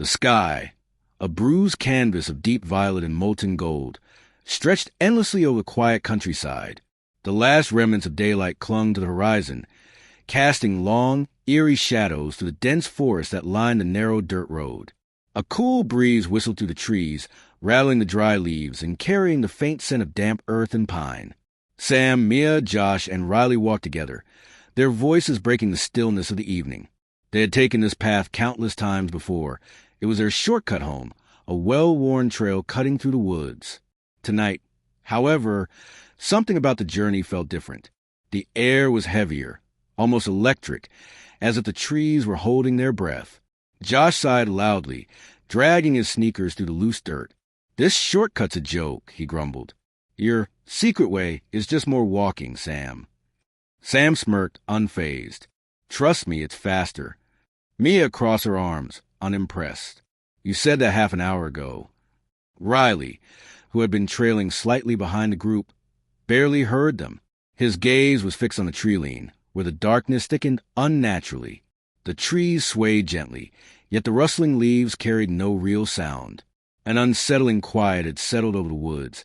The sky, a bruised canvas of deep violet and molten gold, stretched endlessly over the quiet countryside. The last remnants of daylight clung to the horizon, casting long, eerie shadows through the dense forest that lined the narrow dirt road. A cool breeze whistled through the trees, rattling the dry leaves and carrying the faint scent of damp earth and pine. Sam, Mia, Josh, and Riley walked together, their voices breaking the stillness of the evening. They had taken this path countless times before. It was their shortcut home, a well-worn trail cutting through the woods. Tonight, however, something about the journey felt different. The air was heavier, almost electric, as if the trees were holding their breath. Josh sighed loudly, dragging his sneakers through the loose dirt. "This shortcut's a joke," he grumbled. "Your secret way is just more walking, Sam." Sam smirked, unfazed. "Trust me, it's faster." Mia crossed her arms, unimpressed. "You said that half an hour ago." Riley, who had been trailing slightly behind the group, barely heard them. His gaze was fixed on the tree line, where the darkness thickened unnaturally. The trees swayed gently, yet the rustling leaves carried no real sound. An unsettling quiet had settled over the woods,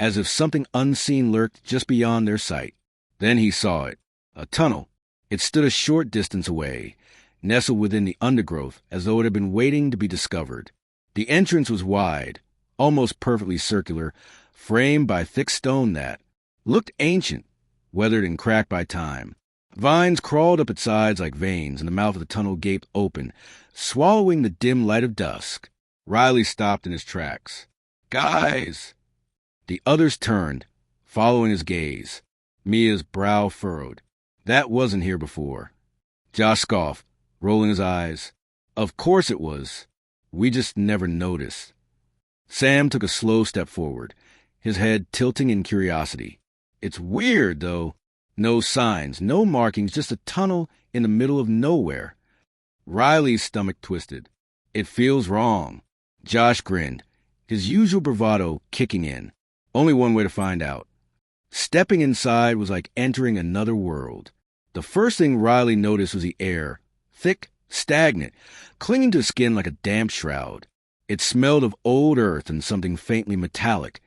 as if something unseen lurked just beyond their sight. Then he saw it. A tunnel. It stood a short distance away, nestled within the undergrowth as though it had been waiting to be discovered. The entrance was wide, almost perfectly circular, framed by thick stone that looked ancient, weathered and cracked by time. Vines crawled up its sides like veins, and the mouth of the tunnel gaped open, swallowing the dim light of dusk. Riley stopped in his tracks. "Guys!" The others turned, following his gaze. Mia's brow furrowed. "That wasn't here before." Josh scoffed, rolling his eyes. "Of course it was. We just never noticed." Sam took a slow step forward, his head tilting in curiosity. "It's weird, though. No signs, no markings, just a tunnel in the middle of nowhere." Riley's stomach twisted. "It feels wrong." Josh grinned, his usual bravado kicking in. Only one way to find out. Stepping inside was like entering another world. The first thing Riley noticed was the air, thick, stagnant, clinging to his skin like a damp shroud. It smelled of old earth and something faintly metallic,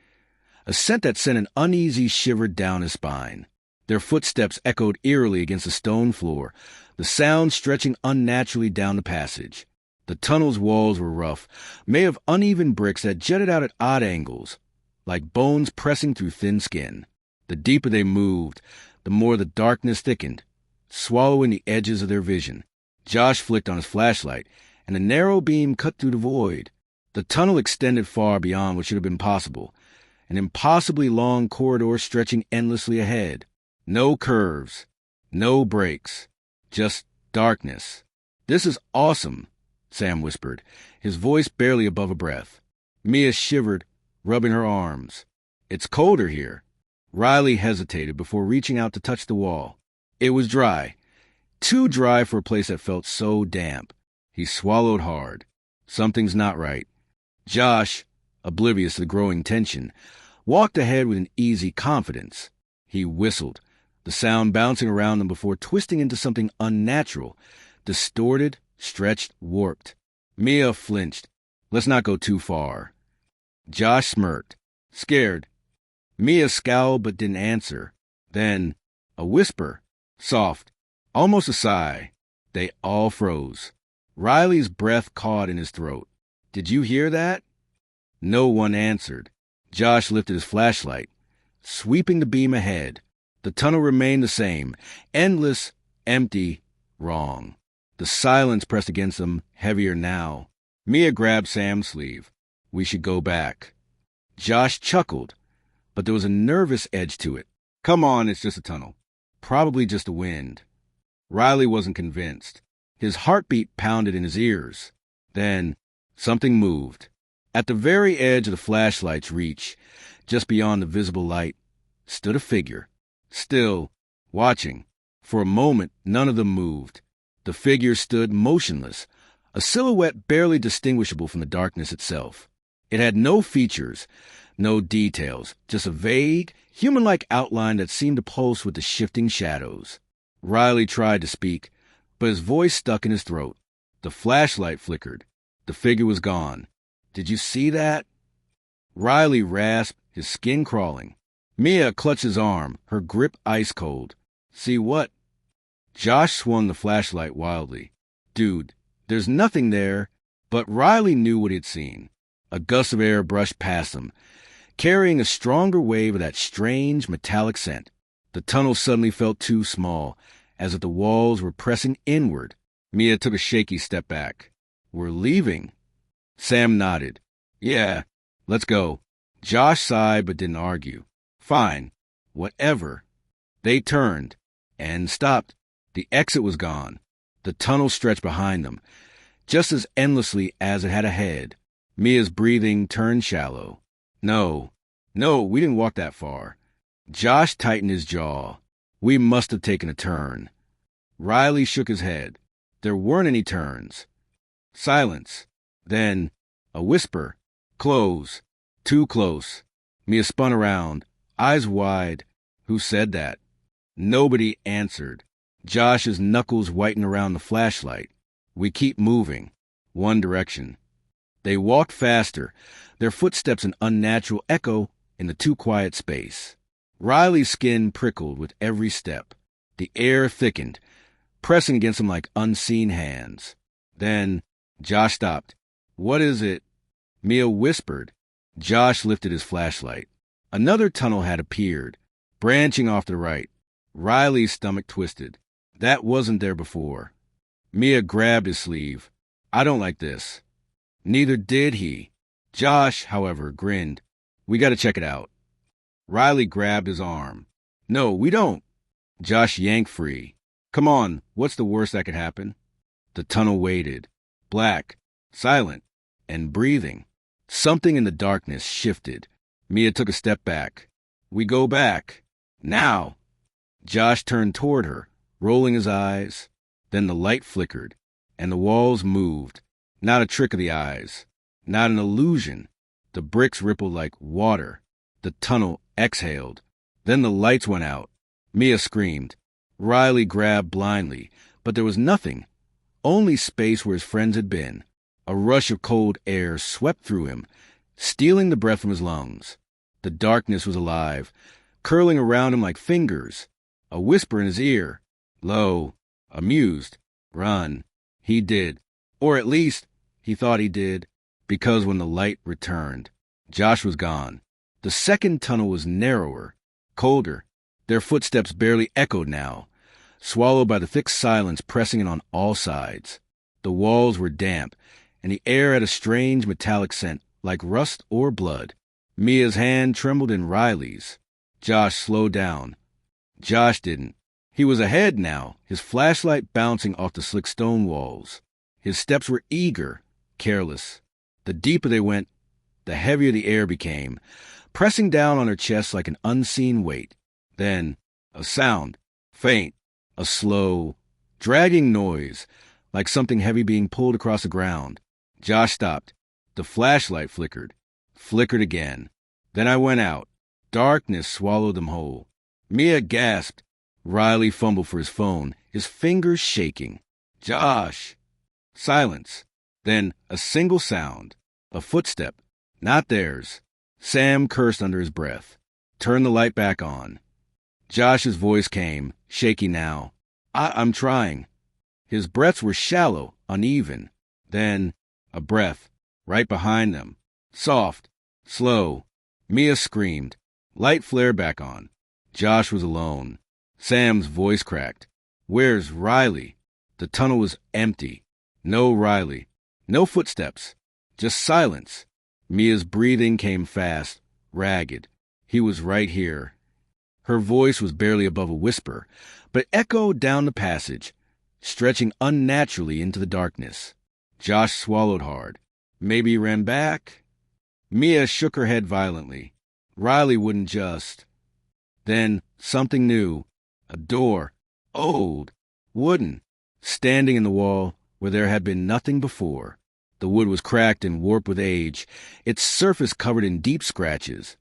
a scent that sent an uneasy shiver down his spine. Their footsteps echoed eerily against the stone floor, the sound stretching unnaturally down the passage. The tunnel's walls were rough, made of uneven bricks that jutted out at odd angles, like bones pressing through thin skin. The deeper they moved, the more the darkness thickened, swallowing the edges of their vision. Josh flicked on his flashlight, and a narrow beam cut through the void. The tunnel extended far beyond what should have been possible, an impossibly long corridor stretching endlessly ahead. No curves, no breaks, just darkness. "This is awesome," Sam whispered, his voice barely above a breath. Mia shivered, rubbing her arms. "It's colder here." Riley hesitated before reaching out to touch the wall. It was dry, too dry for a place that felt so damp. He swallowed hard. Something's not right. Josh, oblivious to the growing tension, walked ahead with an easy confidence. He whistled, the sound bouncing around them before twisting into something unnatural, distorted, stretched, warped. Mia flinched. "Let's not go too far." Josh smirked, scared. Mia scowled but didn't answer. Then, a whisper, soft, almost a sigh. They all froze. Riley's breath caught in his throat. "Did you hear that?" No one answered. Josh lifted his flashlight, sweeping the beam ahead. The tunnel remained the same, endless, empty, wrong. The silence pressed against them, heavier now. Mia grabbed Sam's sleeve. "We should go back." Josh chuckled, but there was a nervous edge to it. "Come on, it's just a tunnel. Probably just the wind." Riley wasn't convinced. His heartbeat pounded in his ears. Then, something moved. At the very edge of the flashlight's reach, just beyond the visible light, stood a figure. Still, watching. For a moment, none of them moved. The figure stood motionless, a silhouette barely distinguishable from the darkness itself. It had no features, no details, just a vague, human-like outline that seemed to pulse with the shifting shadows. Riley tried to speak, but his voice stuck in his throat. The flashlight flickered. The figure was gone. "Did you see that?" Riley rasped, his skin crawling. Mia clutched his arm, her grip ice cold. "See what?" Josh swung the flashlight wildly. "Dude, there's nothing there." But Riley knew what he'd seen. A gust of air brushed past them, carrying a stronger wave of that strange metallic scent. The tunnel suddenly felt too small, as if the walls were pressing inward. Mia took a shaky step back. "We're leaving." Sam nodded. "Yeah, let's go." Josh sighed but didn't argue. "Fine. Whatever." They turned and stopped. The exit was gone. The tunnel stretched behind them, just as endlessly as it had ahead. Mia's breathing turned shallow. No, we didn't walk that far." Josh tightened his jaw. "We must have taken a turn." Riley shook his head. "There weren't any turns." Silence. Then a whisper. "Close. Too close." Mia spun around, eyes wide. Who said that? Nobody answered. Josh's knuckles whitened around the flashlight. "We keep moving." One direction. They walked faster, their footsteps an unnatural echo in the too quiet space. Riley's skin prickled with every step. The air thickened, pressing against him like unseen hands. Then Josh stopped. "What is it?" Mia whispered. Josh lifted his flashlight. Another tunnel had appeared, branching off to the right. Riley's stomach twisted. That wasn't there before. Mia grabbed his sleeve. "I don't like this." Neither did he. Josh, however, grinned. "We gotta check it out." Riley grabbed his arm. "No, we don't." Josh yanked free. "Come on, what's the worst that could happen?" The tunnel waited, black, silent, and breathing. Something in the darkness shifted. Mia took a step back. "We go back. Now." Josh turned toward her, rolling his eyes. Then the light flickered, and the walls moved. Not a trick of the eyes. Not an illusion. The bricks rippled like water. The tunnel exhaled. Then the lights went out. Mia screamed. Riley grabbed blindly, but there was nothing. Only space where his friends had been. A rush of cold air swept through him, stealing the breath from his lungs. The darkness was alive, curling around him like fingers. A whisper in his ear. Low, amused. "Run." He did. Or at least, he thought he did, because when the light returned, Josh was gone. The second tunnel was narrower, colder. Their footsteps barely echoed now, swallowed by the thick silence pressing in on all sides. The walls were damp, and the air had a strange metallic scent, like rust or blood. Mia's hand trembled in Riley's. Josh slowed down. Josh didn't. He was ahead now, his flashlight bouncing off the slick stone walls. His steps were eager, careless. The deeper they went, the heavier the air became, pressing down on her chest like an unseen weight. Then, a sound, faint, a slow, dragging noise, like something heavy being pulled across the ground. Josh stopped. The flashlight flickered again. Then I went out. Darkness swallowed them whole. Mia gasped. Riley fumbled for his phone, his fingers shaking. "Josh!" Silence. Then a single sound. A footstep. Not theirs. Sam cursed under his breath. "Turn the light back on." Josh's voice came, shaky now. I'm trying." His breaths were shallow, uneven. Then a breath, right behind them. Soft, slow. Mia screamed. Light flared back on. Josh was alone. Sam's voice cracked. "Where's Riley?" The tunnel was empty. No Riley. No footsteps. Just silence. Mia's breathing came fast, ragged. He was right here. Her voice was barely above a whisper, but echoed down the passage, stretching unnaturally into the darkness. Josh swallowed hard. Maybe he ran back? Mia shook her head violently. Riley wouldn't just. Then something new. A door. Old. Wooden. Standing in the wall where there had been nothing before. The wood was cracked and warped with age, its surface covered in deep scratches,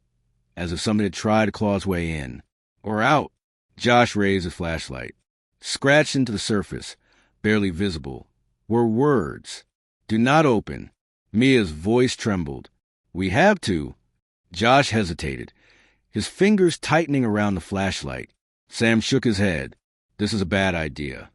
as if somebody had tried to claw its way in. Or out. Josh raised his flashlight. Scratched into the surface, barely visible, were words. Do not open. Mia's voice trembled. We have to. Josh hesitated, his fingers tightening around the flashlight. Sam shook his head. This is a bad idea.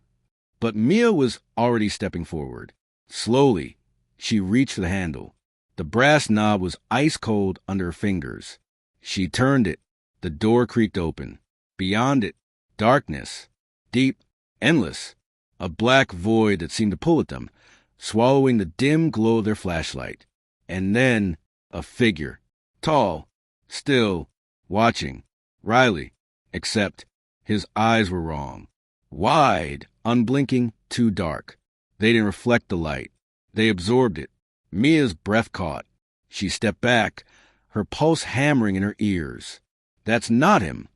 But Mia was already stepping forward. Slowly, she reached for the handle. The brass knob was ice cold under her fingers. She turned it. The door creaked open. Beyond it, darkness. Deep, endless. A black void that seemed to pull at them, swallowing the dim glow of their flashlight. And then, a figure. Tall, still, watching. Riley. Except, his eyes were wrong. Wide, unblinking, too dark. They didn't reflect the light. They absorbed it. Mia's breath caught. She stepped back, her pulse hammering in her ears. That's not him.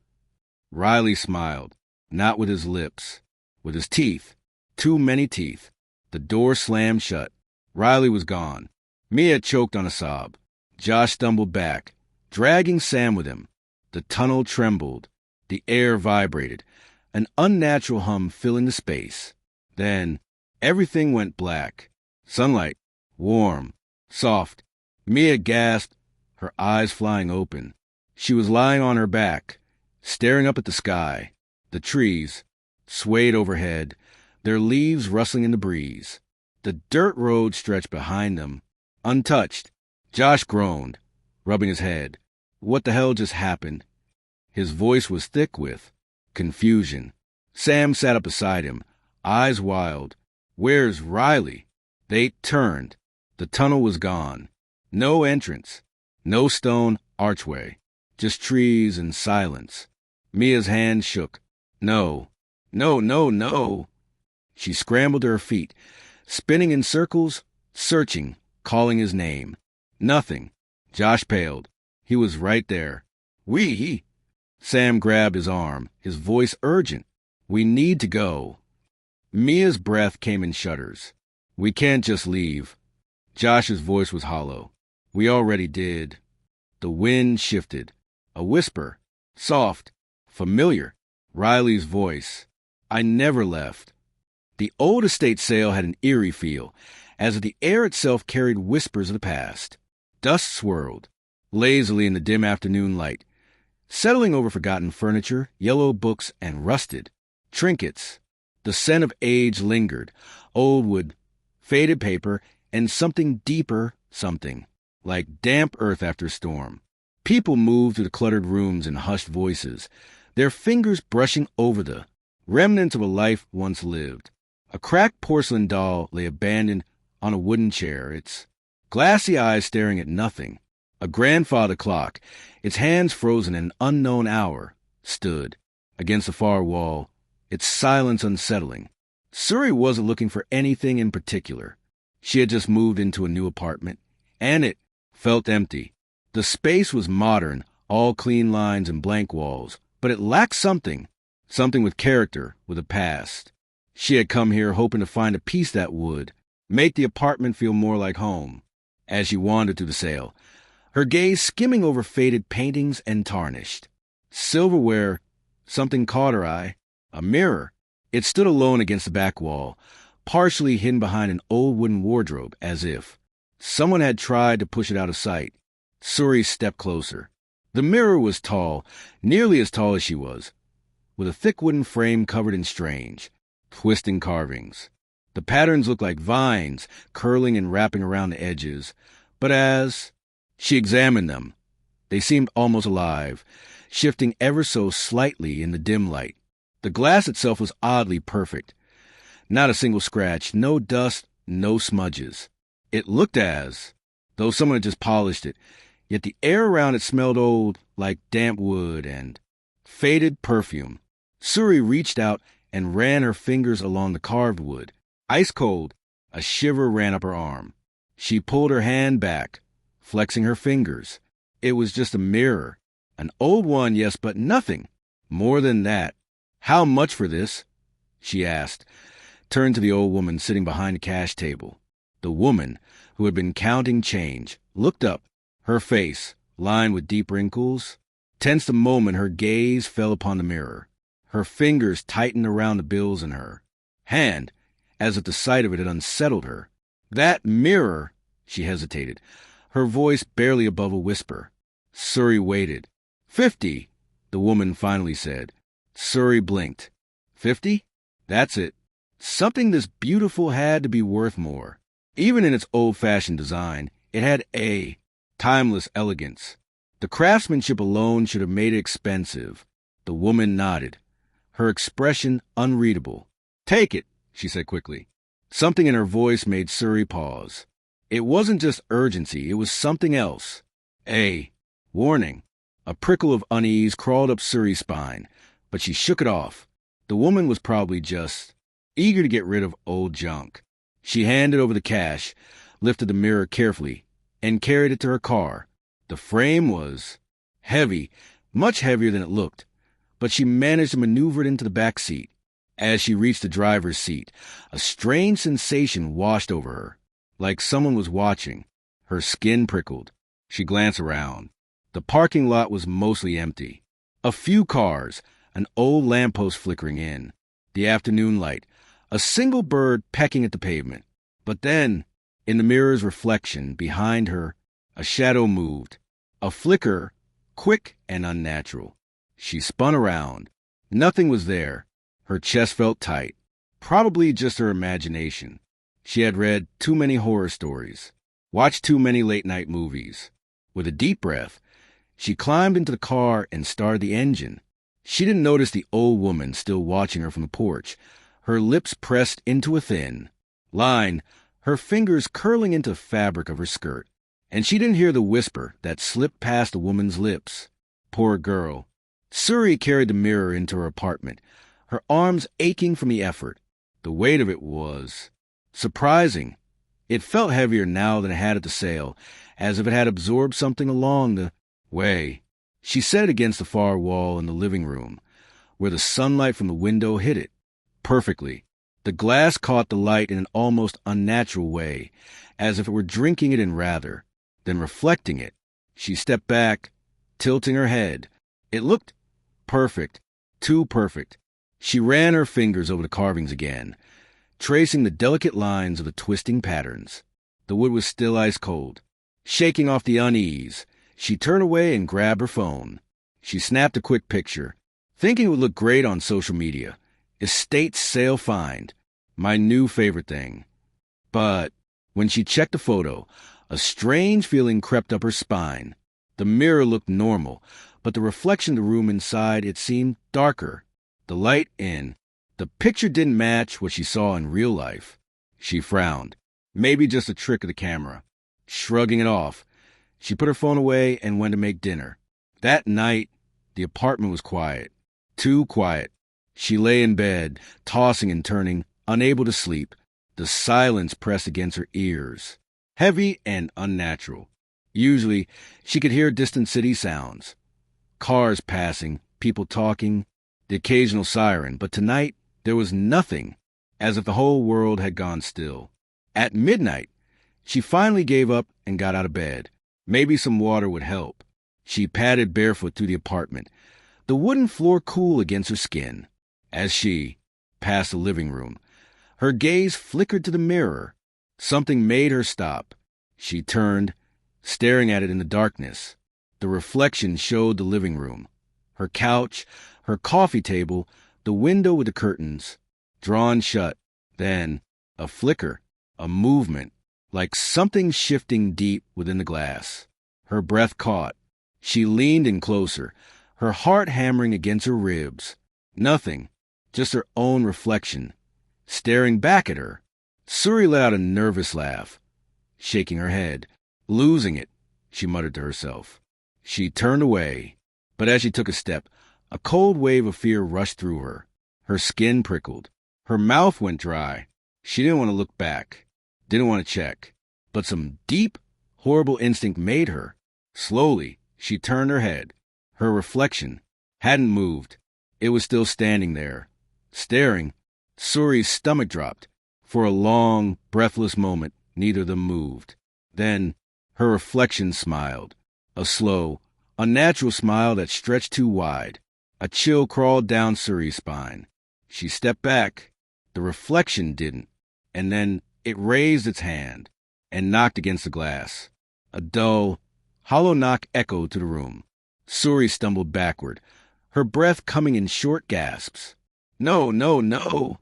Riley smiled, not with his lips, with his teeth. Too many teeth. The door slammed shut. Riley was gone. Mia choked on a sob. Josh stumbled back, dragging Sam with him. The tunnel trembled. The air vibrated, an unnatural hum filling the space. Then, everything went black. Sunlight, warm, soft. Mia gasped, her eyes flying open. She was lying on her back, staring up at the sky. The trees swayed overhead, their leaves rustling in the breeze. The dirt road stretched behind them, untouched. Josh groaned, rubbing his head. What the hell just happened? His voice was thick with confusion. Sam sat up beside him, eyes wild. Where's Riley? They turned. The tunnel was gone. No entrance. No stone archway. Just trees and silence. Mia's hand shook. No. No, no, no. She scrambled to her feet, spinning in circles, searching, calling his name. Nothing. Josh paled. He was right there. We. Sam grabbed his arm, his voice urgent. We need to go. Mia's breath came in shudders. We can't just leave. Josh's voice was hollow. We already did. The wind shifted. A whisper. Soft. Familiar. Riley's voice. I never left. The old estate sale had an eerie feel, as if the air itself carried whispers of the past. Dust swirled, lazily in the dim afternoon light, settling over forgotten furniture, yellow books, and rusted trinkets. The scent of age lingered, old wood, faded paper, and something deeper, something, like damp earth after a storm. People moved through the cluttered rooms in hushed voices, their fingers brushing over the remnants of a life once lived. A cracked porcelain doll lay abandoned on a wooden chair, its glassy eyes staring at nothing. A grandfather clock, its hands frozen in an unknown hour, stood against the far wall, its silence unsettling. Suri wasn't looking for anything in particular. She had just moved into a new apartment, and it felt empty. The space was modern, all clean lines and blank walls, but it lacked something with character, with a past. She had come here hoping to find a piece that would make the apartment feel more like home. As she wandered through the sale, her gaze skimming over faded paintings and tarnished silverware, something caught her eye. A mirror. It stood alone against the back wall, partially hidden behind an old wooden wardrobe, as if someone had tried to push it out of sight. Suri stepped closer. The mirror was tall, nearly as tall as she was, with a thick wooden frame covered in strange, twisting carvings. The patterns looked like vines, curling and wrapping around the edges, but as she examined them, they seemed almost alive, shifting ever so slightly in the dim light. The glass itself was oddly perfect. Not a single scratch, no dust, no smudges. It looked as though someone had just polished it, yet the air around it smelled old, like damp wood and faded perfume. Suri reached out and ran her fingers along the carved wood. Ice cold, a shiver ran up her arm. She pulled her hand back, flexing her fingers. It was just a mirror. An old one, yes, but nothing more than that. How much for this? She asked, turned to the old woman sitting behind the cash table. The woman, who had been counting change, looked up, her face, lined with deep wrinkles, tense the moment her gaze fell upon the mirror. Her fingers tightened around the bills in her hand, as if the sight of it had unsettled her. That mirror, she hesitated, her voice barely above a whisper. Suri waited. 50, the woman finally said. Suri blinked. 50? That's it. Something this beautiful had to be worth more. Even in its old-fashioned design, it had timeless elegance. The craftsmanship alone should have made it expensive. The woman nodded, her expression unreadable. Take it, she said quickly. Something in her voice made Suri pause. It wasn't just urgency, it was something else. Warning. A prickle of unease crawled up Suri's spine, but she shook it off. The woman was probably just eager to get rid of old junk. She handed over the cash, lifted the mirror carefully, and carried it to her car. The frame was heavy, much heavier than it looked, but she managed to maneuver it into the back seat. As she reached the driver's seat, a strange sensation washed over her, like someone was watching. Her skin prickled. She glanced around. The parking lot was mostly empty. A few cars, an old lamppost flickering in, the afternoon light, a single bird pecking at the pavement. But then, in the mirror's reflection behind her, a shadow moved. A flicker, quick and unnatural. She spun around. Nothing was there. Her chest felt tight. Probably just her imagination. She had read too many horror stories, watched too many late-night movies. With a deep breath, she climbed into the car and started the engine. She didn't notice the old woman still watching her from the porch, her lips pressed into a thin line, her fingers curling into the fabric of her skirt. And she didn't hear the whisper that slipped past the woman's lips. Poor girl. Suri carried the mirror into her apartment, her arms aching from the effort. The weight of it was surprising. It felt heavier now than it had at the sale, as if it had absorbed something along the way. She set it against the far wall in the living room, where the sunlight from the window hit it perfectly. The glass caught the light in an almost unnatural way, as if it were drinking it in rather than reflecting it. She stepped back, tilting her head. It looked perfect, too perfect. She ran her fingers over the carvings again, tracing the delicate lines of the twisting patterns. The wood was still ice cold. Shaking off the unease, she turned away and grabbed her phone. She snapped a quick picture, thinking it would look great on social media. Estate sale find. My new favorite thing. But when she checked the photo, a strange feeling crept up her spine. The mirror looked normal, but the reflection of the room inside it seemed darker. The light in. The picture didn't match what she saw in real life. She frowned. Maybe just a trick of the camera. Shrugging it off, she put her phone away and went to make dinner. That night, the apartment was quiet. Too quiet. She lay in bed, tossing and turning, unable to sleep. The silence pressed against her ears, heavy and unnatural. Usually, she could hear distant city sounds. Cars passing, people talking, the occasional siren. But tonight, there was nothing, as if the whole world had gone still. At midnight, she finally gave up and got out of bed. Maybe some water would help. She padded barefoot through the apartment, the wooden floor cool against her skin. As she passed the living room, her gaze flickered to the mirror. Something made her stop. She turned, staring at it in the darkness. The reflection showed the living room, her couch, her coffee table, the window with the curtains drawn shut. Then a flicker, a movement, like something shifting deep within the glass. Her breath caught. She leaned in closer, her heart hammering against her ribs. Nothing, just her own reflection, staring back at her. Suri let out a nervous laugh, shaking her head. Losing it, she muttered to herself. She turned away, but as she took a step, a cold wave of fear rushed through her. Her skin prickled. Her mouth went dry. She didn't want to look back, didn't want to check, but some deep, horrible instinct made her. Slowly, she turned her head. Her reflection hadn't moved. It was still standing there, staring. Suri's stomach dropped. For a long, breathless moment, neither of them moved. Then, her reflection smiled. A slow, unnatural smile that stretched too wide. A chill crawled down Suri's spine. She stepped back. The reflection didn't. And then It raised its hand and knocked against the glass. A dull, hollow knock echoed through the room. Suri stumbled backward, her breath coming in short gasps. No, no, no!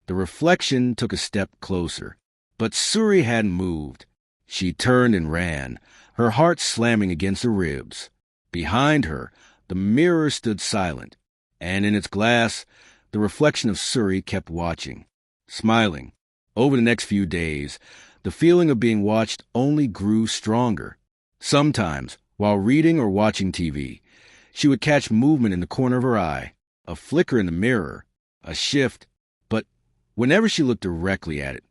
The reflection took a step closer, but Suri hadn't moved. She turned and ran, her heart slamming against her ribs. Behind her, the mirror stood silent, and in its glass, the reflection of Suri kept watching, smiling. Over the next few days, the feeling of being watched only grew stronger. Sometimes, while reading or watching TV, she would catch movement in the corner of her eye, a flicker in the mirror, a shift, but whenever she looked directly at it,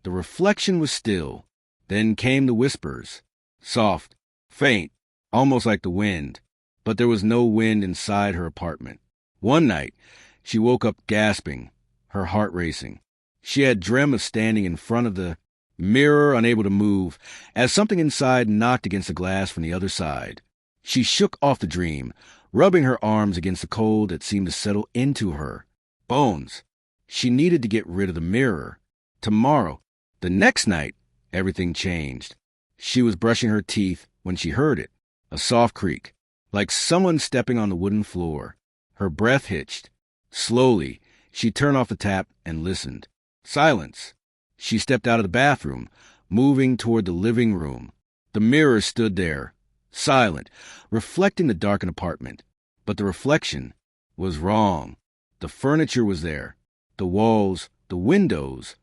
the reflection was still. Then came the whispers, soft, faint, almost like the wind, but there was no wind inside her apartment. One night, she woke up gasping, her heart racing. She had dreamt of standing in front of the mirror, unable to move, as something inside knocked against the glass from the other side. She shook off the dream, rubbing her arms against the cold that seemed to settle into her bones. She needed to get rid of the mirror. Tomorrow, the next night, everything changed. She was brushing her teeth when she heard it, a soft creak, like someone stepping on the wooden floor. Her breath hitched. Slowly, she turned off the tap and listened. Silence. She stepped out of the bathroom, moving toward the living room. The mirror stood there, silent, reflecting the darkened apartment. But the reflection was wrong. The furniture was there, the walls, the windows.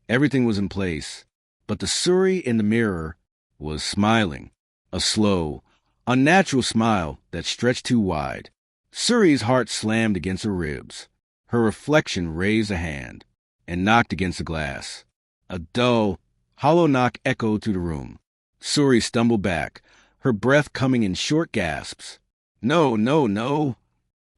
Everything was in place. But the Suri in the mirror was smiling, a slow, unnatural smile that stretched too wide. Suri's heart slammed against her ribs. Her reflection raised a hand and knocked against the glass. A dull, hollow knock echoed through the room. Suri stumbled back, her breath coming in short gasps. No, no, no!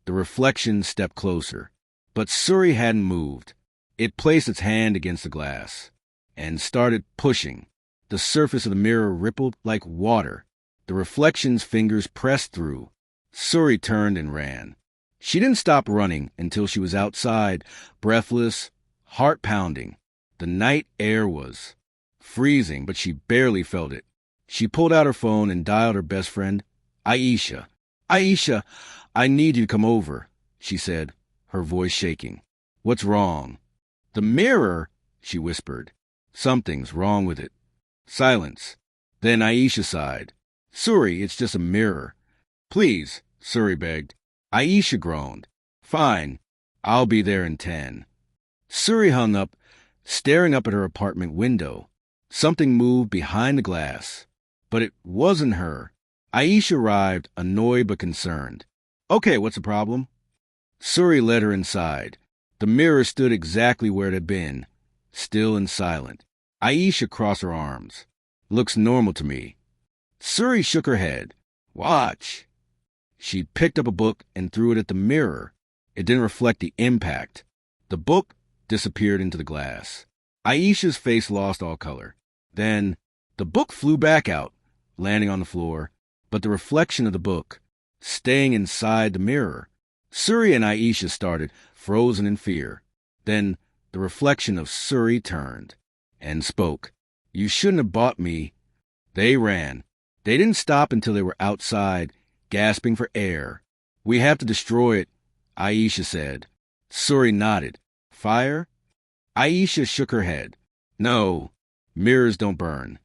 The reflection stepped closer, but Suri hadn't moved. It placed its hand against the glass and started pushing. The surface of the mirror rippled like water. The reflection's fingers pressed through. Suri turned and ran. She didn't stop running until she was outside, breathless, heart pounding. The night air was freezing, but she barely felt it. She pulled out her phone and dialed her best friend, Aisha. Aisha, I need you to come over, she said, her voice shaking. What's wrong? The mirror, she whispered. Something's wrong with it. Silence. Then Aisha sighed. Suri, it's just a mirror. Please, Suri begged. Aisha groaned. Fine, I'll be there in 10. Suri hung up, staring up at her apartment window. Something moved behind the glass. But it wasn't her. Aisha arrived, annoyed but concerned. Okay, what's the problem? Suri led her inside. The mirror stood exactly where it had been, still and silent. Aisha crossed her arms. Looks normal to me. Suri shook her head. Watch. She picked up a book and threw it at the mirror. It didn't reflect the impact. The book disappeared into the glass. Aisha's face lost all color. Then the book flew back out, landing on the floor, but the reflection of the book, staying inside the mirror. Suri and Aisha started, frozen in fear. Then the reflection of Suri turned and spoke. You shouldn't have bought me. They ran. They didn't stop until they were outside, gasping for air. We have to destroy it, Aisha said. Suri nodded. Fire? Aisha shook her head. No, mirrors don't burn.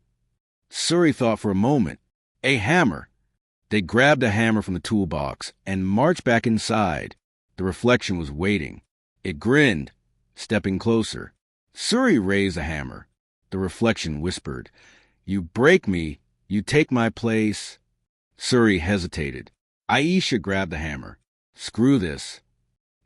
Suri thought for a moment. A hammer. They grabbed a hammer from the toolbox and marched back inside. The reflection was waiting. It grinned, stepping closer. Suri raised the hammer. The reflection whispered, You break me, you take my place. Suri hesitated. Aisha grabbed the hammer. Screw this.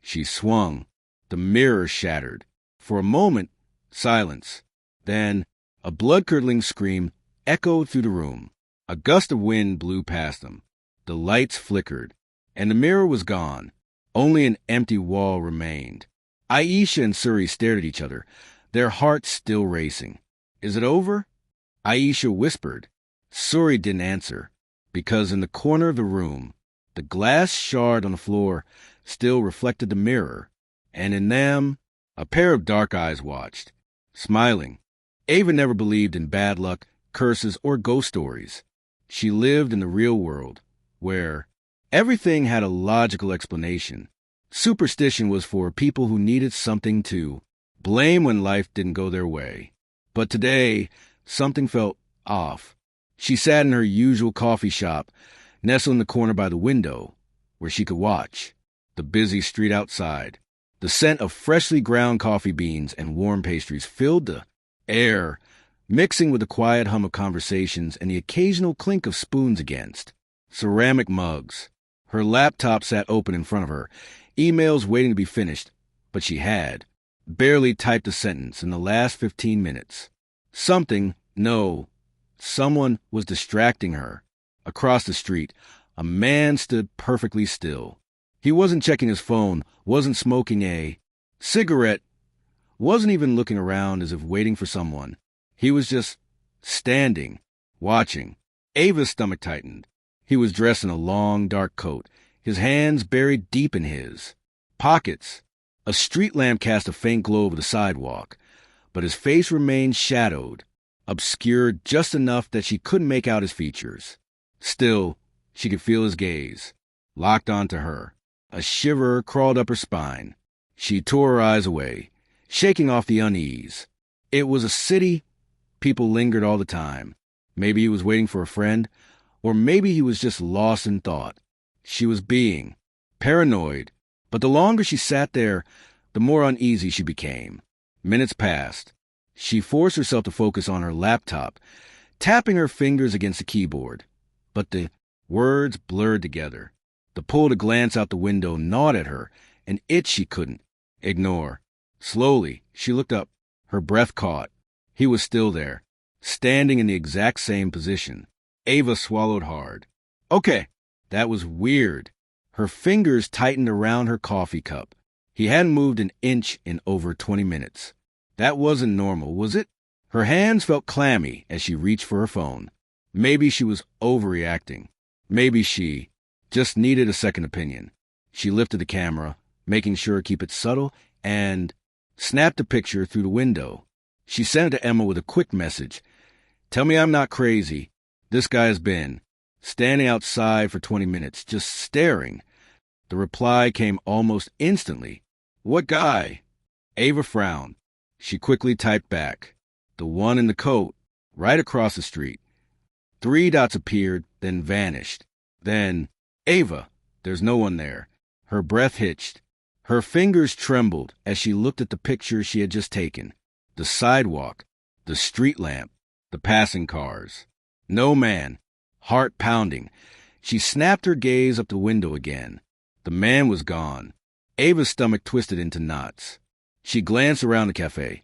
She swung. The mirror shattered. For a moment, silence. Then, a blood-curdling scream echoed through the room. A gust of wind blew past them. The lights flickered, and the mirror was gone. Only an empty wall remained. Aisha and Suri stared at each other, their hearts still racing. Is it over? Aisha whispered. Suri didn't answer, because in the corner of the room, the glass shard on the floor still reflected the mirror, and in them, a pair of dark eyes watched, smiling, Ava never believed in bad luck, curses, or ghost stories. She lived in the real world, where everything had a logical explanation. Superstition was for people who needed something to blame when life didn't go their way. But today, something felt off. She sat in her usual coffee shop, nestled in the corner by the window, where she could watch the busy street outside. The scent of freshly ground coffee beans and warm pastries filled the air, mixing with the quiet hum of conversations and the occasional clink of spoons against ceramic mugs. Her laptop sat open in front of her, emails waiting to be finished, but she had barely typed a sentence in the last 15 minutes. Someone was distracting her. Across the street, a man stood perfectly still. He wasn't checking his phone, wasn't smoking a cigarette, wasn't even looking around as if waiting for someone. He was just standing, watching. Ava's stomach tightened. He was dressed in a long, dark coat, his hands buried deep in his pockets. A street lamp cast a faint glow over the sidewalk, but his face remained shadowed, obscured just enough that she couldn't make out his features. Still, she could feel his gaze, locked onto her. A shiver crawled up her spine. She tore her eyes away, shaking off the unease. It was a city. People lingered all the time. Maybe he was waiting for a friend, or maybe he was just lost in thought. She was being paranoid, but the longer she sat there, the more uneasy she became. Minutes passed. She forced herself to focus on her laptop, tapping her fingers against the keyboard. But the words blurred together. The pull to glance out the window gnawed at her, an itch she couldn't ignore. Slowly, she looked up. Her breath caught. He was still there, standing in the exact same position. Ava swallowed hard. Okay, that was weird. Her fingers tightened around her coffee cup. He hadn't moved an inch in over 20 minutes. That wasn't normal, was it? Her hands felt clammy as she reached for her phone. Maybe she was overreacting. Maybe she just needed a second opinion. She lifted the camera, making sure to keep it subtle, and snapped a picture through the window. She sent it to Emma with a quick message. Tell me I'm not crazy. This guy has been standing outside for 20 minutes, just staring. The reply came almost instantly. What guy? Ava frowned. She quickly typed back. The one in the coat, right across the street. 3 dots appeared, then vanished. Then, Ava, there's no one there. Her breath hitched. Her fingers trembled as she looked at the picture she had just taken. The sidewalk, the street lamp, the passing cars. No man. Heart pounding. She snapped her gaze up the window again. The man was gone. Ava's stomach twisted into knots. She glanced around the cafe,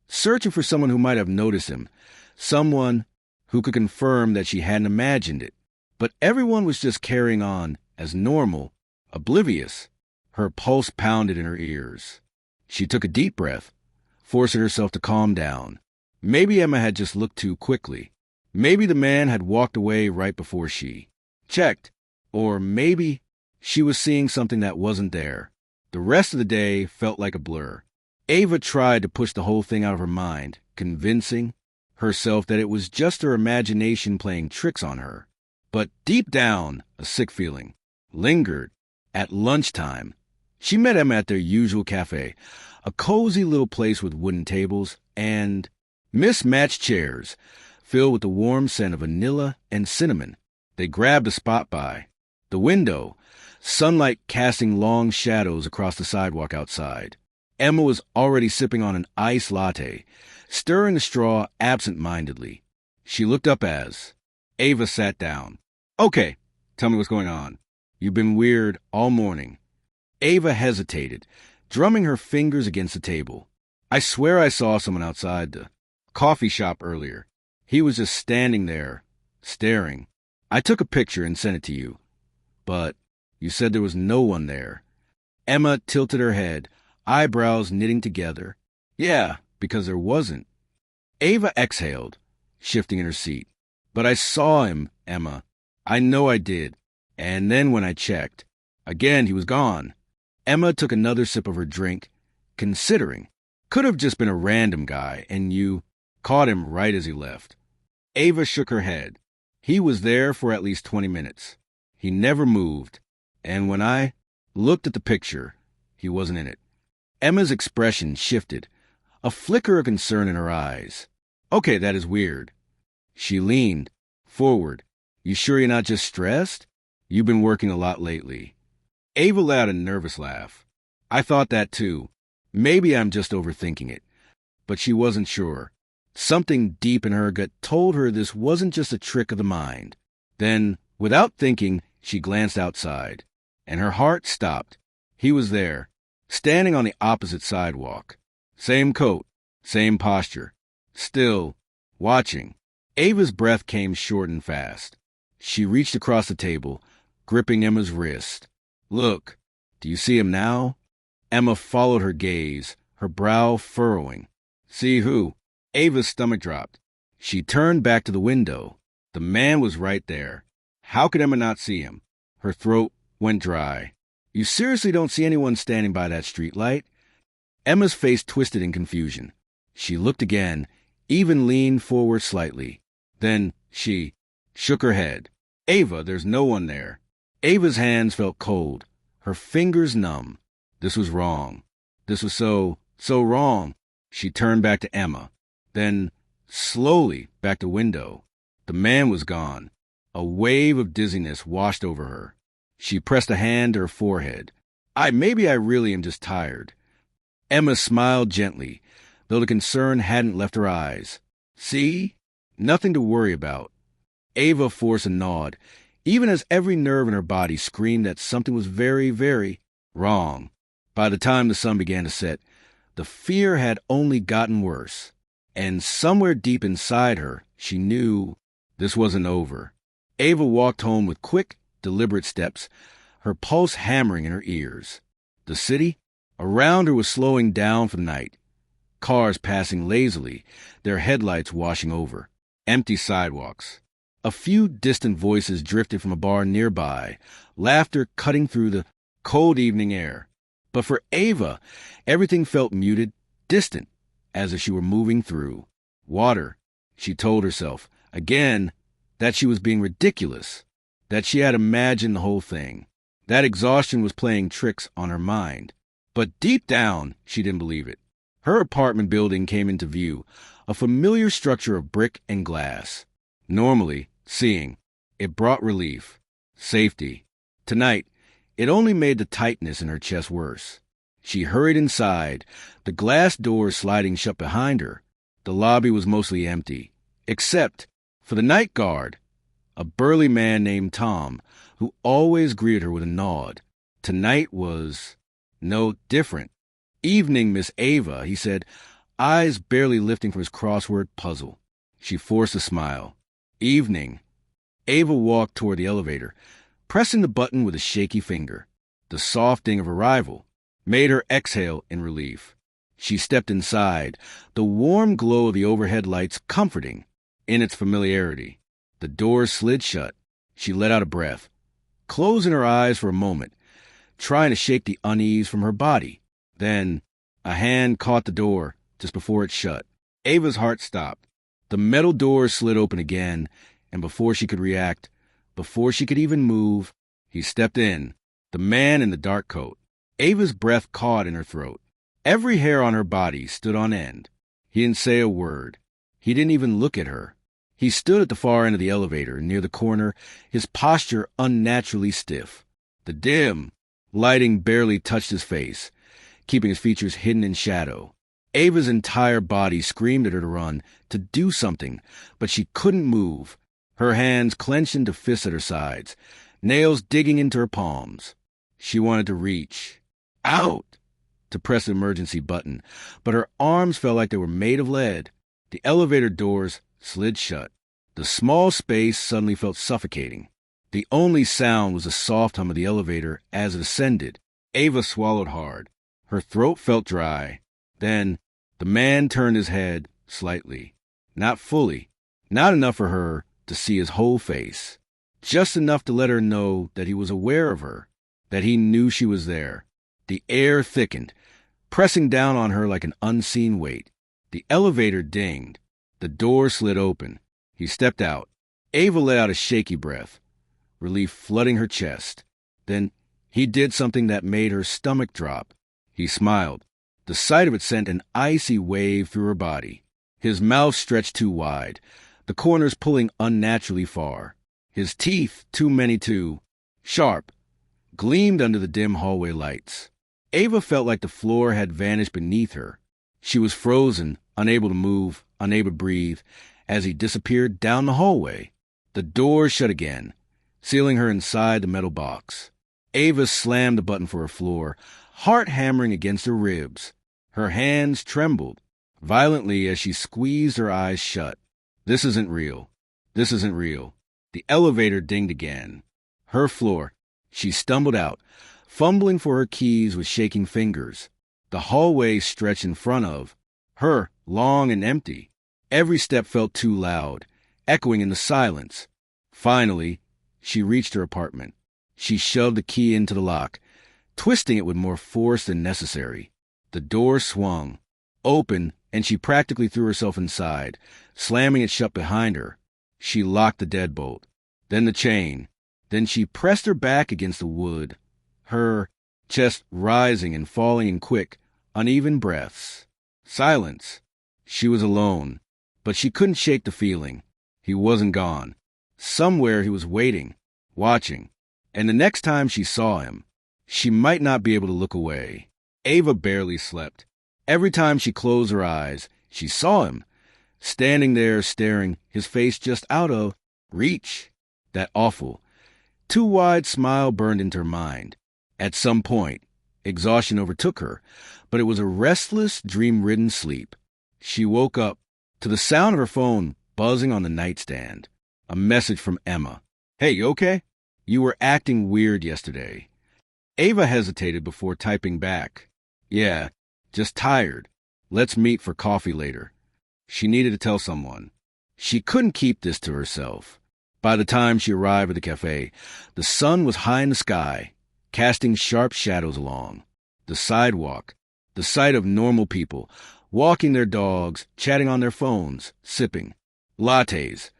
searching for someone who might have noticed him, someone who could confirm that she hadn't imagined it. But everyone was just carrying on as normal, oblivious. Her pulse pounded in her ears. She took a deep breath, forcing herself to calm down. Maybe Emma had just looked too quickly. Maybe the man had walked away right before she checked. Or maybe she was seeing something that wasn't there. The rest of the day felt like a blur. Ava tried to push the whole thing out of her mind, convincing herself that it was just her imagination playing tricks on her. But deep down, a sick feeling lingered. At lunchtime, she met Emma at their usual cafe, a cozy little place with wooden tables and mismatched chairs filled with the warm scent of vanilla and cinnamon. They grabbed a spot by the window, sunlight casting long shadows across the sidewalk outside. Emma was already sipping on an iced latte, stirring the straw absent-mindedly. She looked up as Ava sat down. Okay, tell me what's going on. You've been weird all morning. Ava hesitated, drumming her fingers against the table. I swear I saw someone outside the coffee shop earlier. He was just standing there, staring. I took a picture and sent it to you. But you said there was no one there. Emma tilted her head, eyebrows knitting together. Yeah, because there wasn't. Ava exhaled, shifting in her seat. But I saw him, Emma. I know I did. And then when I checked, again he was gone. Emma took another sip of her drink, considering. Could have just been a random guy, and you caught him right as he left. Ava shook her head. He was there for at least 20 minutes. He never moved, and when I looked at the picture, he wasn't in it. Emma's expression shifted, a flicker of concern in her eyes. Okay, that is weird. She leaned forward. You sure you're not just stressed? You've been working a lot lately. Ava let out a nervous laugh. I thought that too. Maybe I'm just overthinking it. But she wasn't sure. Something deep in her gut told her this wasn't just a trick of the mind. Then, without thinking, she glanced outside, and her heart stopped. He was there, standing on the opposite sidewalk. Same coat, same posture. Still, watching. Ava's breath came short and fast. She reached across the table, gripping Emma's wrist. Look, do you see him now? Emma followed her gaze, her brow furrowing. See who? Ava's stomach dropped. She turned back to the window. The man was right there. How could Emma not see him? Her throat went dry. You seriously don't see anyone standing by that streetlight? Emma's face twisted in confusion. She looked again, even leaned forward slightly. Then she shook her head. Ava, there's no one there. Ava's hands felt cold, her fingers numb. This was wrong. This was so wrong. She turned back to Emma, then slowly back to window. The man was gone. A wave of dizziness washed over her. She pressed a hand to her forehead. Maybe I really am just tired. Emma smiled gently, though the concern hadn't left her eyes. See? Nothing to worry about. Ava forced a nod, even as every nerve in her body screamed that something was very, very wrong. By the time the sun began to set, the fear had only gotten worse. And somewhere deep inside her, she knew this wasn't over. Ava walked home with quick, deliberate steps, her pulse hammering in her ears. The city around her was slowing down for the night. Cars passing lazily, their headlights washing over. Empty sidewalks. A few distant voices drifted from a bar nearby, laughter cutting through the cold evening air. But for Ava, everything felt muted, distant, as if she were moving through water. She told herself, again, that she was being ridiculous, that she had imagined the whole thing, that exhaustion was playing tricks on her mind. But deep down, she didn't believe it. Her apartment building came into view, a familiar structure of brick and glass. Normally, seeing, it brought relief, safety. Tonight, it only made the tightness in her chest worse. She hurried inside, the glass doors sliding shut behind her. The lobby was mostly empty, except for the night guard, a burly man named Tom, who always greeted her with a nod. Tonight was no different. Evening, Miss Ava, he said, eyes barely lifting from his crossword puzzle. She forced a smile. Evening. Ava walked toward the elevator, pressing the button with a shaky finger. The soft ding of arrival made her exhale in relief. She stepped inside, the warm glow of the overhead lights comforting in its familiarity. The doors slid shut. She let out a breath, closing her eyes for a moment, trying to shake the unease from her body. Then a hand caught the door just before it shut. Ava's heart stopped. The metal doors slid open again, and before she could react, before she could even move, he stepped in, the man in the dark coat. Ava's breath caught in her throat. Every hair on her body stood on end. He didn't say a word. He didn't even look at her. He stood at the far end of the elevator, near the corner, his posture unnaturally stiff. The dim lighting barely touched his face, keeping his features hidden in shadow. Ava's entire body screamed at her to run, to do something, but she couldn't move. Her hands clenched into fists at her sides, nails digging into her palms. She wanted to reach out to press the emergency button, but her arms felt like they were made of lead. The elevator doors slid shut. The small space suddenly felt suffocating. The only sound was the soft hum of the elevator as it ascended. Ava swallowed hard. Her throat felt dry. Then the man turned his head slightly. Not fully. Not enough for her to see his whole face. Just enough to let her know that he was aware of her, that he knew she was there. The air thickened, pressing down on her like an unseen weight. The elevator dinged. The door slid open. He stepped out. Ava let out a shaky breath, relief flooding her chest. Then he did something that made her stomach drop. He smiled. The sight of it sent an icy wave through her body. His mouth stretched too wide, the corners pulling unnaturally far. His teeth, too many too sharp, gleamed under the dim hallway lights. Ava felt like the floor had vanished beneath her. She was frozen, unable to move, unable to breathe, as he disappeared down the hallway. The door shut again, sealing her inside the metal box. Ava slammed the button for her floor, heart hammering against her ribs. Her hands trembled violently as she squeezed her eyes shut. This isn't real. This isn't real. The elevator dinged again. Her floor. She stumbled out, fumbling for her keys with shaking fingers. The hallway stretched in front of her, long and empty. Every step felt too loud, echoing in the silence. Finally, she reached her apartment. She shoved the key into the lock, twisting it with more force than necessary. The door swung open, and she practically threw herself inside, slamming it shut behind her. She locked the deadbolt, then the chain. Then she pressed her back against the wood, her chest rising and falling in quick, uneven breaths. Silence. She was alone, but she couldn't shake the feeling. He wasn't gone. Somewhere he was waiting, watching, and the next time she saw him, she might not be able to look away. Ava barely slept. Every time she closed her eyes, she saw him, standing there staring, his face just out of reach. That awful, too wide smile burned into her mind. At some point, exhaustion overtook her, but it was a restless, dream-ridden sleep. She woke up to the sound of her phone buzzing on the nightstand. A message from Emma. "Hey, you okay? You were acting weird yesterday." Ava hesitated before typing back. "Yeah, just tired. Let's meet for coffee later." She needed to tell someone. She couldn't keep this to herself. By the time she arrived at the cafe, the sun was high in the sky, casting sharp shadows along the sidewalk. The sight of normal people, walking their dogs, chatting on their phones, sipping lattes,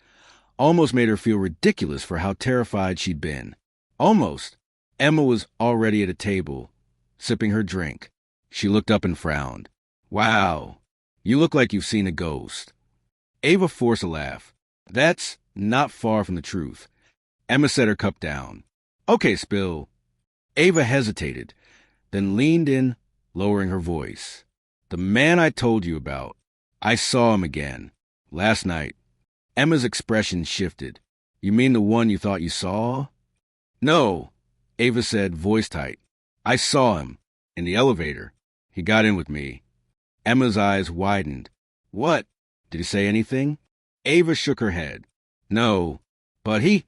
almost made her feel ridiculous for how terrified she'd been. Almost. Emma was already at a table, sipping her drink. She looked up and frowned. "Wow, you look like you've seen a ghost." Ava forced a laugh. "That's not far from the truth." Emma set her cup down. "Okay, Spill." Ava hesitated, then leaned in, lowering her voice. "The man I told you about. I saw him again. Last night." Emma's expression shifted. "You mean the one you thought you saw?" "No," Ava said, voice tight. "I saw him. In the elevator. He got in with me." Emma's eyes widened. "What? Did he say anything?" Ava shook her head. "No, but he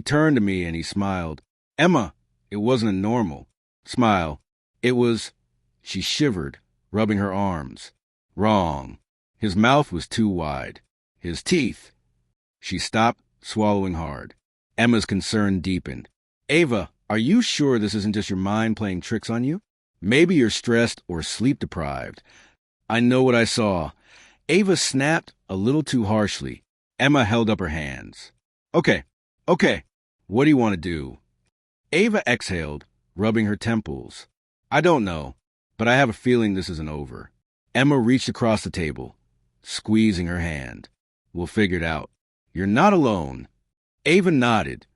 turned to me and he smiled." "Emma, it wasn't a normal smile. It was..." She shivered, rubbing her arms. "Wrong. His mouth was too wide. His teeth..." She stopped, swallowing hard. Emma's concern deepened. "Ava, are you sure this isn't just your mind playing tricks on you? Maybe you're stressed or sleep-deprived." "I know what I saw." Ava snapped a little too harshly. Emma held up her hands. Okay. What do you want to do?" Ava exhaled, rubbing her temples. "I don't know, but I have a feeling this isn't over." Emma reached across the table, squeezing her hand. "We'll figure it out. You're not alone." Ava nodded,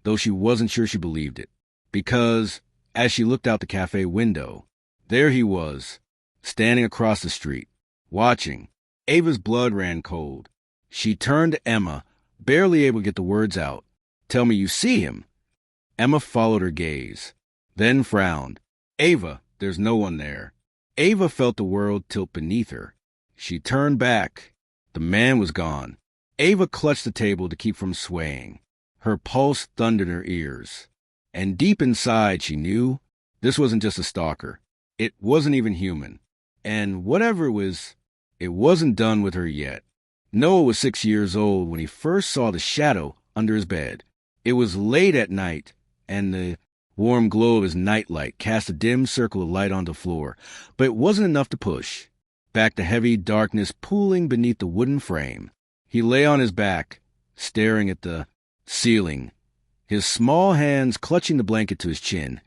though she wasn't sure she believed it, because as she looked out the cafe window, there he was, standing across the street, watching. Ava's blood ran cold. She turned to Emma, barely able to get the words out. "Tell me you see him." Emma followed her gaze, then frowned. "Ava, there's no one there." Ava felt the world tilt beneath her. She turned back. The man was gone. Ava clutched the table to keep from swaying. Her pulse thundered in her ears. And deep inside, she knew this wasn't just a stalker. It wasn't even human. And whatever it wasn't done with her yet. Noah was 6 years old when he first saw the shadow under his bed. It was late at night, and the warm glow of his nightlight cast a dim circle of light on the floor, but it wasn't enough to push. back to heavy darkness pooling beneath the wooden frame. He lay on his back, staring at the ceiling, his small hands clutching the blanket to his chin,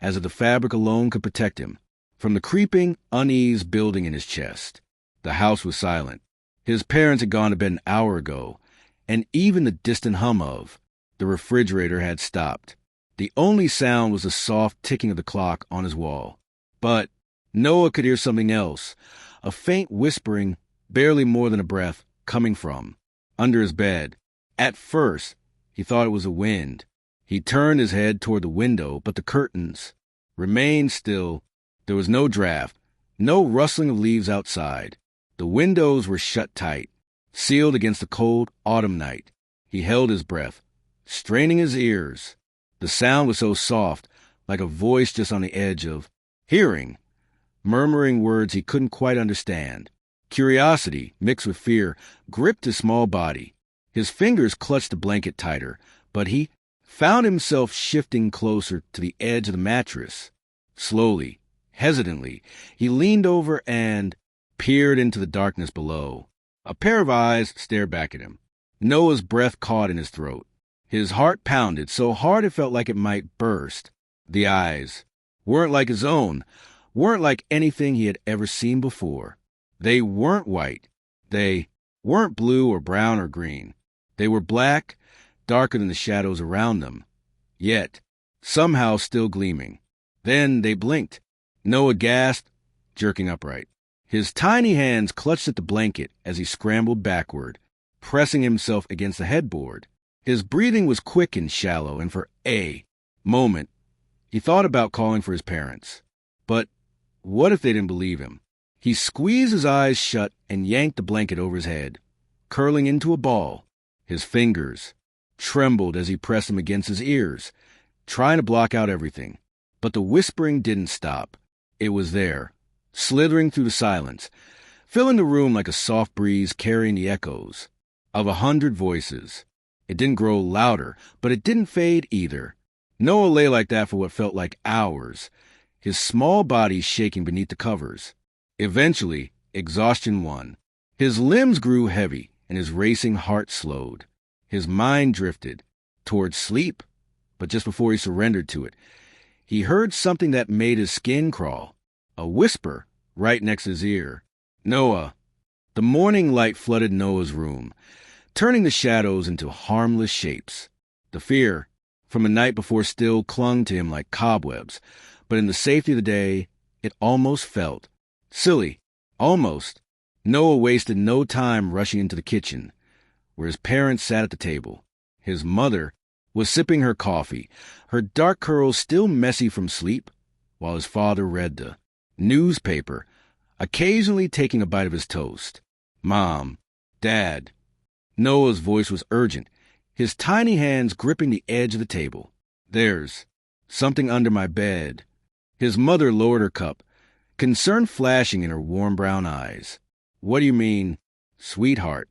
as if the fabric alone could protect him from the creeping unease building in his chest. The house was silent. His parents had gone to bed an hour ago, and even the distant hum of the refrigerator had stopped. The only sound was the soft ticking of the clock on his wall. But Noah could hear something else, a faint whispering, barely more than a breath, coming from under his bed. At first, he thought it was a wind. He turned his head toward the window, but the curtains remained still. There was no draft, no rustling of leaves outside. The windows were shut tight, sealed against the cold autumn night. He held his breath, straining his ears. The sound was so soft, like a voice just on the edge of hearing, murmuring words he couldn't quite understand. Curiosity, mixed with fear, gripped his small body. His fingers clutched the blanket tighter, but he found himself shifting closer to the edge of the mattress. Slowly, hesitantly, he leaned over and peered into the darkness below. A pair of eyes stared back at him. Noah's breath caught in his throat. His heart pounded so hard it felt like it might burst. The eyes weren't like his own, weren't like anything he had ever seen before. They weren't white. They weren't blue or brown or green. They were black, darker than the shadows around them, yet somehow still gleaming. Then they blinked. Noah gasped, jerking upright. His tiny hands clutched at the blanket as he scrambled backward, pressing himself against the headboard. His breathing was quick and shallow, and for a moment, he thought about calling for his parents. But what if they didn't believe him? He squeezed his eyes shut and yanked the blanket over his head, curling into a ball. His fingers trembled as he pressed them against his ears, trying to block out everything. But the whispering didn't stop. It was there, slithering through the silence, filling the room like a soft breeze carrying the echoes of 100 voices. It didn't grow louder, but it didn't fade either. Noah lay like that for what felt like hours, his small body shaking beneath the covers. Eventually, exhaustion won. His limbs grew heavy, and his racing heart slowed. His mind drifted towards sleep, but just before he surrendered to it, he heard something that made his skin crawl, a whisper right next to his ear. Noah. The morning light flooded Noah's room, turning the shadows into harmless shapes. The fear from the night before still clung to him like cobwebs, but in the safety of the day, it almost felt silly. Almost. Noah wasted no time rushing into the kitchen, where his parents sat at the table. His mother was sipping her coffee, her dark curls still messy from sleep, while his father read the newspaper, occasionally taking a bite of his toast. Mom, Dad. Noah's voice was urgent, his tiny hands gripping the edge of the table. There's something under my bed. His mother lowered her cup, concern flashing in her warm brown eyes. What do you mean, sweetheart?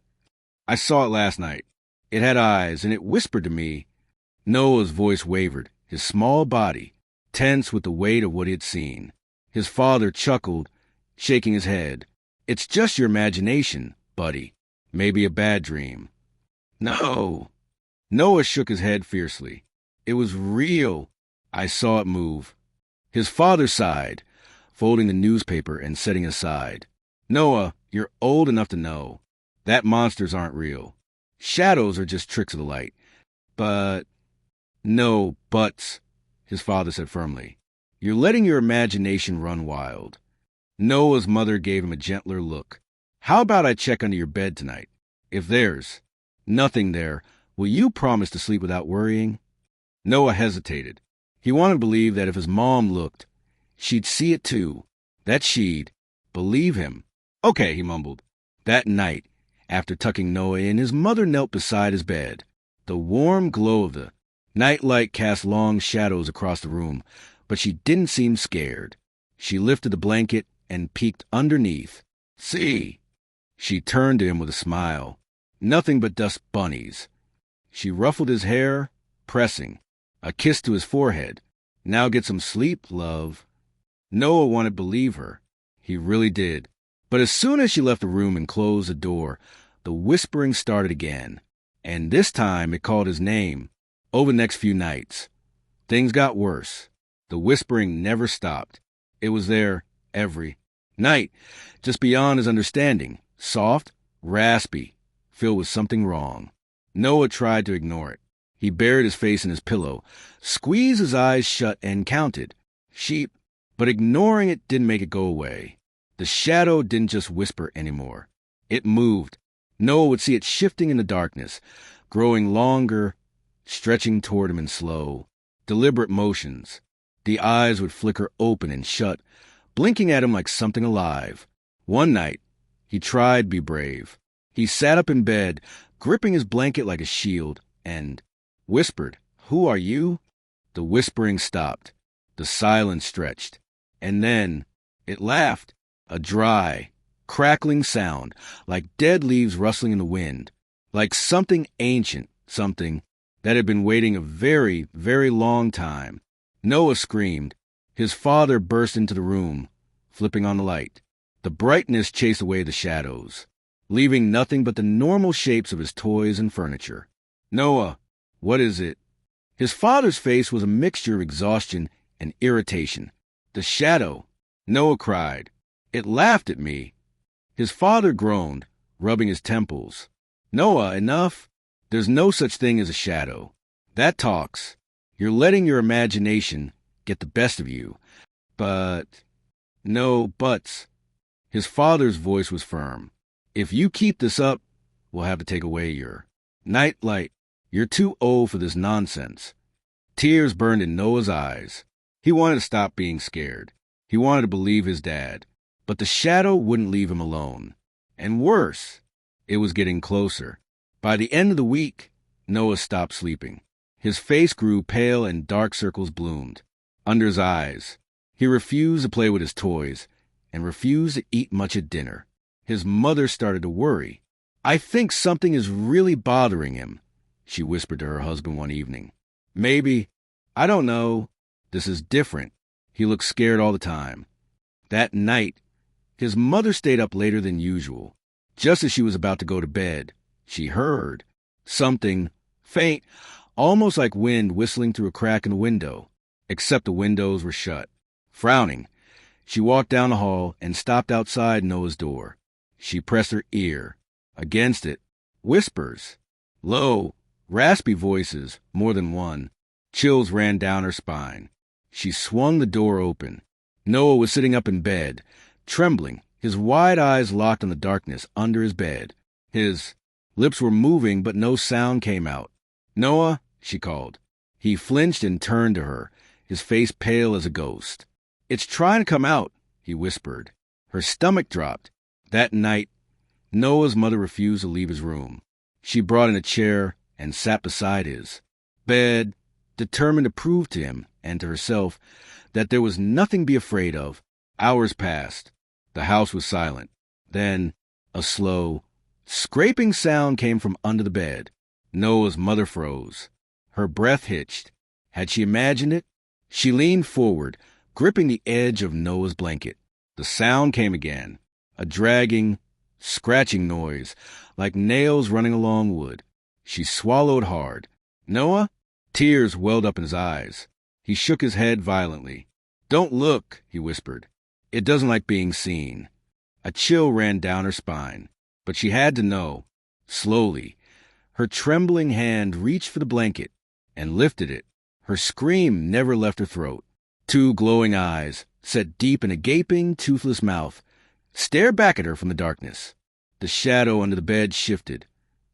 I saw it last night. It had eyes, and it whispered to me. Noah's voice wavered, his small body tense with the weight of what he had seen. His father chuckled, shaking his head. It's just your imagination, buddy. Maybe a bad dream. No. Noah shook his head fiercely. It was real. I saw it move. His father sighed, folding the newspaper and setting it aside. Noah, you're old enough to know that monsters aren't real. Shadows are just tricks of the light. But, no buts, his father said firmly. You're letting your imagination run wild. Noah's mother gave him a gentler look. How about I check under your bed tonight? If there's nothing there, will you promise to sleep without worrying? Noah hesitated. He wanted to believe that if his mom looked, she'd see it too, that she'd believe him. Okay, he mumbled. That night, after tucking Noah in, his mother knelt beside his bed. The warm glow of the nightlight cast long shadows across the room, but she didn't seem scared. She lifted the blanket and peeked underneath. See? She turned to him with a smile. Nothing but dust bunnies. She ruffled his hair, pressing. A kiss to his forehead. Now get some sleep, love. Noah wanted to believe her. He really did. But as soon as she left the room and closed the door, the whispering started again. And this time it called his name. Over the next few nights, things got worse. The whispering never stopped. It was there every night, just beyond his understanding, soft, raspy, filled with something wrong. Noah tried to ignore it. He buried his face in his pillow, squeezed his eyes shut, and counted. Sheep. But ignoring it didn't make it go away. The shadow didn't just whisper anymore. It moved. Noah would see it shifting in the darkness, growing longer, stretching toward him in slow, deliberate motions. The eyes would flicker open and shut, blinking at him like something alive. One night, he tried to be brave. He sat up in bed, gripping his blanket like a shield, and whispered, "Who are you?" The whispering stopped. The silence stretched. And then it laughed, a dry, crackling sound, like dead leaves rustling in the wind, like something ancient, something that had been waiting a very, very long time. Noah screamed. His father burst into the room, flipping on the light. The brightness chased away the shadows, leaving nothing but the normal shapes of his toys and furniture. "Noah, what is it?" His father's face was a mixture of exhaustion and irritation. "The shadow," Noah cried. "It laughed at me." His father groaned, rubbing his temples. "Noah, enough. There's no such thing as a shadow. That talks. You're letting your imagination get the best of you. But, no buts." His father's voice was firm. "If you keep this up, we'll have to take away your nightlight. You're too old for this nonsense." Tears burned in Noah's eyes. He wanted to stop being scared. He wanted to believe his dad. But the shadow wouldn't leave him alone. And worse, it was getting closer. By the end of the week, Noah stopped sleeping. His face grew pale and dark circles bloomed under his eyes. He refused to play with his toys and refused to eat much at dinner. His mother started to worry. "I think something is really bothering him," she whispered to her husband one evening. "Maybe. I don't know. This is different. He looks scared all the time." That night, his mother stayed up later than usual. Just as she was about to go to bed, she heard something faint, almost like wind whistling through a crack in the window, except the windows were shut. Frowning, she walked down the hall and stopped outside Noah's door. She pressed her ear against it. Whispers, low, raspy voices, more than one. Chills ran down her spine. She swung the door open. Noah was sitting up in bed, trembling, his wide eyes locked on the darkness under his bed. His lips were moving, but no sound came out. "Noah," she called. He flinched and turned to her, his face pale as a ghost. "It's trying to come out," he whispered. Her stomach dropped. That night, Noah's mother refused to leave his room. She brought in a chair and sat beside his bed, determined to prove to him and to herself that there was nothing to be afraid of. Hours passed. The house was silent. Then a slow, scraping sound came from under the bed. Noah's mother froze. Her breath hitched. Had she imagined it? She leaned forward, gripping the edge of Noah's blanket. The sound came again, a dragging, scratching noise, like nails running along wood. She swallowed hard. "Noah?" Tears welled up in his eyes. He shook his head violently. "Don't look," he whispered. "It doesn't like being seen." A chill ran down her spine, but she had to know. Slowly, her trembling hand reached for the blanket and lifted it. Her scream never left her throat. Two glowing eyes, set deep in a gaping, toothless mouth, stared back at her from the darkness. The shadow under the bed shifted,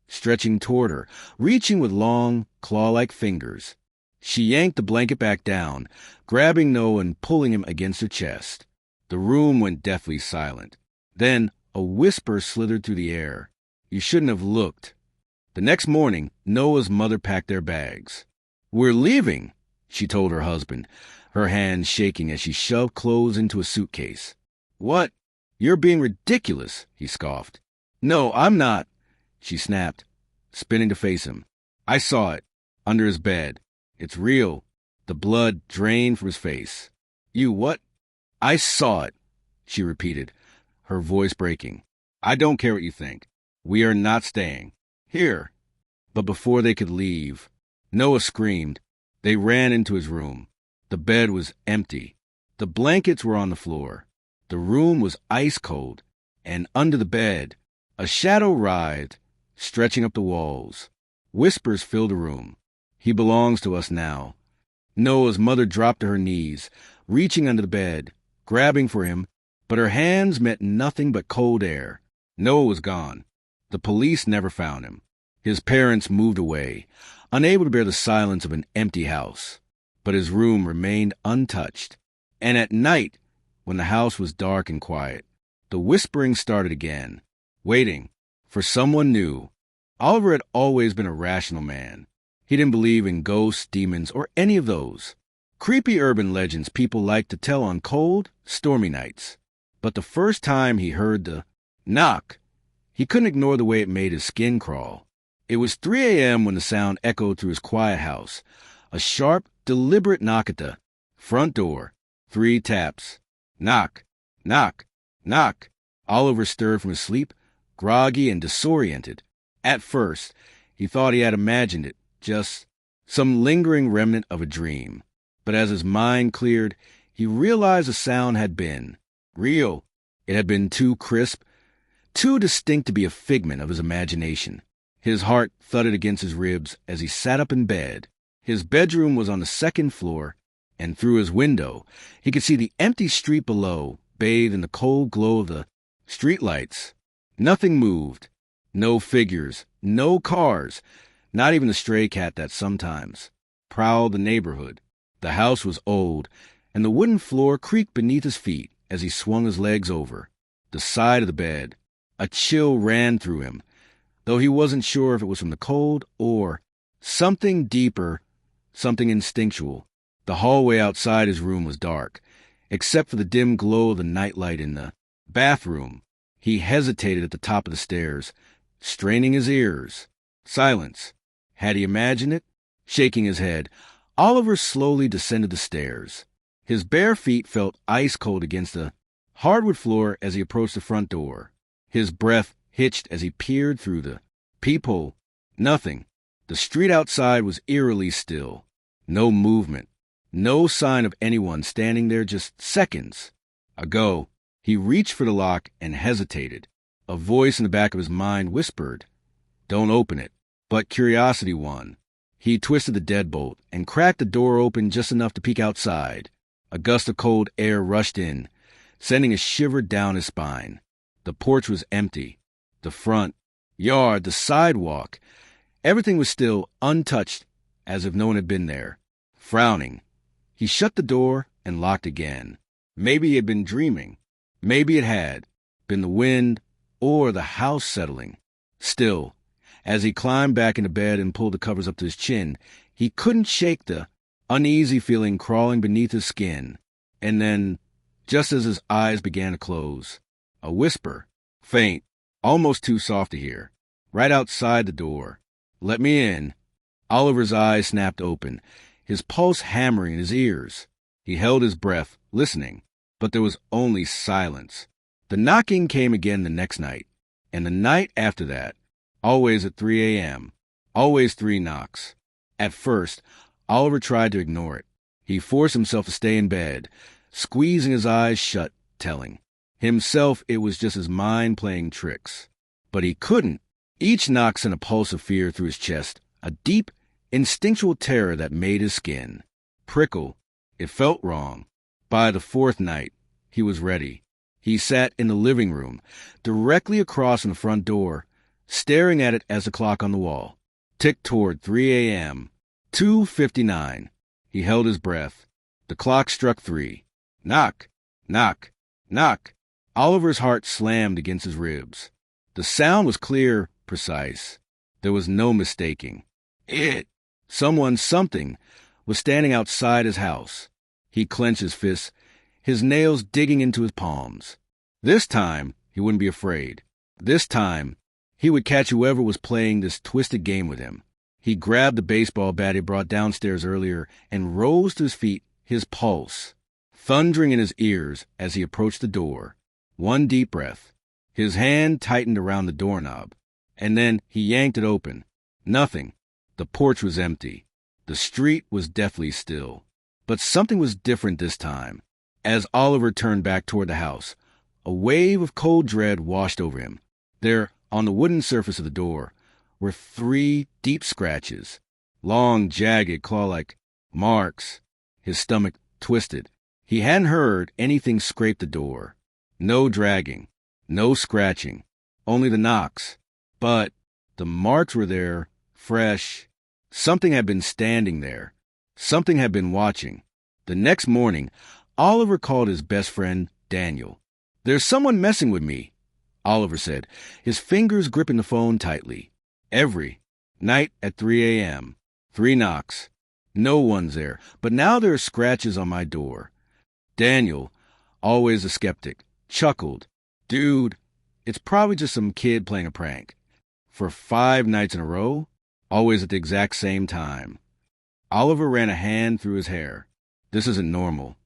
stretching toward her, reaching with long, claw-like fingers. She yanked the blanket back down, grabbing Noah and pulling him against her chest. The room went deathly silent. Then a whisper slithered through the air. "You shouldn't have looked." The next morning, Noah's mother packed their bags. "We're leaving," she told her husband, her hands shaking as she shoved clothes into a suitcase. "What? You're being ridiculous," he scoffed. "No, I'm not," she snapped, spinning to face him. "I saw it, under his bed. It's real." The blood drained from his face. "You what?" "I saw it," she repeated, her voice breaking. "I don't care what you think. We are not staying here." But before they could leave, Noah screamed. They ran into his room. The bed was empty. The blankets were on the floor. The room was ice cold, and under the bed, a shadow writhed, stretching up the walls. Whispers filled the room. "He belongs to us now." Noah's mother dropped to her knees, reaching under the bed, grabbing for him, but her hands met nothing but cold air. Noah was gone. The police never found him. His parents moved away, unable to bear the silence of an empty house. But his room remained untouched. And at night, when the house was dark and quiet, the whispering started again, waiting for someone new. Oliver had always been a rational man. He didn't believe in ghosts, demons, or any of those creepy urban legends people like to tell on cold, stormy nights. But the first time he heard the knock, he couldn't ignore the way it made his skin crawl. It was 3 a.m. when the sound echoed through his quiet house. A sharp, deliberate knock at the front door. 3 taps. Knock, knock, knock. Oliver stirred from his sleep, groggy and disoriented. At first, he thought he had imagined it, just some lingering remnant of a dream. But as his mind cleared, he realized the sound had been real. It had been too crisp, too distinct to be a figment of his imagination. His heart thudded against his ribs as he sat up in bed. His bedroom was on the 2nd floor, and through his window, he could see the empty street below, bathed in the cold glow of the streetlights. Nothing moved. No figures, no cars, not even the stray cat that sometimes prowled the neighborhood. The house was old, and the wooden floor creaked beneath his feet as he swung his legs over the side of the bed. A chill ran through him, though he wasn't sure if it was from the cold or something deeper, something instinctual. The hallway outside his room was dark, except for the dim glow of the nightlight in the bathroom. He hesitated at the top of the stairs, straining his ears. Silence. Had he imagined it? Shaking his head, Oliver slowly descended the stairs. His bare feet felt ice-cold against the hardwood floor as he approached the front door. His breath hitched as he peered through the peephole. Nothing. The street outside was eerily still. No movement. No sign of anyone standing there just seconds ago. He reached for the lock and hesitated. A voice in the back of his mind whispered, "Don't open it." But curiosity won. He twisted the deadbolt and cracked the door open just enough to peek outside. A gust of cold air rushed in, sending a shiver down his spine. The porch was empty. The front yard, the sidewalk, everything was still untouched, as if no one had been there. Frowning, he shut the door and locked again. Maybe he had been dreaming. Maybe it had been the wind or the house settling. Still, as he climbed back into bed and pulled the covers up to his chin, he couldn't shake the uneasy feeling crawling beneath his skin. And then, just as his eyes began to close, a whisper, faint, almost too soft to hear, right outside the door. "Let me in." Oliver's eyes snapped open, his pulse hammering in his ears. He held his breath, listening, but there was only silence. The knocking came again the next night, and the night after that, always at 3 a.m., always 3 knocks. At first, Oliver tried to ignore it. He forced himself to stay in bed, squeezing his eyes shut, telling himself it was just his mind playing tricks. But he couldn't. Each knock sent a pulse of fear through his chest, a deep, instinctual terror that made his skin prickle. It felt wrong. By the 4th night, he was ready. He sat in the living room, directly across from the front door, staring at it as the clock on the wall ticked toward 3 a.m. 2:59. He held his breath. The clock struck 3. Knock, knock, knock. Oliver's heart slammed against his ribs. The sound was clear, precise. There was no mistaking. Something was standing outside his house. He clenched his fists, his nails digging into his palms. This time, he wouldn't be afraid. This time, he would catch whoever was playing this twisted game with him. He grabbed the baseball bat he brought downstairs earlier and rose to his feet, his pulse thundering in his ears as he approached the door. One deep breath. His hand tightened around the doorknob, and then he yanked it open. Nothing. The porch was empty. The street was deathly still. But something was different this time. As Oliver turned back toward the house, a wave of cold dread washed over him. There, on the wooden surface of the door, were 3 deep scratches, long, jagged, claw-like marks. His stomach twisted. He hadn't heard anything scrape the door. No dragging, no scratching, only the knocks. But the marks were there, fresh. Something had been standing there. Something had been watching. The next morning, Oliver called his best friend, Daniel. "There's someone messing with me," Oliver said, his fingers gripping the phone tightly. Every night at 3 a.m., 3 knocks. No one's there, but now there are scratches on my door. Daniel, always a skeptic, chuckled. "Dude, it's probably just some kid playing a prank." For 5 nights in a row, always at the exact same time. Oliver ran a hand through his hair. "This isn't normal."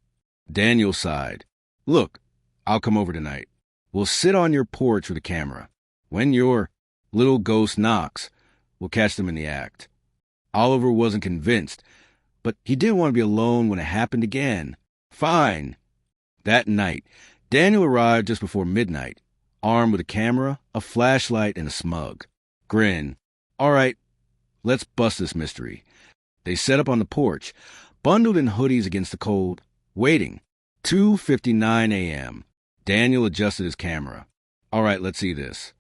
Daniel sighed. "Look, I'll come over tonight. We'll sit on your porch with a camera. When your little ghost knocks, we'll catch them in the act." Oliver wasn't convinced, but he didn't want to be alone when it happened again. "Fine." That night, Daniel arrived just before midnight, armed with a camera, a flashlight, and a smug grin. "All right, let's bust this mystery." They set up on the porch, bundled in hoodies against the cold, waiting. 2:59 a.m. Daniel adjusted his camera. "All right, let's see this."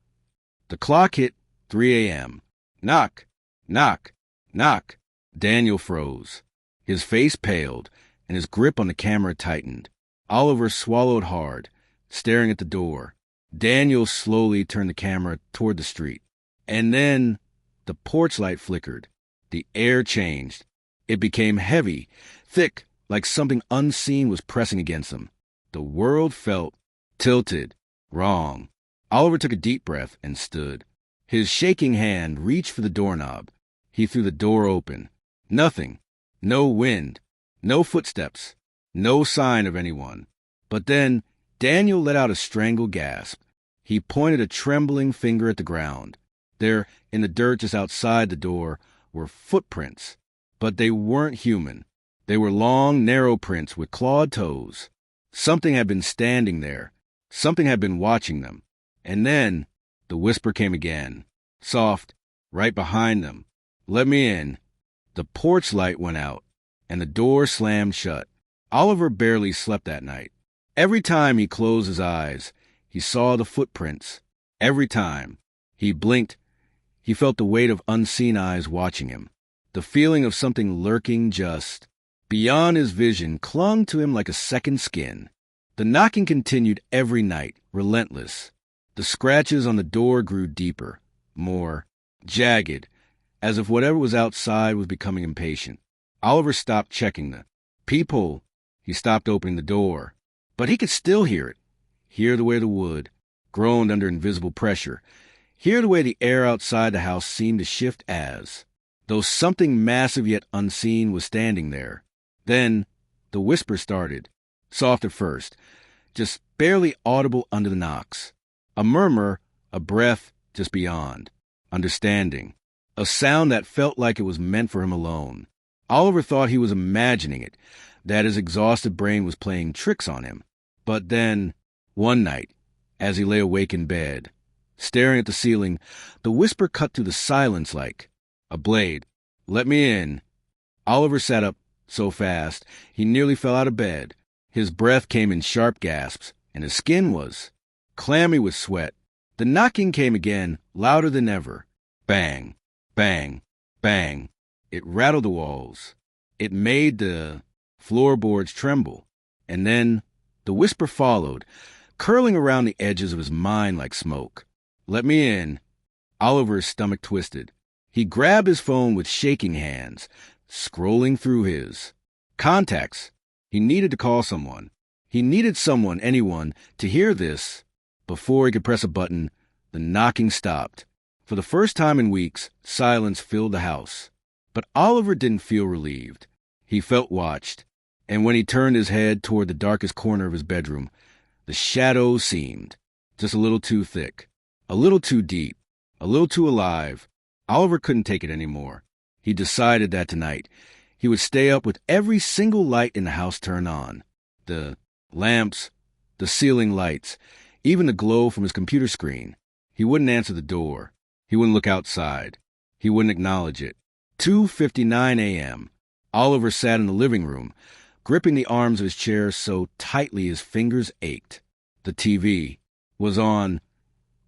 The clock hit 3 a.m. Knock, knock, knock. Daniel froze. His face paled, and his grip on the camera tightened. Oliver swallowed hard, staring at the door. Daniel slowly turned the camera toward the street. And then the porch light flickered. The air changed. It became heavy, thick, like something unseen was pressing against him. The world felt tilted, wrong. Oliver took a deep breath and stood. His shaking hand reached for the doorknob. He threw the door open. Nothing. No wind. No footsteps. No sign of anyone. But then Daniel let out a strangled gasp. He pointed a trembling finger at the ground. There, in the dirt just outside the door, were footprints. But they weren't human. They were long, narrow prints with clawed toes. Something had been standing there. Something had been watching them. And then the whisper came again, soft, right behind them. "Let me in." The porch light went out, and the door slammed shut. Oliver barely slept that night. Every time he closed his eyes, he saw the footprints. Every time he blinked, he felt the weight of unseen eyes watching him. The feeling of something lurking just beyond his vision clung to him like a second skin. The knocking continued every night, relentless. The scratches on the door grew deeper, more jagged, as if whatever was outside was becoming impatient. Oliver stopped checking the peephole. He stopped opening the door. But he could still hear it. Hear the way the wood groaned under invisible pressure. Hear the way the air outside the house seemed to shift as though something massive yet unseen was standing there. Then the whisper started, soft at first, just barely audible under the knocks. A murmur, a breath just beyond. Understanding. A sound that felt like it was meant for him alone. Oliver thought he was imagining it, that his exhausted brain was playing tricks on him. But then, one night, as he lay awake in bed, staring at the ceiling, the whisper cut through the silence like a blade. "Let me in." Oliver sat up so fast, he nearly fell out of bed. His breath came in sharp gasps, and his skin was clammy with sweat. The knocking came again, louder than ever. Bang, bang, bang. It rattled the walls. It made the floorboards tremble. And then the whisper followed, curling around the edges of his mind like smoke. "Let me in." Oliver's stomach twisted. He grabbed his phone with shaking hands, scrolling through his contacts. He needed to call someone. He needed someone, anyone, to hear this. Before he could press a button, the knocking stopped. For the first time in weeks, silence filled the house. But Oliver didn't feel relieved. He felt watched. And when he turned his head toward the darkest corner of his bedroom, The shadows seemed just a little too thick, a little too deep, a little too alive. Oliver couldn't take it anymore. He decided that tonight he would stay up with every single light in the house turned on. The lamps, the ceiling lights, even the glow from his computer screen. He wouldn't answer the door. He wouldn't look outside. He wouldn't acknowledge it. 2:59 a.m. Oliver sat in the living room, gripping the arms of his chair so tightly his fingers ached. The TV was on,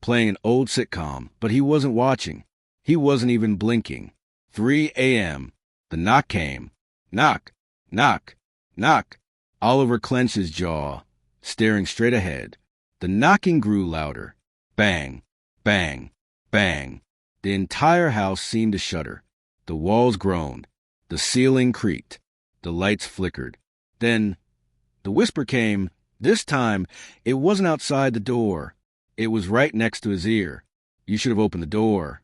playing an old sitcom, but he wasn't watching. He wasn't even blinking. 3 a.m. The knock came. Knock, knock, knock. Oliver clenched his jaw, staring straight ahead. The knocking grew louder. Bang, bang, bang. The entire house seemed to shudder. The walls groaned. The ceiling creaked. The lights flickered. Then the whisper came. This time, it wasn't outside the door. It was right next to his ear. You should have opened the door.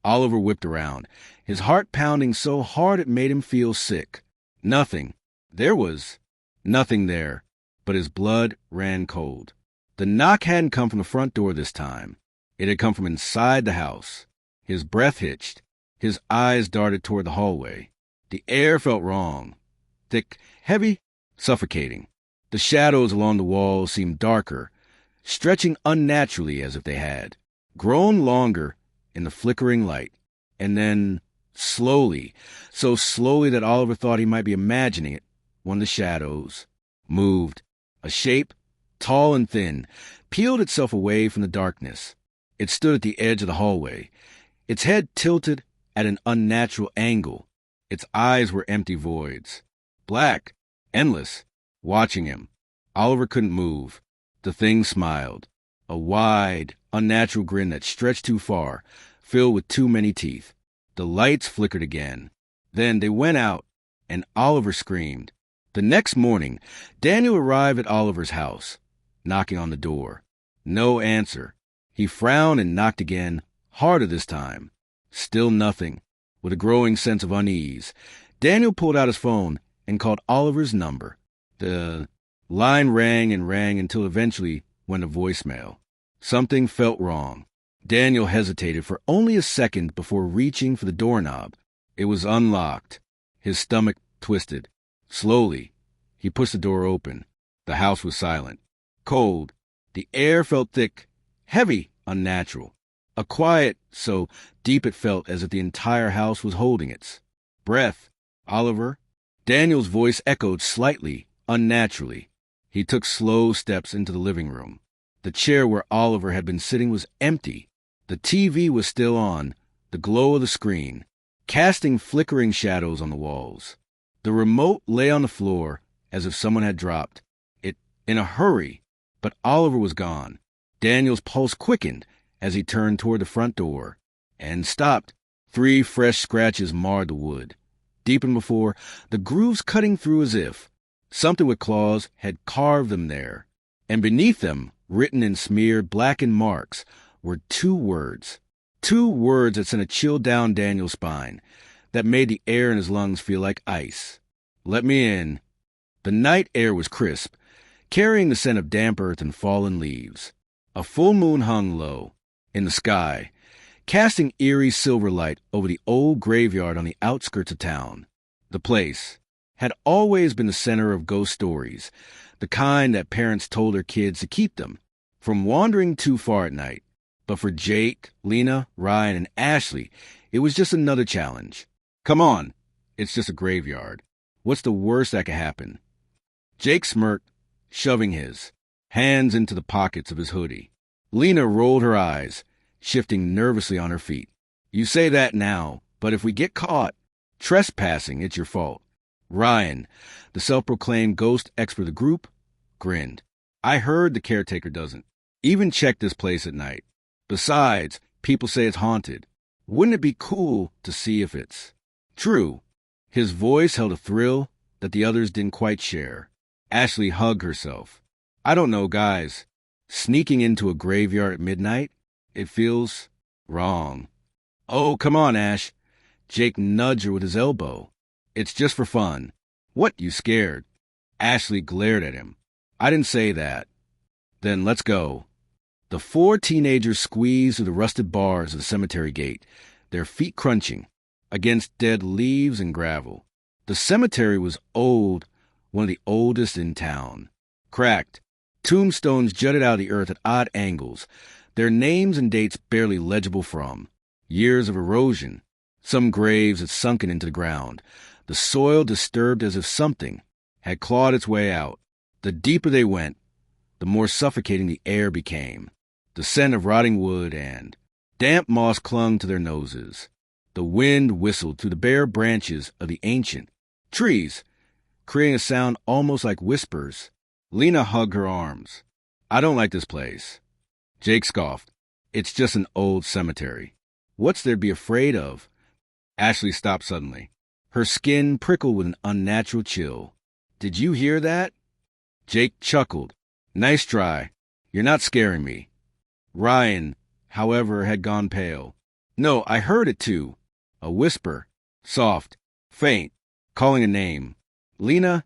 Oliver whipped around, his heart pounding so hard it made him feel sick. Nothing. There was nothing there, but his blood ran cold. The knock hadn't come from the front door this time. It had come from inside the house. His breath hitched. His eyes darted toward the hallway. The air felt wrong. Thick, heavy, suffocating. The shadows along the walls seemed darker, stretching unnaturally as if they had grown longer in the flickering light, and then, slowly, so slowly that Oliver thought he might be imagining it, one of the shadows moved. A shape, tall and thin, peeled itself away from the darkness. It stood at the edge of the hallway, its head tilted at an unnatural angle. Its eyes were empty voids, black, endless, watching him. Oliver couldn't move. The thing smiled, a wide, unnatural grin that stretched too far, filled with too many teeth. The lights flickered again. Then they went out, and Oliver screamed. The next morning, Daniel arrived at Oliver's house, knocking on the door. No answer. He frowned and knocked again, harder this time. Still nothing. With a growing sense of unease, Daniel pulled out his phone and called Oliver's number. The line rang and rang until eventually went to voicemail. Something felt wrong. Daniel hesitated for only a second before reaching for the doorknob. It was unlocked. His stomach twisted. Slowly, he pushed the door open. The house was silent. Cold. The air felt thick, heavy, unnatural. A quiet so deep it felt as if the entire house was holding its breath. Oliver? Daniel's voice echoed slightly, unnaturally. He took slow steps into the living room. The chair where Oliver had been sitting was empty. The TV was still on, the glow of the screen, casting flickering shadows on the walls. The remote lay on the floor as if someone had dropped it in a hurry, but Oliver was gone. Daniel's pulse quickened as he turned toward the front door and stopped. 3 fresh scratches marred the wood. Deepened before, the grooves cutting through as if something with claws had carved them there, and beneath them, written in smeared, blackened marks, were 2 words. 2 words that sent a chill down Daniel's spine, that made the air in his lungs feel like ice. Let me in. The night air was crisp, carrying the scent of damp earth and fallen leaves. A full moon hung low in the sky, casting eerie silver light over the old graveyard on the outskirts of town. The place had always been the center of ghost stories, the kind that parents told their kids to keep them from wandering too far at night. But for Jake, Lena, Ryan, and Ashley, it was just another challenge. Come on, it's just a graveyard. What's the worst that could happen? Jake smirked, shoving his hands into the pockets of his hoodie. Lena rolled her eyes, shifting nervously on her feet. You say that now, but if we get caught trespassing, it's your fault. Ryan, the self-proclaimed ghost expert of the group, grinned. I heard the caretaker doesn't even check this place at night. Besides, people say it's haunted. Wouldn't it be cool to see if it's true? His voice held a thrill that the others didn't quite share. Ashley hugged herself. I don't know, guys. Sneaking into a graveyard at midnight? It feels wrong. Oh, come on, Ash. Jake nudged her with his elbow. It's just for fun. What, you scared? Ashley glared at him. I didn't say that. Then let's go. The four teenagers squeezed through the rusted bars of the cemetery gate, their feet crunching against dead leaves and gravel. The cemetery was old, one of the oldest in town. Cracked, tombstones jutted out of the earth at odd angles, their names and dates barely legible from. Years of erosion. Some graves had sunken into the ground, the soil disturbed as if something had clawed its way out. The deeper they went, the more suffocating the air became. The scent of rotting wood and damp moss clung to their noses. The wind whistled through the bare branches of the ancient trees, creating a sound almost like whispers. Lena hugged her arms. I don't like this place. Jake scoffed. It's just an old cemetery. What's there to be afraid of? Ashley stopped suddenly. Her skin prickled with an unnatural chill. Did you hear that? Jake chuckled. Nice try. You're not scaring me. Ryan, however, had gone pale. No, I heard it too. A whisper. Soft. Faint. Calling a name. Lena?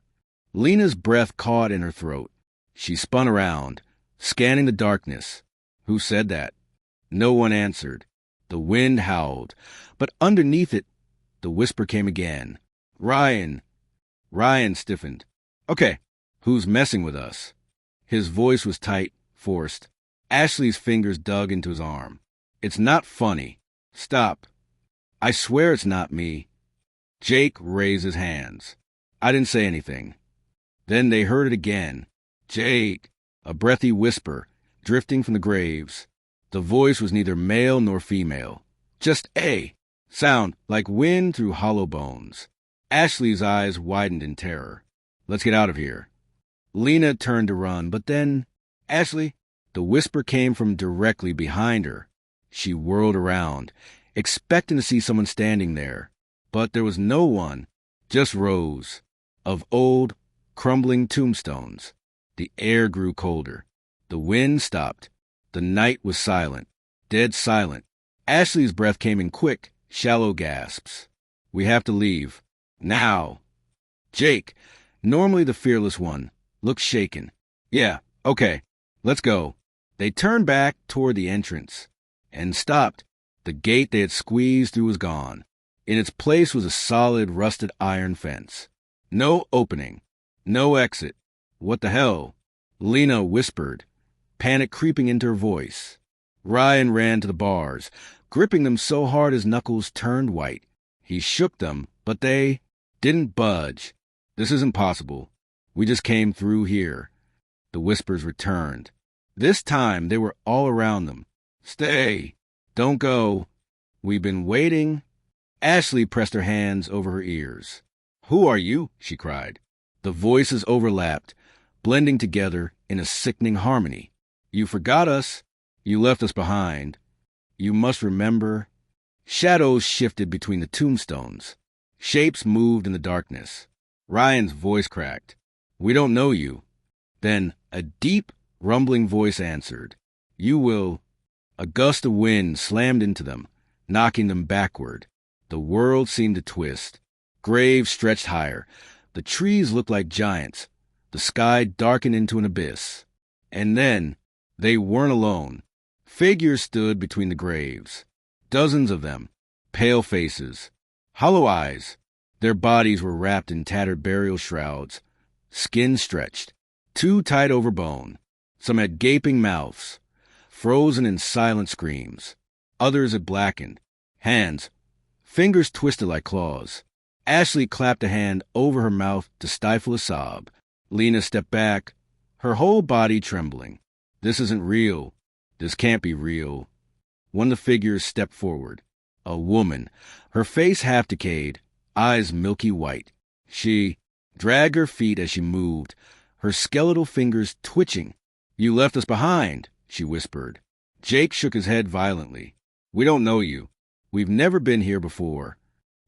Lena's breath caught in her throat. She spun around, scanning the darkness. Who said that? No one answered. The wind howled, but underneath it, the whisper came again. Ryan. Ryan stiffened. Okay, who's messing with us? His voice was tight, forced. Ashley's fingers dug into his arm. It's not funny. Stop. I swear it's not me. Jake raised his hands. I didn't say anything. Then they heard it again. Jake. A breathy whisper, drifting from the graves. The voice was neither male nor female. Just a sound like wind through hollow bones. Ashley's eyes widened in terror. Let's get out of here. Lena turned to run, but then, Ashley, the whisper came from directly behind her. She whirled around, expecting to see someone standing there. But there was no one, just rows of old, crumbling tombstones. The air grew colder. The wind stopped. The night was silent, dead silent. Ashley's breath came in quick, shallow gasps. We have to leave. Now. Jake, normally the fearless one, looked shaken. Yeah, okay, let's go. They turned back toward the entrance and stopped. The gate they had squeezed through was gone. In its place was a solid, rusted iron fence. No opening. No exit. What the hell? Lena whispered, panic creeping into her voice. Ryan ran to the bars, gripping them so hard his knuckles turned white. He shook them, but they didn't budge. This isn't possible. We just came through here. The whispers returned. This time they were all around them. Stay. Don't go. We've been waiting. Ashley pressed her hands over her ears. Who are you? She cried. The voices overlapped, blending together in a sickening harmony. You forgot us. You left us behind. You must remember. Shadows shifted between the tombstones. Shapes moved in the darkness. Ryan's voice cracked. We don't know you. Then a deep, rumbling voice answered. You will. A gust of wind slammed into them, knocking them backward. The world seemed to twist. Graves stretched higher. The trees looked like giants. The sky darkened into an abyss. And then, they weren't alone. Figures stood between the graves. Dozens of them. Pale faces. Hollow eyes. Their bodies were wrapped in tattered burial shrouds. Skin stretched. Too tight over bone. Some had gaping mouths. Frozen in silent screams. Others had blackened. Hands. Fingers twisted like claws. Ashley clapped a hand over her mouth to stifle a sob. Lena stepped back, her whole body trembling. This isn't real. This can't be real. One of the figures stepped forward. A woman, her face half decayed, eyes milky white. She dragged her feet as she moved, her skeletal fingers twitching. You left us behind, she whispered. Jake shook his head violently. We don't know you. We've never been here before.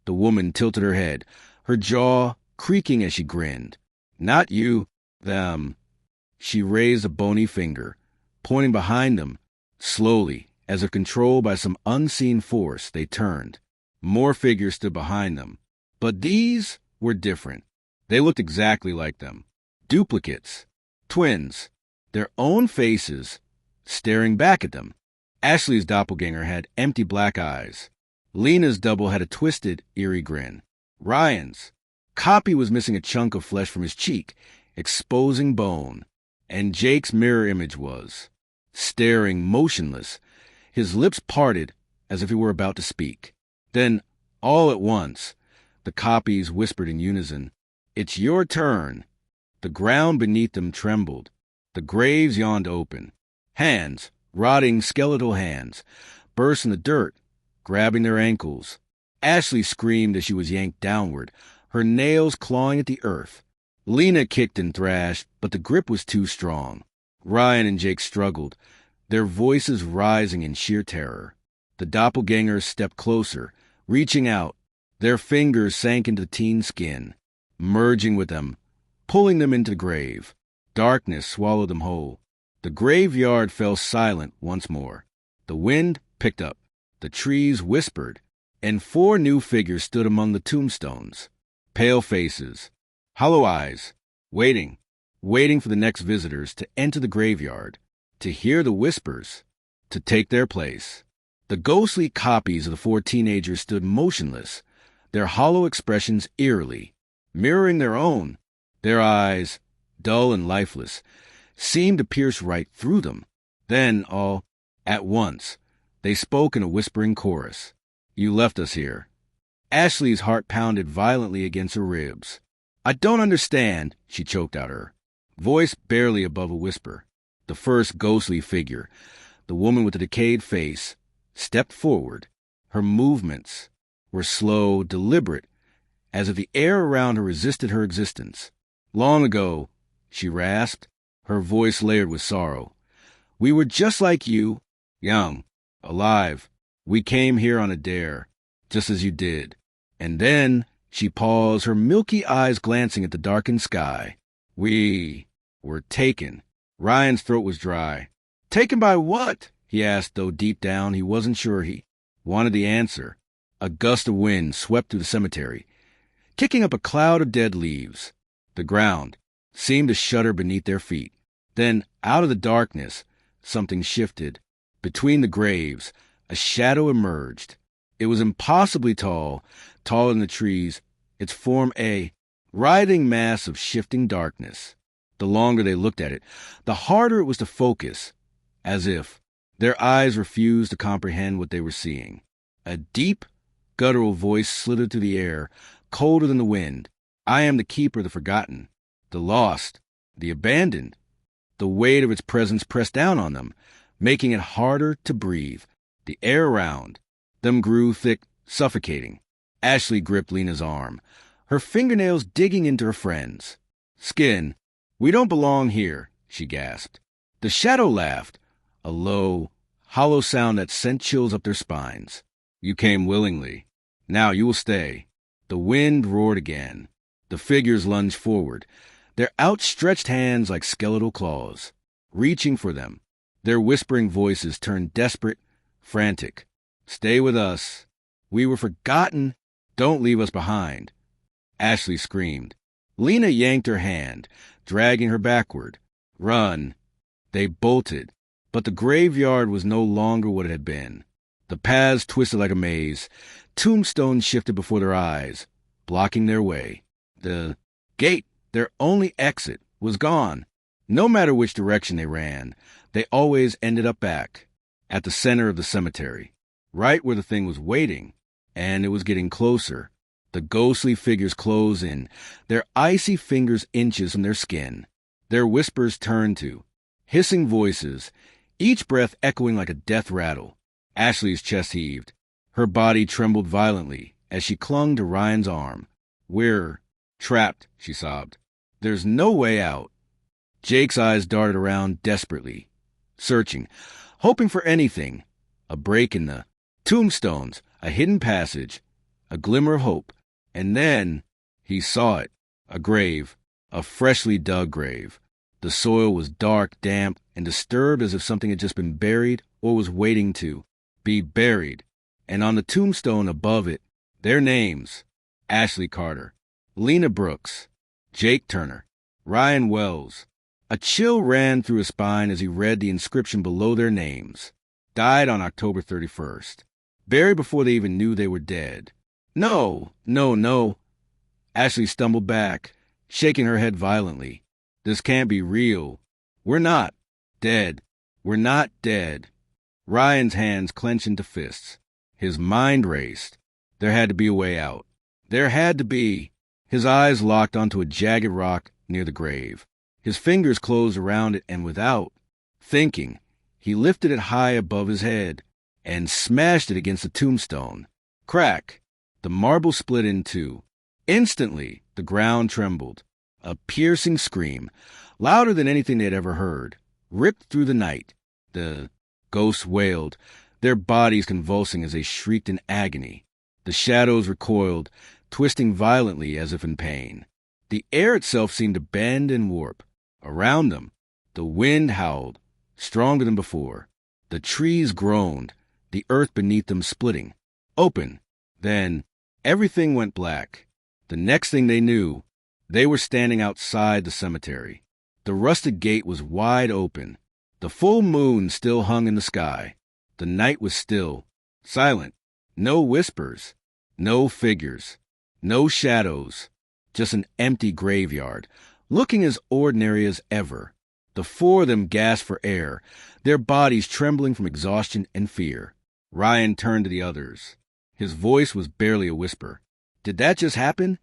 The woman tilted her head, her jaw creaking as she grinned. Not you, them. She raised a bony finger, pointing behind them. Slowly, as if controlled by some unseen force, they turned. More figures stood behind them. But these were different. They looked exactly like them. Duplicates. Twins. their own faces staring back at them. Ashley's doppelganger had empty black eyes. Lena's double had a twisted, eerie grin. Ryan's copy was missing a chunk of flesh from his cheek, exposing bone. And Jake's mirror image was staring motionless, his lips parted as if he were about to speak. Then, all at once, the copies whispered in unison, "It's your turn." The ground beneath them trembled. The graves yawned open. Hands, rotting skeletal hands, burst in the dirt, grabbing their ankles. Ashley screamed as she was yanked downward, her nails clawing at the earth. Lena kicked and thrashed, but the grip was too strong. Ryan and Jake struggled, their voices rising in sheer terror. The doppelgangers stepped closer, reaching out. Their fingers sank into the teen's skin, merging with them, pulling them into the grave. Darkness swallowed them whole. The graveyard fell silent once more. The wind picked up. The trees whispered, and 4 new figures stood among the tombstones. Pale faces, hollow eyes, waiting for the next visitors to enter the graveyard, to hear the whispers, to take their place. The ghostly copies of the 4 teenagers stood motionless, their hollow expressions eerily, mirroring their own. Their eyes, dull and lifeless, seemed to pierce right through them. Then, all at once, they spoke in a whispering chorus. "You left us here." Ashley's heart pounded violently against her ribs. "I don't understand," she choked out her voice barely above a whisper. The first ghostly figure, the woman with the decayed face, stepped forward. Her movements were slow, deliberate, as if the air around her resisted her existence. "Long ago," she rasped, her voice layered with sorrow, "we were just like you, young, alive. We came here on a dare, just as you did. And then," she paused, her milky eyes glancing at the darkened sky, "we were taken." Ryan's throat was dry. "Taken by what?" he asked, though deep down he wasn't sure he wanted the answer. A gust of wind swept through the cemetery, kicking up a cloud of dead leaves. The ground seemed to shudder beneath their feet. Then, out of the darkness, something shifted. Between the graves, a shadow emerged. It was impossibly tall, taller than the trees, its form a writhing mass of shifting darkness. The longer they looked at it, the harder it was to focus, as if their eyes refused to comprehend what they were seeing. A deep, guttural voice slithered through the air, colder than the wind. "I am the keeper of the forgotten, the lost, the abandoned." The weight of its presence pressed down on them, making it harder to breathe. The air around them grew thick, suffocating. Ashley gripped Lena's arm, her fingernails digging into her friend's skin. "We don't belong here," she gasped. The shadow laughed, a low, hollow sound that sent chills up their spines. "You came willingly. Now you will stay." The wind roared again. The figures lunged forward, their outstretched hands like skeletal claws, reaching for them. Their whispering voices turned desperate, frantic. "Stay with us. We were forgotten. Don't leave us behind." Ashley screamed. Lena yanked her hand, dragging her backward. "Run." They bolted, but the graveyard was no longer what it had been. The paths twisted like a maze. Tombstones shifted before their eyes, blocking their way. The gate, their only exit, was gone. No matter which direction they ran, they always ended up back, at the center of the cemetery, right where the thing was waiting, and it was getting closer. The ghostly figures closed in, their icy fingers inches from their skin. Their whispers turned to hissing voices, each breath echoing like a death rattle. Ashley's chest heaved. Her body trembled violently as she clung to Ryan's arm. "We're trapped," she sobbed. "There's no way out." Jake's eyes darted around desperately, searching, hoping for anything. A break in the tombstones, a hidden passage, a glimmer of hope. And then he saw it, a grave, a freshly dug grave. The soil was dark, damp, and disturbed as if something had just been buried or was waiting to be buried. And on the tombstone above it, their names: Ashley Carter, Lena Brooks, Jake Turner, Ryan Wells. A chill ran through his spine as he read the inscription below their names. Died on October 31st. Buried before they even knew they were dead. No, no, no. Ashley stumbled back, shaking her head violently. This can't be real. We're not dead. We're not dead. Ryan's hands clenched into fists. His mind raced. There had to be a way out. There had to be. His eyes locked onto a jagged rock near the grave. His fingers closed around it, and without thinking, he lifted it high above his head and smashed it against the tombstone. Crack! The marble split in two. Instantly, the ground trembled. A piercing scream, louder than anything they'd ever heard, ripped through the night. The ghosts wailed, their bodies convulsing as they shrieked in agony. The shadows recoiled, twisting violently as if in pain. The air itself seemed to bend and warp. Around them, the wind howled, stronger than before. The trees groaned, the earth beneath them splitting, open. Then, everything went black. The next thing they knew, they were standing outside the cemetery. The rusted gate was wide open. The full moon still hung in the sky. The night was still, silent. No whispers, no figures, no shadows. Just an empty graveyard, looking as ordinary as ever. The four of them gasped for air, their bodies trembling from exhaustion and fear. Ryan turned to the others. His voice was barely a whisper. Did that just happen?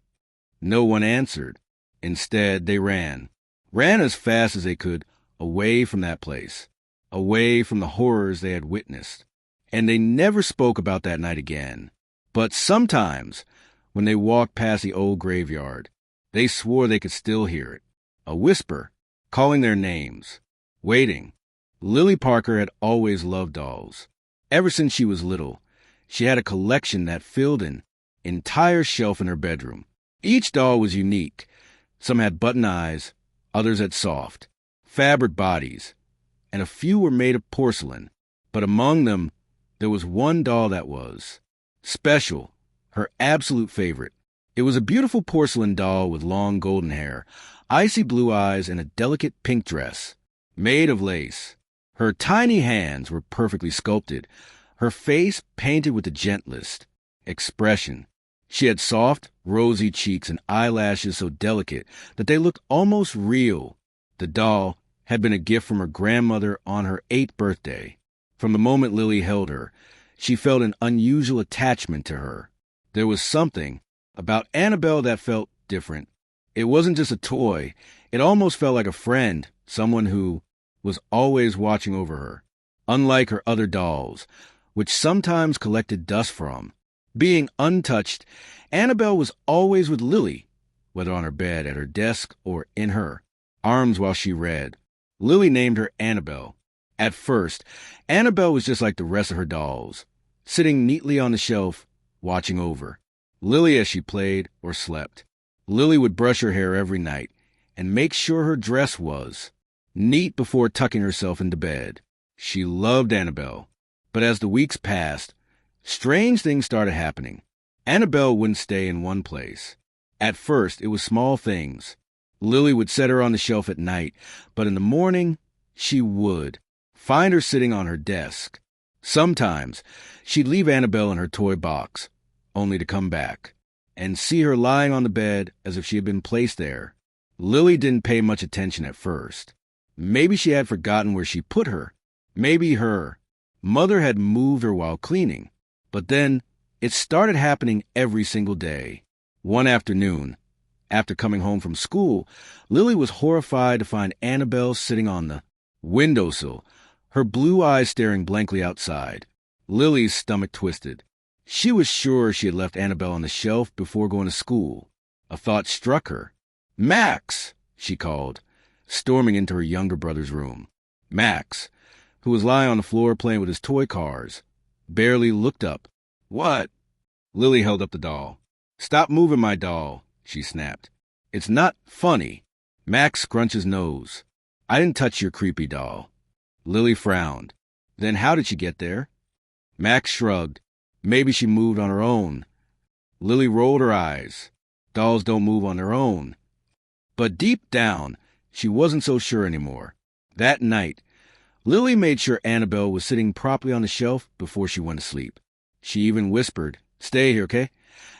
No one answered. Instead, they ran as fast as they could, away from that place, away from the horrors they had witnessed. And they never spoke about that night again. But sometimes, when they walked past the old graveyard, they swore they could still hear it. A whisper, calling their names, waiting. Lily Parker had always loved dolls. Ever since she was little, she had a collection that filled an entire shelf in her bedroom. Each doll was unique. Some had button eyes, others had soft, fabric bodies, and a few were made of porcelain. But among them, there was one doll that was special, her absolute favorite. It was a beautiful porcelain doll with long golden hair, icy blue eyes, and a delicate pink dress, made of lace. Her tiny hands were perfectly sculpted, her face painted with the gentlest expression. She had soft, rosy cheeks and eyelashes so delicate that they looked almost real. The doll had been a gift from her grandmother on her 8th birthday. From the moment Lily held her, she felt an unusual attachment to her. There was something about Annabelle that felt different. It wasn't just a toy. It almost felt like a friend, someone who was always watching over her. Unlike her other dolls, which sometimes collected dust from. Being untouched, Annabelle was always with Lily, whether on her bed, at her desk, or in her arms while she read. Lily named her Annabelle. At first, Annabelle was just like the rest of her dolls, sitting neatly on the shelf, watching over Lily as she played or slept. Lily would brush her hair every night and make sure her dress was neat before tucking herself into bed. She loved Annabelle, but as the weeks passed, strange things started happening. Annabelle wouldn't stay in one place. At first, it was small things. Lily would set her on the shelf at night, but in the morning, she would find her sitting on her desk. Sometimes, she'd leave Annabelle in her toy box, only to come back and see her lying on the bed as if she had been placed there. Lily didn't pay much attention at first. Maybe she had forgotten where she put her. Maybe her mother had moved her while cleaning. But then, it started happening every single day. One afternoon, after coming home from school, Lily was horrified to find Annabelle sitting on the windowsill, her blue eyes staring blankly outside. Lily's stomach twisted. She was sure she had left Annabelle on the shelf before going to school. A thought struck her. "Max!" she called, storming into her younger brother's room. Max, who was lying on the floor playing with his toy cars, barely looked up. "What?" Lily held up the doll. "Stop moving my doll," she snapped. "It's not funny." Max scrunched his nose. "I didn't touch your creepy doll." Lily frowned. "Then how did she get there?" Max shrugged. "Maybe she moved on her own." Lily rolled her eyes. Dolls don't move on their own. But deep down, she wasn't so sure anymore. That night, Lily made sure Annabelle was sitting properly on the shelf before she went to sleep. She even whispered, "Stay here, okay?"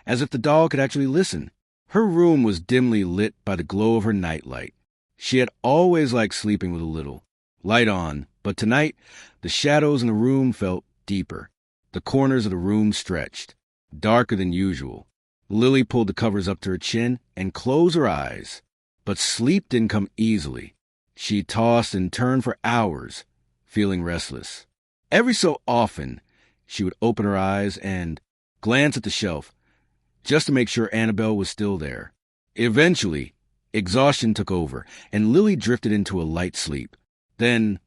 As if the doll could actually listen. Her room was dimly lit by the glow of her nightlight. She had always liked sleeping with a little light on, but tonight the shadows in the room felt deeper. The corners of the room stretched, darker than usual. Lily pulled the covers up to her chin and closed her eyes. But sleep didn't come easily. She tossed and turned for hours, feeling restless. Every so often, she would open her eyes and glance at the shelf, just to make sure Annabelle was still there. Eventually, exhaustion took over, and Lily drifted into a light sleep. Then,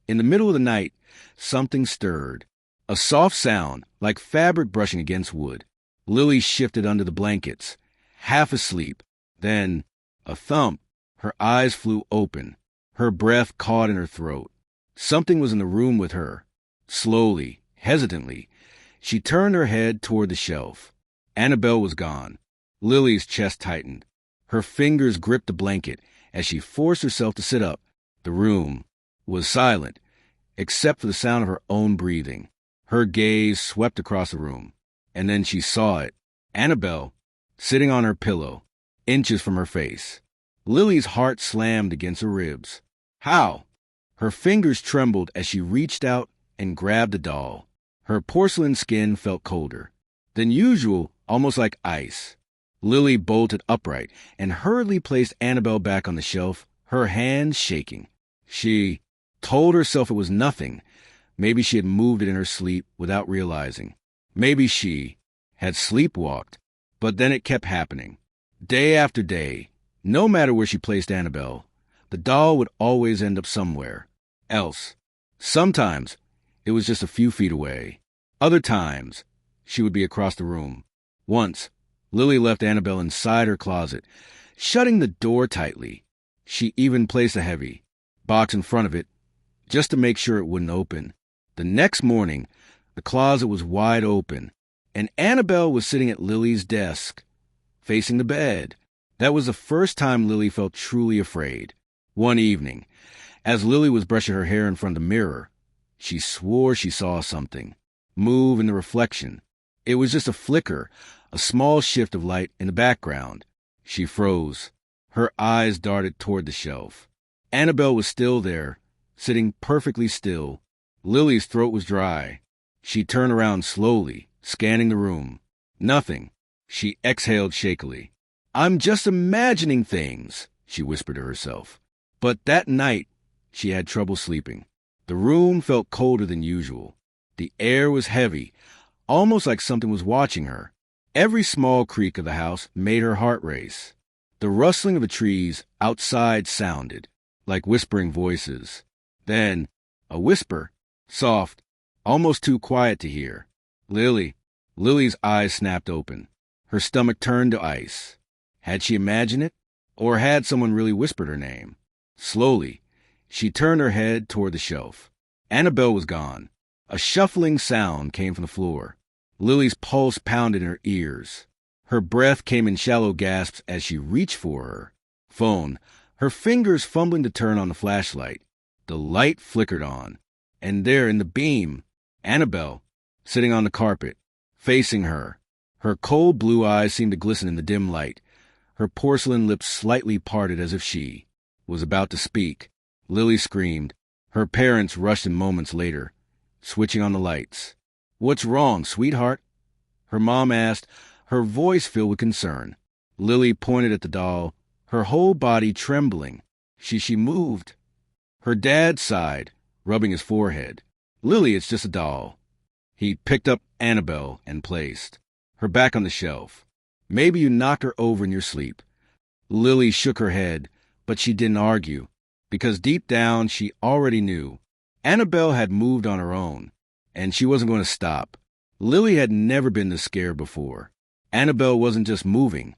in the middle of the night, something stirred. A soft sound, like fabric brushing against wood. Lily shifted under the blankets, half asleep. Then, a thump. Her eyes flew open. Her breath caught in her throat. Something was in the room with her. Slowly, hesitantly, she turned her head toward the shelf. Annabelle was gone. Lily's chest tightened. Her fingers gripped the blanket as she forced herself to sit up. The room was silent, except for the sound of her own breathing. Her gaze swept across the room, and then she saw it. Annabelle, sitting on her pillow, inches from her face. Lily's heart slammed against her ribs. How? Her fingers trembled as she reached out and grabbed the doll. Her porcelain skin felt colder than usual, almost like ice. Lily bolted upright and hurriedly placed Annabelle back on the shelf, her hands shaking. She told herself it was nothing. Maybe she had moved it in her sleep without realizing. Maybe she had sleepwalked, but then it kept happening. Day after day, no matter where she placed Annabelle, the doll would always end up somewhere else. Sometimes it was just a few feet away. Other times, she would be across the room. Once, Lily left Annabelle inside her closet, shutting the door tightly. She even placed a heavy box in front of it, just to make sure it wouldn't open. The next morning, the closet was wide open, and Annabelle was sitting at Lily's desk, facing the bed. That was the first time Lily felt truly afraid. One evening, as Lily was brushing her hair in front of the mirror, she swore she saw something move in the reflection. It was just a flicker, a small shift of light in the background. She froze. Her eyes darted toward the shelf. Annabelle was still there, sitting perfectly still. Lily's throat was dry. She turned around slowly, scanning the room. Nothing. She exhaled shakily. "I'm just imagining things," she whispered to herself. But that night, she had trouble sleeping. The room felt colder than usual. The air was heavy, almost like something was watching her. Every small creak of the house made her heart race. The rustling of the trees outside sounded like whispering voices. Then, a whisper, soft, almost too quiet to hear. "Lily." Lily's eyes snapped open. Her stomach turned to ice. Had she imagined it? Or had someone really whispered her name? Slowly, she turned her head toward the shelf. Annabelle was gone. A shuffling sound came from the floor. Lily's pulse pounded in her ears. Her breath came in shallow gasps as she reached for her phone, her fingers fumbling to turn on the flashlight. The light flickered on, and there in the beam, Annabelle, sitting on the carpet, facing her. Her cold blue eyes seemed to glisten in the dim light. Her porcelain lips slightly parted as if she was about to speak. Lily screamed. Her parents rushed in moments later, switching on the lights. "What's wrong, sweetheart?" her mom asked, her voice filled with concern. Lily pointed at the doll, her whole body trembling. She moved. Her dad sighed, rubbing his forehead. "Lily, it's just a doll." He picked up Annabelle and placed her back on the shelf. "Maybe you knocked her over in your sleep." Lily shook her head, but she didn't argue, because deep down she already knew. Annabelle had moved on her own, and she wasn't going to stop. Lily had never been this scared before. Annabelle wasn't just moving.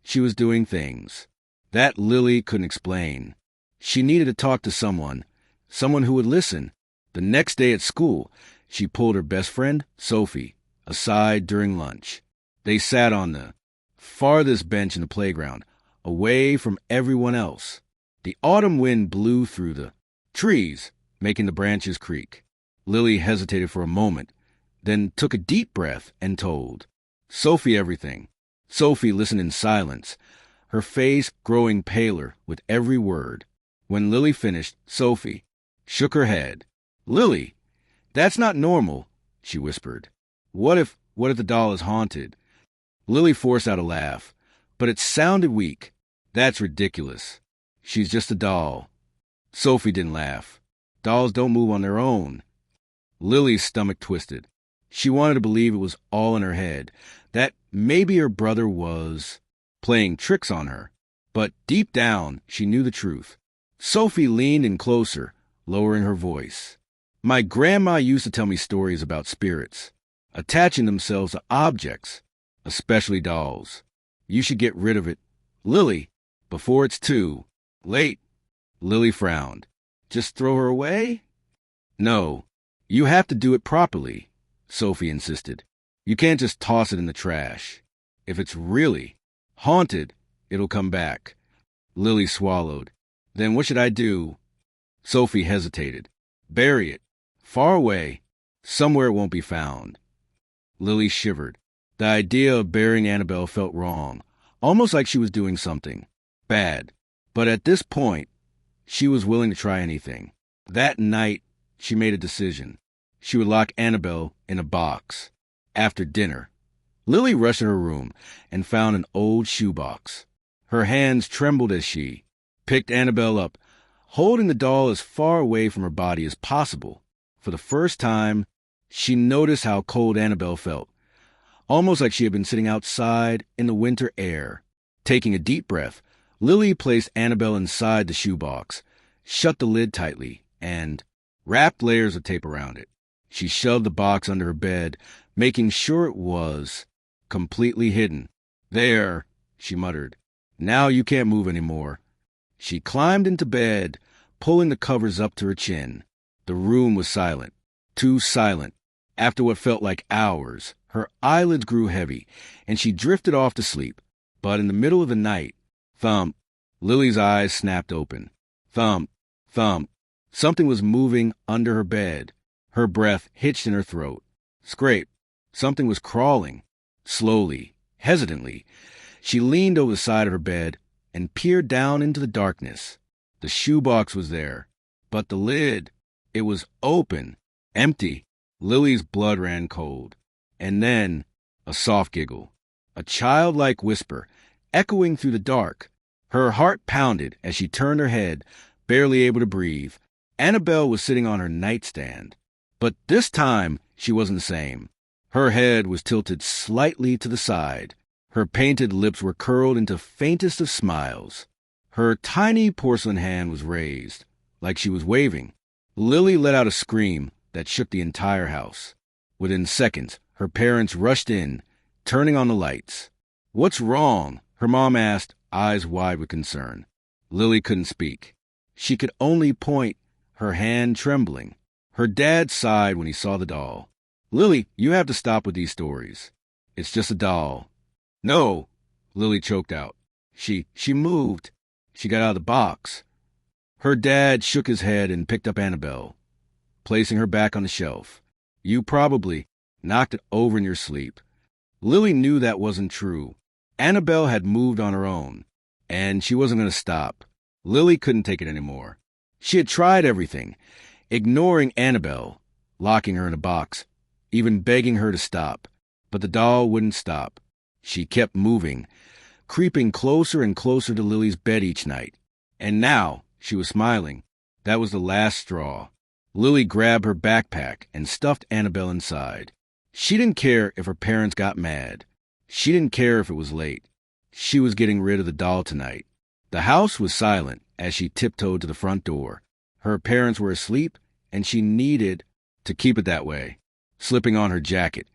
She was doing things that Lily couldn't explain. She needed to talk to someone who would listen. The next day at school, she pulled her best friend, Sophie, aside during lunch. They sat on the farthest bench in the playground, away from everyone else. The autumn wind blew through the trees, making the branches creak. Lily hesitated for a moment, then took a deep breath and told Sophie everything. Sophie listened in silence, her face growing paler with every word. When Lily finished, Sophie shook her head. "Lily, that's not normal," she whispered. What if the doll is haunted?" Lily forced out a laugh, but it sounded weak. "That's ridiculous. She's just a doll." Sophie didn't laugh. "Dolls don't move on their own." Lily's stomach twisted. She wanted to believe it was all in her head, that maybe her brother was playing tricks on her. But deep down, she knew the truth. Sophie leaned in closer, lowering her voice. "My grandma used to tell me stories about spirits, attaching themselves to objects, especially dolls. You should get rid of it, Lily, before it's too late." Lily frowned. "Just throw her away?" "No, you have to do it properly," Sophie insisted. "You can't just toss it in the trash. If it's really haunted, it'll come back." Lily swallowed. "Then what should I do?" Sophie hesitated. "Bury it. Far away. Somewhere it won't be found." Lily shivered. The idea of burying Annabelle felt wrong, almost like she was doing something bad. But at this point, she was willing to try anything. That night, she made a decision. She would lock Annabelle in a box. After dinner, Lily rushed in her room and found an old shoebox. Her hands trembled as she picked Annabelle up, holding the doll as far away from her body as possible. For the first time, she noticed how cold Annabelle felt, almost like she had been sitting outside in the winter air. Taking a deep breath, Lily placed Annabelle inside the shoebox, shut the lid tightly, and wrapped layers of tape around it. She shoved the box under her bed, making sure it was completely hidden. "There," she muttered. "Now you can't move anymore." She climbed into bed, pulling the covers up to her chin. The room was silent, too silent. After what felt like hours, her eyelids grew heavy, and she drifted off to sleep. But in the middle of the night, thump, Lily's eyes snapped open. Thump, thump. Something was moving under her bed. Her breath hitched in her throat. Scrape. Something was crawling. Slowly, hesitantly, she leaned over the side of her bed and peered down into the darkness. The shoebox was there, but the lid, it was open, empty. Lily's blood ran cold. And then, a soft giggle, a childlike whisper, echoing through the dark. Her heart pounded as she turned her head, barely able to breathe. Annabelle was sitting on her nightstand. But this time, she wasn't the same. Her head was tilted slightly to the side. Her painted lips were curled into faintest of smiles. Her tiny porcelain hand was raised, like she was waving. Lily let out a scream that shook the entire house. Within seconds, her parents rushed in, turning on the lights. "What's wrong?" her mom asked, eyes wide with concern. Lily couldn't speak. She could only point, her hand trembling. Her dad sighed when he saw the doll. "Lily, you have to stop with these stories. It's just a doll." "No," Lily choked out. She moved. She got out of the box." Her dad shook his head and picked up Annabelle, placing her back on the shelf. "You probably knocked it over in your sleep." Lily knew that wasn't true. Annabelle had moved on her own, and she wasn't going to stop. Lily couldn't take it anymore. She had tried everything, ignoring Annabelle, locking her in a box, even begging her to stop. But the doll wouldn't stop. She kept moving, creeping closer and closer to Lily's bed each night. And now she was smiling. That was the last straw. Lily grabbed her backpack and stuffed Annabelle inside. She didn't care if her parents got mad. She didn't care if it was late. She was getting rid of the doll tonight. The house was silent as she tiptoed to the front door. Her parents were asleep, and she needed to keep it that way. Slipping on her jacket,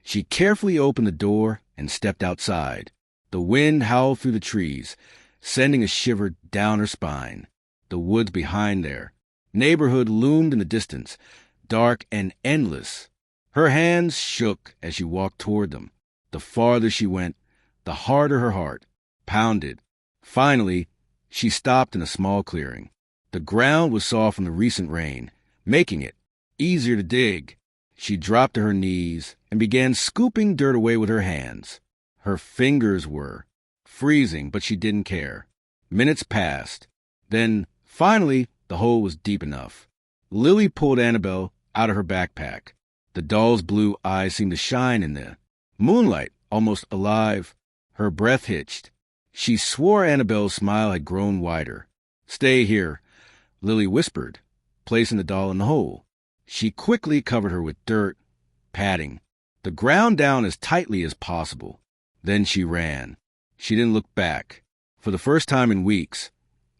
she carefully opened the door and stepped outside. The wind howled through the trees, sending a shiver down her spine. The woods behind their neighborhood loomed in the distance, dark and endless. Her hands shook as she walked toward them. The farther she went, the harder her heart pounded. Finally, She stopped in a small clearing. The ground was soft from the recent rain, making it easier to dig. She dropped to her knees and began scooping dirt away with her hands. Her fingers were freezing, but she didn't care. Minutes passed. Then, finally, the hole was deep enough. Lily pulled Annabelle out of her backpack. The doll's blue eyes seemed to shine in the moonlight, almost alive. Her breath hitched. She swore Annabelle's smile had grown wider. "Stay here," Lily whispered, placing the doll in the hole. She quickly covered her with dirt, padding the ground down as tightly as possible. Then she ran. She didn't look back. For the first time in weeks,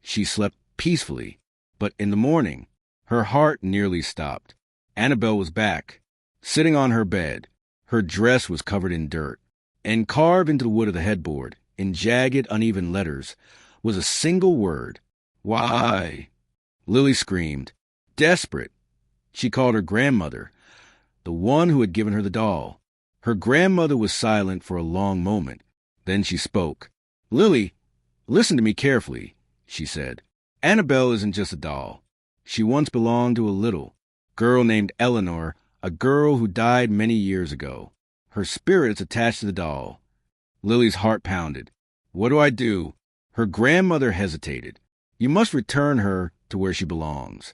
she slept peacefully. But in the morning, her heart nearly stopped. Annabelle was back, sitting on her bed. Her dress was covered in dirt, and carved into the wood of the headboard, in jagged, uneven letters, was a single word: "Why?" Lily screamed, desperate. She called her grandmother, the one who had given her the doll. Her grandmother was silent for a long moment. Then she spoke. "Lily, listen to me carefully," she said. "Annabelle isn't just a doll. She once belonged to a little girl named Eleanor, a girl who died many years ago. Her spirit is attached to the doll." Lily's heart pounded. "What do I do?" Her grandmother hesitated. "You must return her to where she belongs."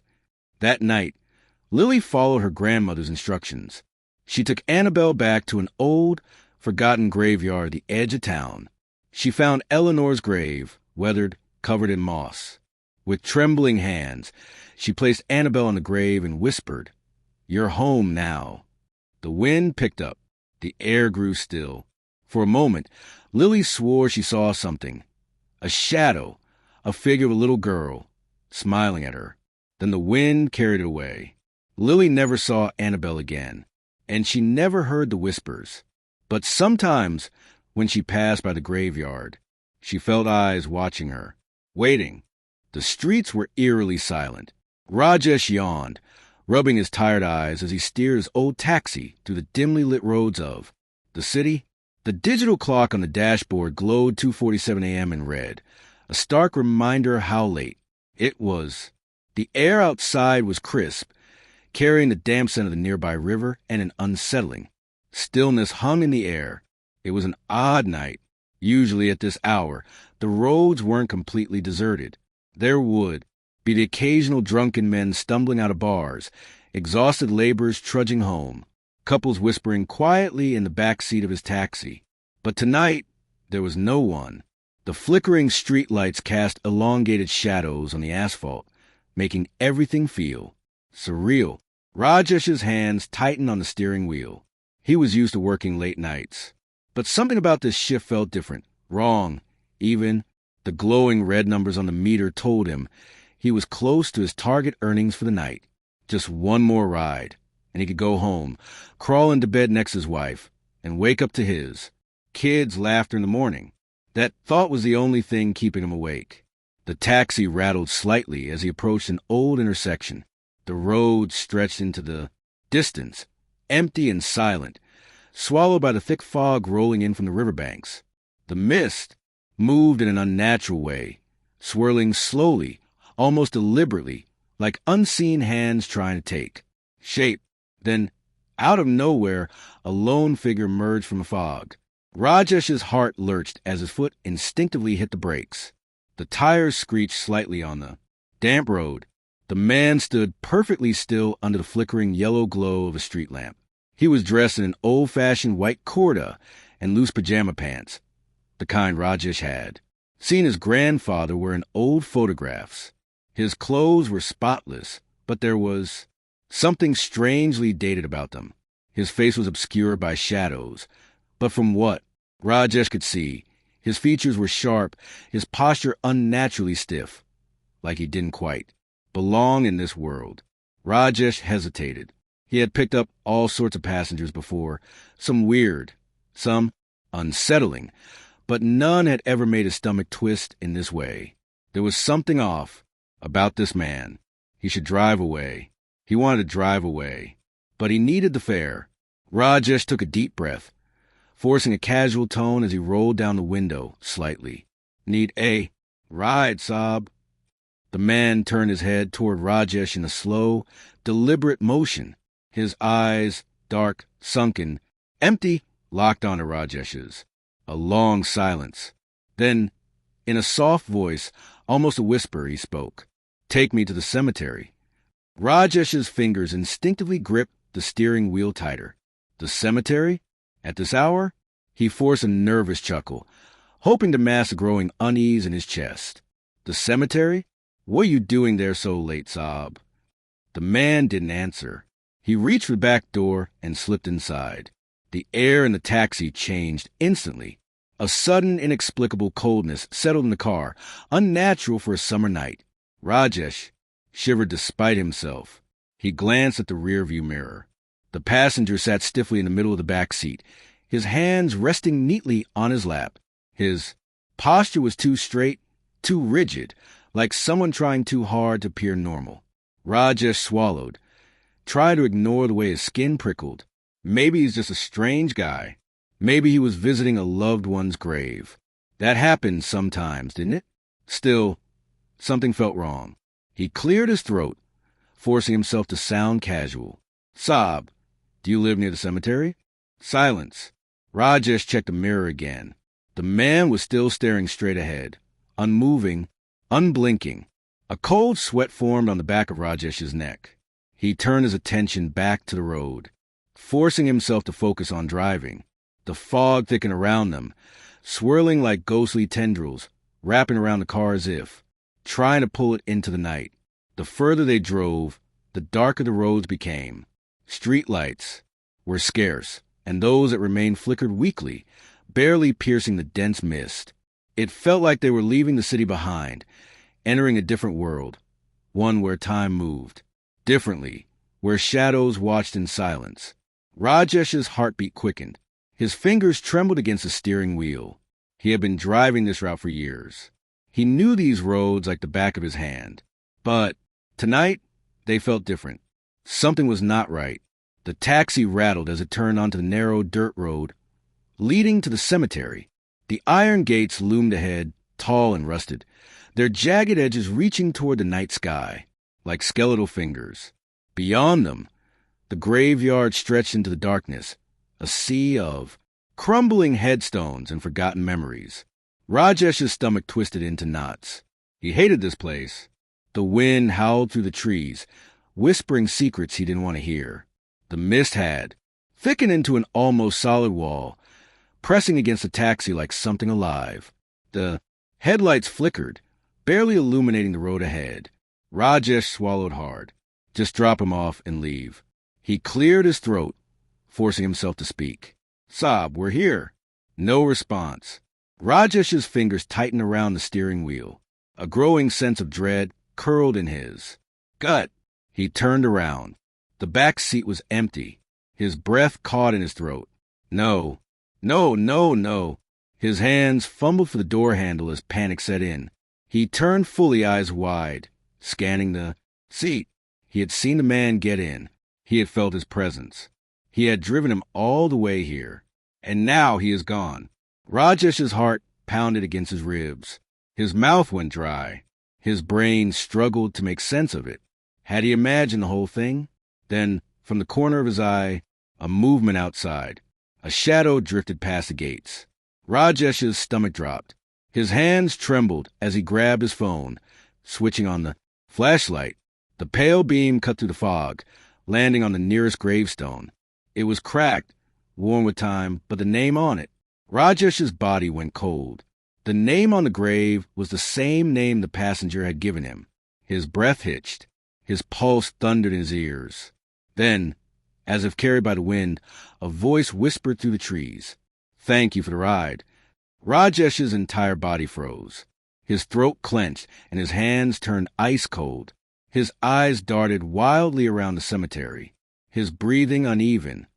That night, Lily followed her grandmother's instructions. She took Annabelle back to an old, forgotten graveyard at the edge of town. She found Eleanor's grave, weathered, covered in moss. With trembling hands, she placed Annabelle on the grave and whispered, "You're home now." The wind picked up. The air grew still. For a moment, Lily swore she saw something. A shadow, a figure of a little girl, smiling at her. Then the wind carried it away. Lily never saw Annabelle again, and she never heard the whispers. But sometimes, when she passed by the graveyard, she felt eyes watching her, waiting. The streets were eerily silent. Rajesh yawned, rubbing his tired eyes as he steered his old taxi through the dimly lit roads of the city. The digital clock on the dashboard glowed 2:47 a.m. in red, a stark reminder how late it was. The air outside was crisp, carrying the damp scent of the nearby river and an unsettling stillness hung in the air. It was an odd night. Usually at this hour, the roads weren't completely deserted. There would be the occasional drunken men stumbling out of bars, exhausted laborers trudging home, couples whispering quietly in the back seat of his taxi. But tonight, there was no one. The flickering streetlights cast elongated shadows on the asphalt, making everything feel surreal. Rajesh's hands tightened on the steering wheel. He was used to working late nights. But something about this shift felt different, wrong, even. The glowing red numbers on the meter told him he was close to his target earnings for the night. Just one more ride, and he could go home, crawl into bed next to his wife, and wake up to his kids' laughter in the morning. That thought was the only thing keeping him awake. The taxi rattled slightly as he approached an old intersection. The road stretched into the distance, empty and silent, swallowed by the thick fog rolling in from the riverbanks. The mist moved in an unnatural way, swirling slowly, almost deliberately, like unseen hands trying to take shape. Then, out of nowhere, a lone figure emerged from the fog. Rajesh's heart lurched as his foot instinctively hit the brakes. The tires screeched slightly on the damp road. The man stood perfectly still under the flickering yellow glow of a street lamp. He was dressed in an old-fashioned white kurta and loose pajama pants, the kind Rajesh had seen his grandfather wear in old photographs. His clothes were spotless, but there was something strangely dated about them. His face was obscured by shadows, but from what Rajesh could see, his features were sharp, his posture unnaturally stiff, like he didn't quite belong in this world. Rajesh hesitated. He had picked up all sorts of passengers before, some weird, some unsettling, but none had ever made his stomach twist in this way. There was something off about this man. He should drive away. He wanted to drive away, but he needed the fare. Rajesh took a deep breath, forcing a casual tone as he rolled down the window slightly. "Need a Right, Saab. The man turned his head toward Rajesh in a slow, deliberate motion. His eyes, dark, sunken, empty, locked onto Rajesh's. A long silence. Then, in a soft voice, almost a whisper, he spoke. Take me to the cemetery. Rajesh's fingers instinctively gripped the steering wheel tighter. The cemetery? At this hour? He forced a nervous chuckle, hoping to mask a growing unease in his chest. The cemetery? What are you doing there so late, Saab? The man didn't answer. He reached for the back door and slipped inside. The air in the taxi changed instantly. A sudden, inexplicable coldness settled in the car, unnatural for a summer night. Rajesh shivered despite himself. He glanced at the rearview mirror. The passenger sat stiffly in the middle of the back seat, his hands resting neatly on his lap. His posture was too straight, too rigid, like someone trying too hard to appear normal. Rajesh swallowed, tried to ignore the way his skin prickled. Maybe he's just a strange guy. Maybe he was visiting a loved one's grave. That happened sometimes, didn't it? Still, something felt wrong. He cleared his throat, forcing himself to sound casual. Saab, do you live near the cemetery? Silence. Rajesh checked the mirror again. The man was still staring straight ahead, unmoving, unblinking. A cold sweat formed on the back of Rajesh's neck. He turned his attention back to the road, forcing himself to focus on driving. The fog thickened around them, swirling like ghostly tendrils, wrapping around the car as if trying to pull it into the night. The further they drove, the darker the roads became. Street lights were scarce, and those that remained flickered weakly, barely piercing the dense mist. It felt like they were leaving the city behind, entering a different world, one where time moved differently, where shadows watched in silence. Rajesh's heartbeat quickened. His fingers trembled against the steering wheel. He had been driving this route for years. He knew these roads like the back of his hand. But tonight, they felt different. Something was not right. The taxi rattled as it turned onto the narrow dirt road leading to the cemetery. The iron gates loomed ahead, tall and rusted, their jagged edges reaching toward the night sky, like skeletal fingers. Beyond them, the graveyard stretched into the darkness, a sea of crumbling headstones and forgotten memories. Rajesh's stomach twisted into knots. He hated this place. The wind howled through the trees, whispering secrets he didn't want to hear. The mist had thickened into an almost solid wall, pressing against the taxi like something alive. The headlights flickered, barely illuminating the road ahead. Rajesh swallowed hard. Just drop him off and leave. He cleared his throat, forcing himself to speak. Saab, we're here. No response. Rajesh's fingers tightened around the steering wheel. A growing sense of dread curled in his gut. He turned around. The back seat was empty. His breath caught in his throat. No. His hands fumbled for the door handle as panic set in. He turned fully, eyes wide, scanning the seat. He had seen the man get in. He had felt his presence. He had driven him all the way here. And now he is gone. Rajesh's heart pounded against his ribs. His mouth went dry. His brain struggled to make sense of it. Had he imagined the whole thing? Then, from the corner of his eye, a movement outside. A shadow drifted past the gates. Rajesh's stomach dropped. His hands trembled as he grabbed his phone, switching on the flashlight. The pale beam cut through the fog, landing on the nearest gravestone. It was cracked, worn with time, but the name on it. Rajesh's body went cold. The name on the grave was the same name the passenger had given him. His breath hitched. His pulse thundered in his ears. Then, as if carried by the wind, a voice whispered through the trees. Thank you for the ride. Rajesh's entire body froze. His throat clenched and his hands turned ice cold. His eyes darted wildly around the cemetery, his breathing uneven.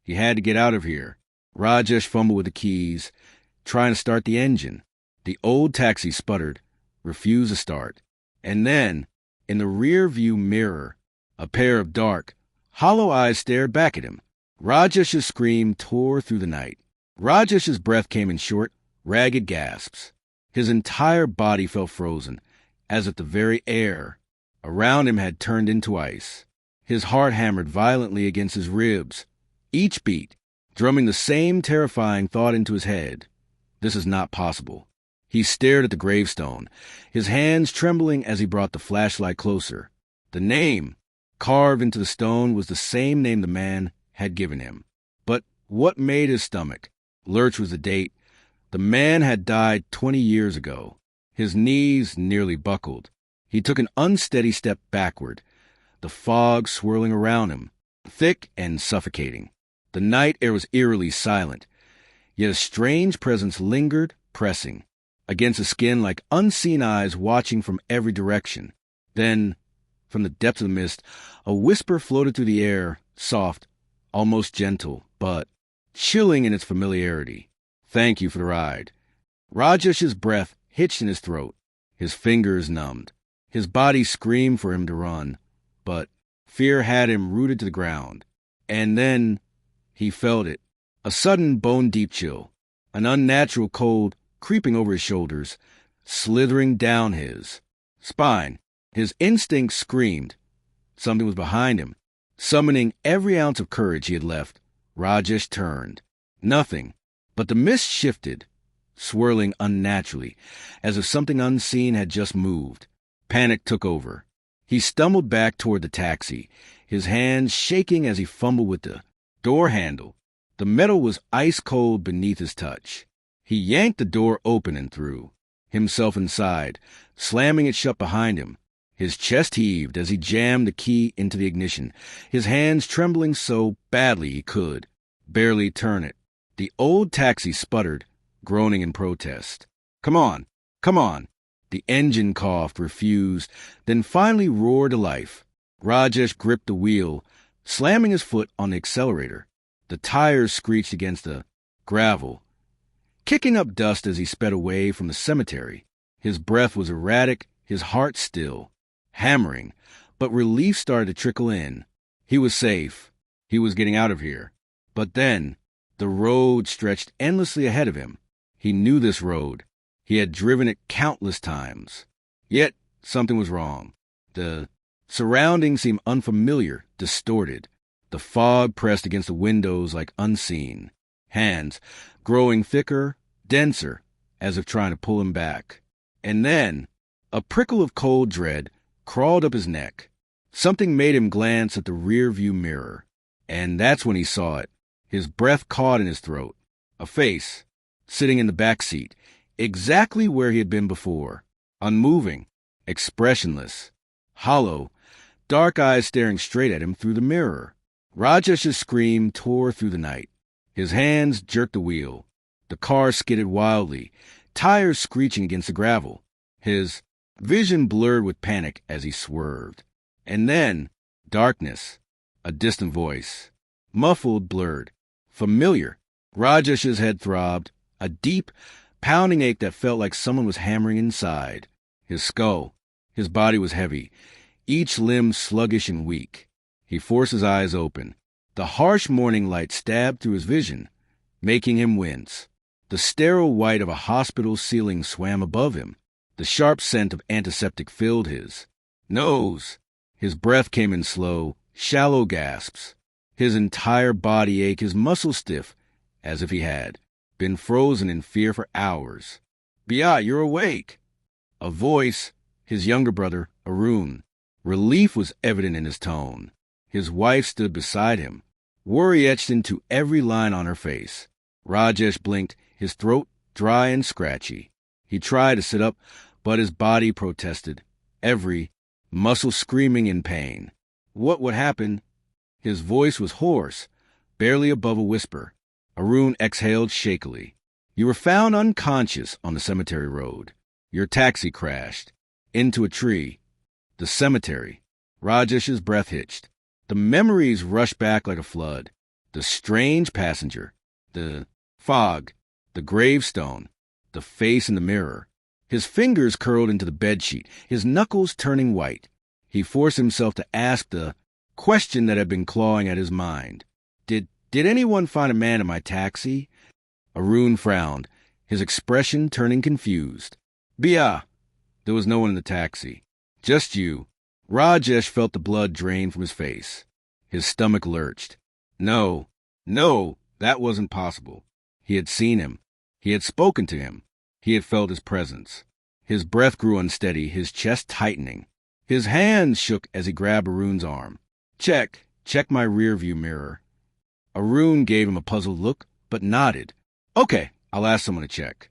He had to get out of here. Rajesh fumbled with the keys, trying to start the engine. The old taxi sputtered, refused to start. And then, in the rear-view mirror, a pair of dark, hollow eyes stared back at him. Rajesh's scream tore through the night. Rajesh's breath came in short, ragged gasps. His entire body felt frozen, as if the very air around him had turned into ice. His heart hammered violently against his ribs, each beat drumming the same terrifying thought into his head. This is not possible. He stared at the gravestone, his hands trembling as he brought the flashlight closer. The name carved into the stone was the same name the man had given him. But what made his stomach lurch was the date. The man had died 20 years ago. His knees nearly buckled. He took an unsteady step backward, the fog swirling around him, thick and suffocating. The night air was eerily silent, yet a strange presence lingered, pressing against his skin like unseen eyes watching from every direction. Then, from the depths of the mist, a whisper floated through the air, soft, almost gentle, but chilling in its familiarity. "Thank you for the ride." Rajesh's breath hitched in his throat, his fingers numbed. His body screamed for him to run, but fear had him rooted to the ground. And then he felt it, a sudden bone-deep chill, an unnatural cold creeping over his shoulders, slithering down his spine. His instincts screamed. Something was behind him. Summoning every ounce of courage he had left, Rajesh turned. Nothing, but the mist shifted, swirling unnaturally, as if something unseen had just moved. Panic took over. He stumbled back toward the taxi, his hands shaking as he fumbled with the door handle. The metal was ice-cold beneath his touch. He yanked the door open and threw himself inside, slamming it shut behind him. His chest heaved as he jammed the key into the ignition, his hands trembling so badly he could barely turn it. The old taxi sputtered, groaning in protest. Come on. The engine coughed, refused, then finally roared to life. Rajesh gripped the wheel, slamming his foot on the accelerator. The tires screeched against the gravel, kicking up dust as he sped away from the cemetery. His breath was erratic, his heart still, hammering, but relief started to trickle in. He was safe. He was getting out of here. But then, the road stretched endlessly ahead of him. He knew this road. He had driven it countless times. Yet, something was wrong. The surroundings seemed unfamiliar, distorted. The fog pressed against the windows like unseen hands, growing thicker, denser, as if trying to pull him back. And then, a prickle of cold dread crawled up his neck. Something made him glance at the rear-view mirror. And that's when he saw it. His breath caught in his throat. A face, sitting in the back seat, exactly where he had been before. Unmoving, expressionless, hollow, dark eyes staring straight at him through the mirror. Rajesh's scream tore through the night. His hands jerked the wheel. The car skidded wildly, tires screeching against the gravel. His vision blurred with panic as he swerved. And then, darkness, a distant voice. Muffled, blurred, familiar. Rajesh's head throbbed, a deep, pounding ache that felt like someone was hammering inside. His skull, his body was heavy, each limb sluggish and weak. He forced his eyes open. The harsh morning light stabbed through his vision, making him wince. The sterile white of a hospital ceiling swam above him. The sharp scent of antiseptic filled his nose. His breath came in slow, shallow gasps. His entire body ached, his muscles stiff, as if he had been frozen in fear for hours. "Bia, you're awake!" A voice, his younger brother, Arun. Relief was evident in his tone. His wife stood beside him, worry etched into every line on her face. Rajesh blinked, his throat dry and scratchy. He tried to sit up, but his body protested, every muscle screaming in pain. What would happen? His voice was hoarse, barely above a whisper. Arun exhaled shakily. "You were found unconscious on the cemetery road. Your taxi crashed into a tree." The cemetery. Rajesh's breath hitched. The memories rushed back like a flood. the strange passenger, the fog, the gravestone, the face in the mirror. His fingers curled into the bedsheet, his knuckles turning white. He forced himself to ask the question that had been clawing at his mind. Did anyone find a man in my taxi? Arun frowned, his expression turning confused. Bia! There was no one in the taxi. Just you. Rajesh felt the blood drain from his face. His stomach lurched. No, that wasn't possible. He had seen him. He had spoken to him. He had felt his presence. His breath grew unsteady, his chest tightening. His hands shook as he grabbed Arun's arm. Check my rearview mirror. Arun gave him a puzzled look, but nodded. Okay, I'll ask someone to check.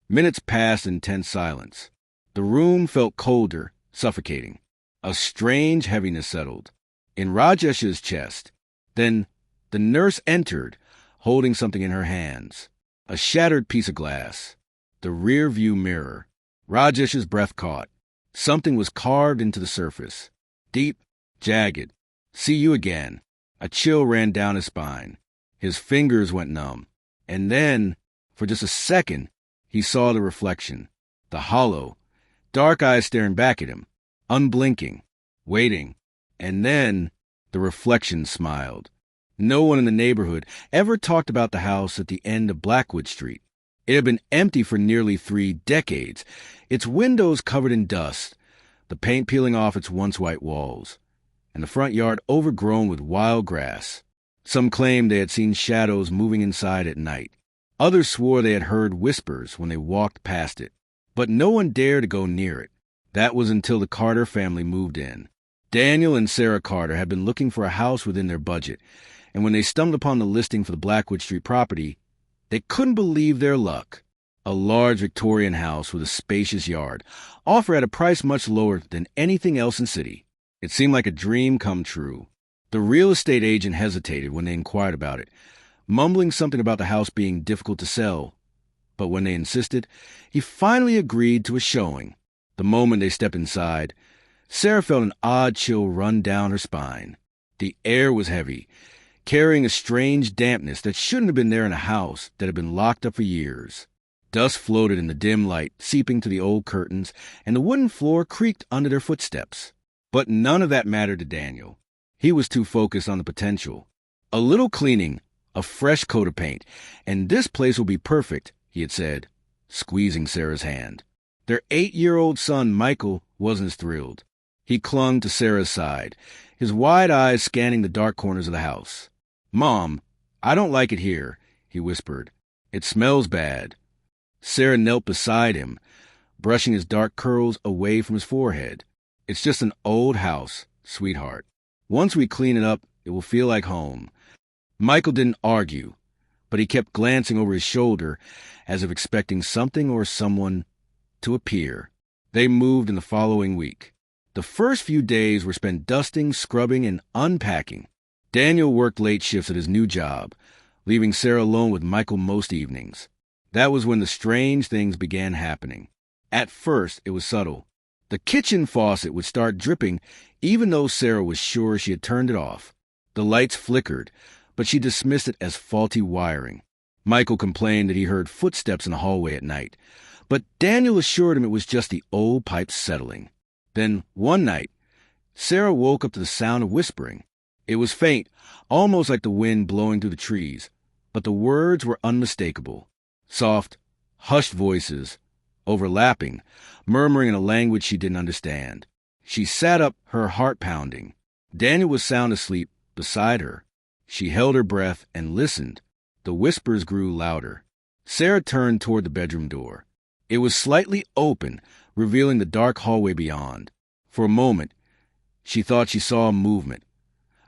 Minutes passed in tense silence. The room felt colder, suffocating. A strange heaviness settled in Rajesh's chest. Then the nurse entered, holding something in her hands. A shattered piece of glass. The rear-view mirror. Rajesh's breath caught. Something was carved into the surface. Deep, jagged. See you again. A chill ran down his spine. His fingers went numb. And then, for just a second, he saw the reflection. The hollow, dark eyes staring back at him, unblinking, waiting. And then the reflection smiled. No one in the neighborhood ever talked about the house at the end of Blackwood Street. It had been empty for nearly 3 decades, its windows covered in dust, the paint peeling off its once white walls, and the front yard overgrown with wild grass. Some claimed they had seen shadows moving inside at night. Others swore they had heard whispers when they walked past it. But no one dared to go near it. That was until the Carter family moved in. Daniel and Sarah Carter had been looking for a house within their budget, and when they stumbled upon the listing for the Blackwood Street property, they couldn't believe their luck. A large Victorian house with a spacious yard, offered at a price much lower than anything else in the city. It seemed like a dream come true. The real estate agent hesitated when they inquired about it, mumbling something about the house being difficult to sell. But when they insisted, he finally agreed to a showing. The moment they stepped inside, Sarah felt an odd chill run down her spine. The air was heavy, carrying a strange dampness that shouldn't have been there in a house that had been locked up for years. Dust floated in the dim light, seeping to the old curtains, and the wooden floor creaked under their footsteps. But none of that mattered to Daniel. He was too focused on the potential. A little cleaning, a fresh coat of paint, and this place will be perfect, he had said, squeezing Sarah's hand. Their 8-year-old son, Michael, wasn't as thrilled. He clung to Sarah's side, his wide eyes scanning the dark corners of the house. Mom, I don't like it here, he whispered. It smells bad. Sarah knelt beside him, brushing his dark curls away from his forehead. It's just an old house, sweetheart. Once we clean it up, it will feel like home. Michael didn't argue, but he kept glancing over his shoulder as if expecting something or someone to appear. They moved in the following week. The first few days were spent dusting, scrubbing, and unpacking. Daniel worked late shifts at his new job, leaving Sarah alone with Michael most evenings. That was when the strange things began happening. At first, it was subtle. The kitchen faucet would start dripping, even though Sarah was sure she had turned it off. The lights flickered, but she dismissed it as faulty wiring. Michael complained that he heard footsteps in the hallway at night, but Daniel assured him it was just the old pipes settling. Then, one night, Sarah woke up to the sound of whispering. It was faint, almost like the wind blowing through the trees, but the words were unmistakable. Soft, hushed voices, overlapping, murmuring in a language she didn't understand. She sat up, her heart pounding. Daniel was sound asleep beside her. She held her breath and listened. The whispers grew louder. Sarah turned toward the bedroom door. It was slightly open, revealing the dark hallway beyond. For a moment, she thought she saw a movement,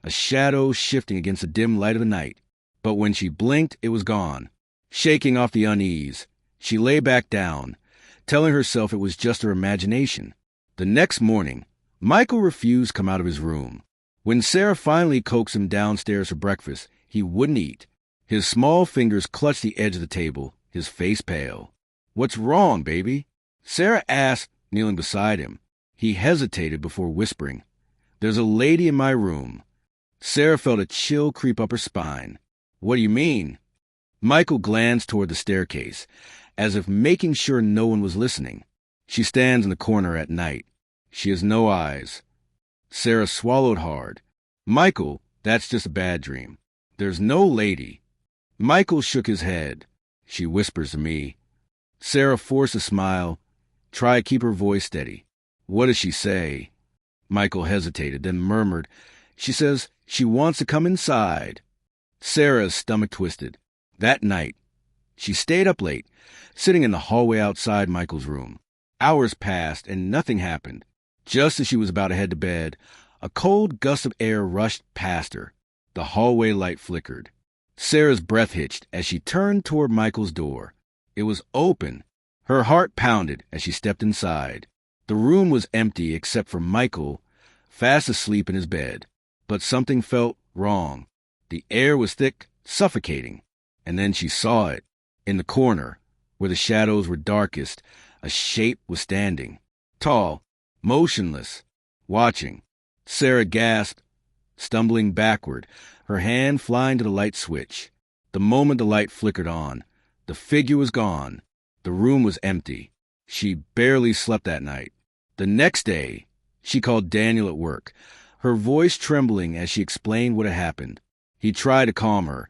a shadow shifting against the dim light of the night. But when she blinked, it was gone. Shaking off the unease, she lay back down, telling herself it was just her imagination. The next morning, Michael refused to come out of his room. When Sarah finally coaxed him downstairs for breakfast, he wouldn't eat. His small fingers clutched the edge of the table, his face pale. "What's wrong, baby?" Sarah asked, kneeling beside him. He hesitated before whispering, "There's a lady in my room." Sarah felt a chill creep up her spine. What do you mean? Michael glanced toward the staircase, as if making sure no one was listening. She stands in the corner at night. She has no eyes. Sarah swallowed hard. Michael, that's just a bad dream. There's no lady. Michael shook his head. She whispers to me. Sarah forced a smile. Try to keep her voice steady. What does she say? Michael hesitated, then murmured. She says she wants to come inside. Sarah's stomach twisted. That night, she stayed up late, sitting in the hallway outside Michael's room. Hours passed and nothing happened. Just as she was about to head to bed, a cold gust of air rushed past her. The hallway light flickered. Sarah's breath hitched as she turned toward Michael's door. It was open. Her heart pounded as she stepped inside. The room was empty except for Michael, fast asleep in his bed. But something felt wrong. The air was thick, suffocating. And then she saw it. In the corner, where the shadows were darkest, a shape was standing. Tall, motionless, watching. Sarah gasped, stumbling backward, her hand flying to the light switch. The moment the light flickered on, the figure was gone. The room was empty. She barely slept that night. The next day, she called Daniel at work, her voice trembling as she explained what had happened. He tried to calm her,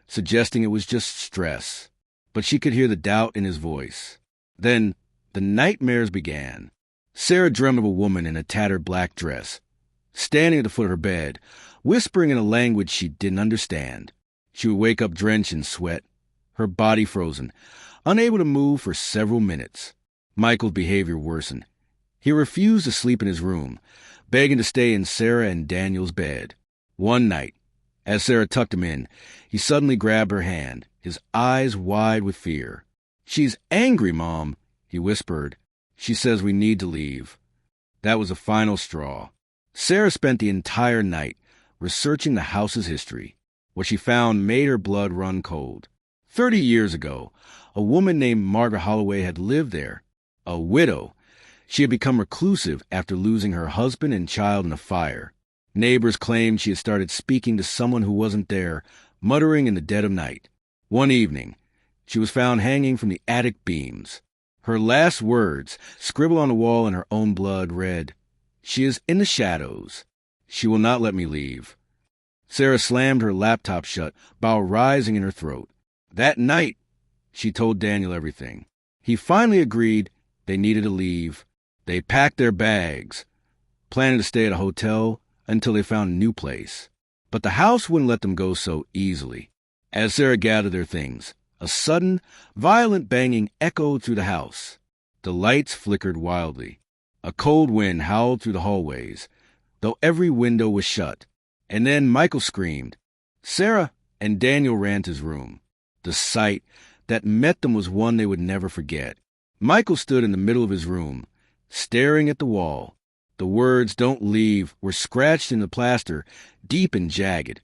suggesting it was just stress, but she could hear the doubt in his voice. Then the nightmares began. Sarah dreamed of a woman in a tattered black dress, standing at the foot of her bed, whispering in a language she didn't understand. She would wake up drenched in sweat, her body frozen, unable to move for several minutes. Michael's behavior worsened. He refused to sleep in his room, begging to stay in Sarah and Daniel's bed. One night, as Sarah tucked him in, he suddenly grabbed her hand, his eyes wide with fear. "She's angry, Mom," he whispered. "She says we need to leave." That was the final straw. Sarah spent the entire night researching the house's history. What she found made her blood run cold. 30 years ago, a woman named Margaret Holloway had lived there, a widow. She had become reclusive after losing her husband and child in a fire. Neighbors claimed she had started speaking to someone who wasn't there, muttering in the dead of night. One evening, she was found hanging from the attic beams. Her last words, scribbled on the wall in her own blood, read, "She is in the shadows. She will not let me leave." Sarah slammed her laptop shut, bile rising in her throat. That night, she told Daniel everything. He finally agreed they needed to leave. They packed their bags, planning to stay at a hotel until they found a new place. But the house wouldn't let them go so easily. As Sarah gathered their things, a sudden, violent banging echoed through the house. The lights flickered wildly. A cold wind howled through the hallways, though every window was shut. And then Michael screamed. Sarah and Daniel ran to his room. The sight that met them was one they would never forget. Michael stood in the middle of his room, staring at the wall. The words "Don't leave" were scratched in the plaster, deep and jagged,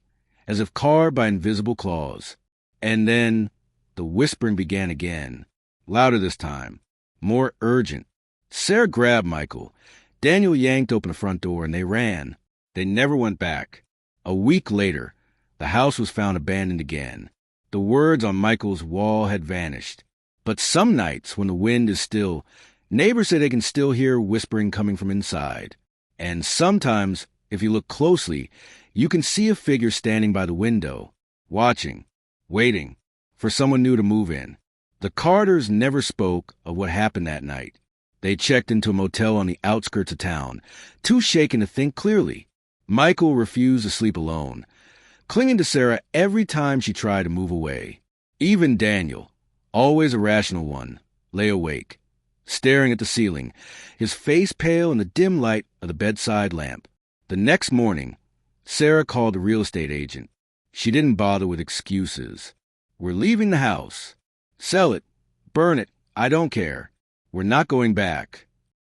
as if carved by invisible claws. And then the whispering began again, louder this time, more urgent. Sarah grabbed Michael. Daniel yanked open the front door, and they ran. They never went back. A week later, the house was found abandoned again. The words on Michael's wall had vanished. But some nights, when the wind is still, neighbors say they can still hear whispering coming from inside. And sometimes, if you look closely, you can see a figure standing by the window, watching, waiting for someone new to move in. The Carters never spoke of what happened that night. They checked into a motel on the outskirts of town, too shaken to think clearly. Michael refused to sleep alone, clinging to Sarah every time she tried to move away. Even Daniel, always a rational one, lay awake, staring at the ceiling, his face pale in the dim light of the bedside lamp. The next morning, Sarah called the real estate agent. She didn't bother with excuses. "We're leaving the house. Sell it. Burn it. I don't care. We're not going back."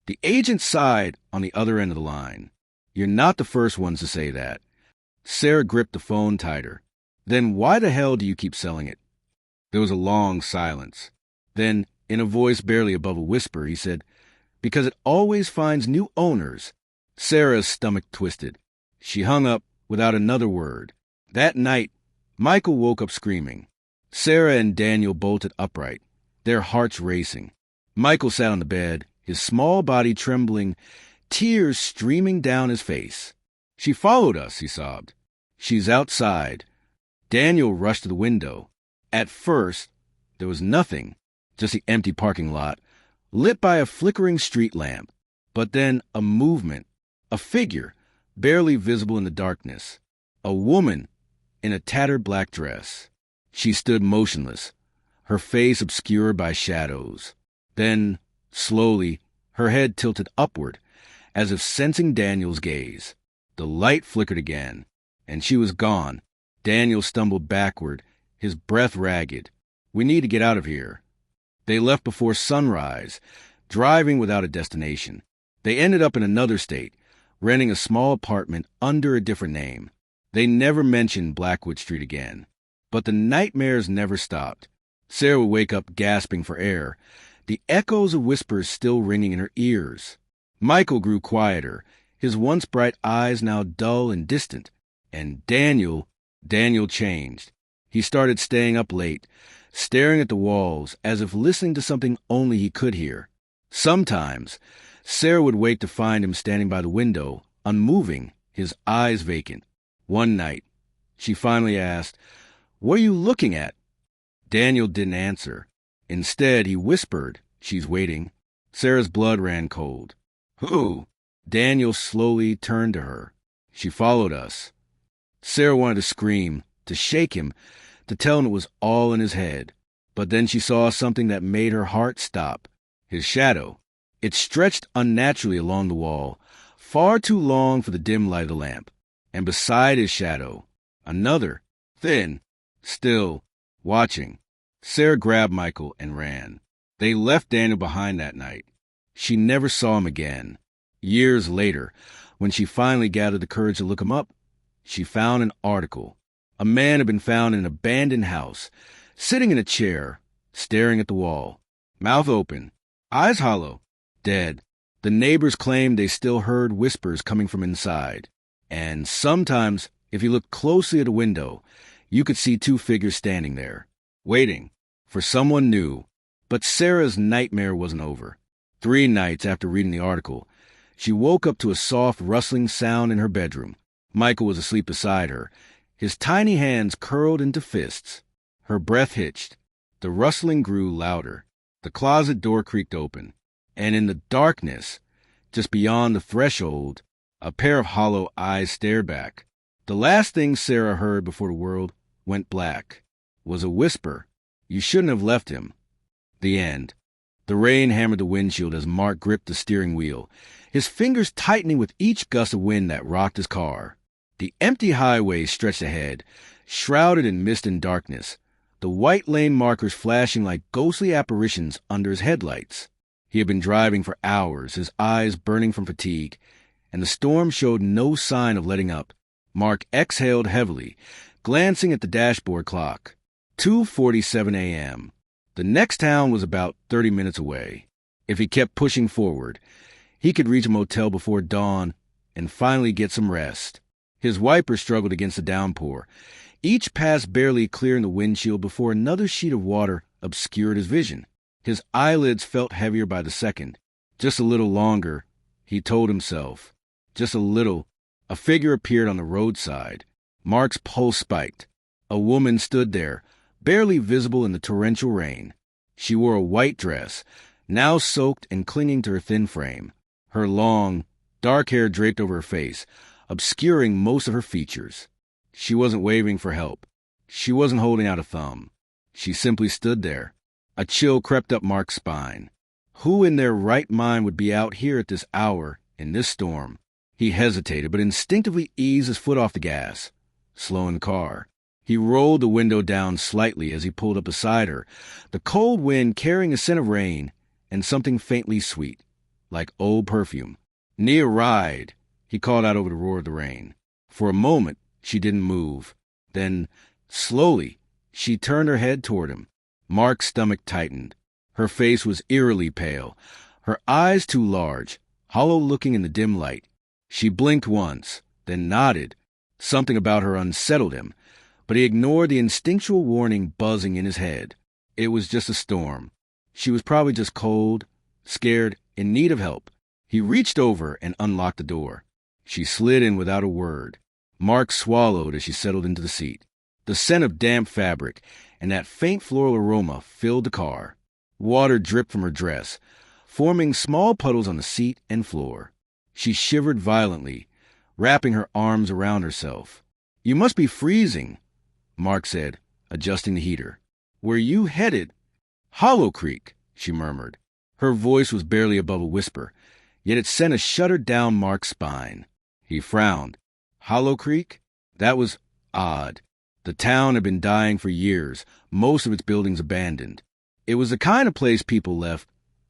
The agent sighed on the other end of the line. "You're not the first ones to say that." Sarah gripped the phone tighter. "Then why the hell do you keep selling it?" There was a long silence. Then, in a voice barely above a whisper, he said, "Because it always finds new owners." Sarah's stomach twisted. She hung up, without another word. That night, Michael woke up screaming. Sarah and Daniel bolted upright, their hearts racing. Michael sat on the bed, his small body trembling, tears streaming down his face. "She followed us," he sobbed. "She's outside." Daniel rushed to the window. At first, there was nothing, just the empty parking lot, lit by a flickering street lamp. But then a movement, a figure, barely visible in the darkness. A woman in a tattered black dress. She stood motionless, her face obscured by shadows. Then, slowly, her head tilted upward, as if sensing Daniel's gaze. The light flickered again, and she was gone. Daniel stumbled backward, his breath ragged. "We need to get out of here." They left before sunrise, driving without a destination. They ended up in another state, renting a small apartment under a different name. They never mentioned Blackwood Street again. But the nightmares never stopped. Sarah would wake up gasping for air, the echoes of whispers still ringing in her ears. Michael grew quieter, his once bright eyes now dull and distant. And Daniel changed. He started staying up late, staring at the walls as if listening to something only he could hear. Sometimes, Sarah would wake to find him standing by the window, unmoving, his eyes vacant. One night, she finally asked, "What are you looking at?" Daniel didn't answer. Instead, he whispered, "She's waiting." Sarah's blood ran cold. "Who?" Daniel slowly turned to her. "She followed us." Sarah wanted to scream, to shake him, to tell him it was all in his head. But then she saw something that made her heart stop. His shadow. It stretched unnaturally along the wall, far too long for the dim light of the lamp. And beside his shadow, another, thin, still, watching. Sarah grabbed Michael and ran. They left Daniel behind that night. She never saw him again. Years later, when she finally gathered the courage to look him up, she found an article. A man had been found in an abandoned house, sitting in a chair, staring at the wall, mouth open, eyes hollow, dead. The neighbors claimed they still heard whispers coming from inside. And sometimes, if you looked closely at a window, you could see two figures standing there, waiting for someone new. But Sarah's nightmare wasn't over. 3 nights after reading the article, she woke up to a soft rustling sound in her bedroom. Michael was asleep beside her, his tiny hands curled into fists. Her breath hitched. The rustling grew louder. The closet door creaked open. And in the darkness, just beyond the threshold, a pair of hollow eyes stared back. The last thing Sarah heard before the world went black was a whisper, "You shouldn't have left him." The end. The rain hammered the windshield as Mark gripped the steering wheel, his fingers tightening with each gust of wind that rocked his car. The empty highway stretched ahead, shrouded in mist and darkness, the white lane markers flashing like ghostly apparitions under his headlights. He had been driving for hours, his eyes burning from fatigue, and the storm showed no sign of letting up. Mark exhaled heavily, glancing at the dashboard clock. 2:47 a.m. The next town was about 30 minutes away. If he kept pushing forward, he could reach a motel before dawn and finally get some rest. His wipers struggled against the downpour, each pass barely clearing the windshield before another sheet of water obscured his vision. His eyelids felt heavier by the second. Just a little longer, he told himself. Just a little. A figure appeared on the roadside. Mark's pulse spiked. A woman stood there, barely visible in the torrential rain. She wore a white dress, now soaked and clinging to her thin frame. Her long, dark hair draped over her face, obscuring most of her features. She wasn't waving for help. She wasn't holding out a thumb. She simply stood there. A chill crept up Mark's spine. Who in their right mind would be out here at this hour, in this storm? He hesitated, but instinctively eased his foot off the gas, slowing the car. He rolled the window down slightly as he pulled up beside her, the cold wind carrying a scent of rain and something faintly sweet, like old perfume. "Need a ride," he called out over the roar of the rain. For a moment, she didn't move. Then, slowly, she turned her head toward him. Mark's stomach tightened. Her face was eerily pale, her eyes too large, hollow-looking in the dim light. She blinked once, then nodded, Something about her unsettled him, but he ignored the instinctual warning buzzing in his head. It was just a storm. She was probably just cold, scared, in need of help. He reached over and unlocked the door. She slid in without a word. Mark swallowed as she settled into the seat. The scent of damp fabric and that faint floral aroma filled the car. Water dripped from her dress, forming small puddles on the seat and floor. She shivered violently, wrapping her arms around herself. "You must be freezing," Mark said, adjusting the heater. "Where you headed?" "Hollow Creek," she murmured. Her voice was barely above a whisper, yet it sent a shudder down Mark's spine. He frowned. Hollow Creek? That was odd. The town had been dying for years, most of its buildings abandoned. It was the kind of place people left,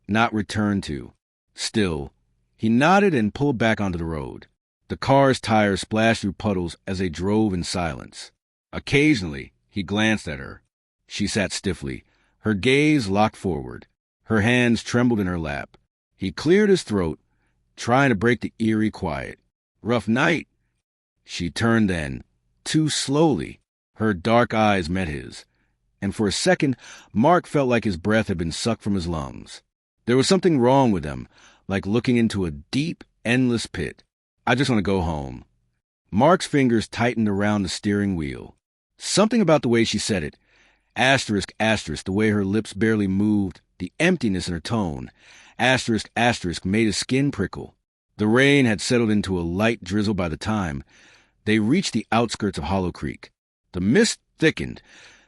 not returned to. Still, he nodded and pulled back onto the road. The car's tires splashed through puddles as they drove in silence. Occasionally, he glanced at her. She sat stiffly, her gaze locked forward. Her hands trembled in her lap. He cleared his throat, trying to break the eerie quiet. "Rough night." She turned then, too slowly. Her dark eyes met his, and for a second, Mark felt like his breath had been sucked from his lungs. There was something wrong with them, like looking into a deep, endless pit. "I just want to go home." Mark's fingers tightened around the steering wheel. Something about the way she said it, asterisk, asterisk, the way her lips barely moved, the emptiness in her tone, asterisk, asterisk, made his skin prickle. The rain had settled into a light drizzle by the time they reached the outskirts of Hollow Creek. The mist thickened,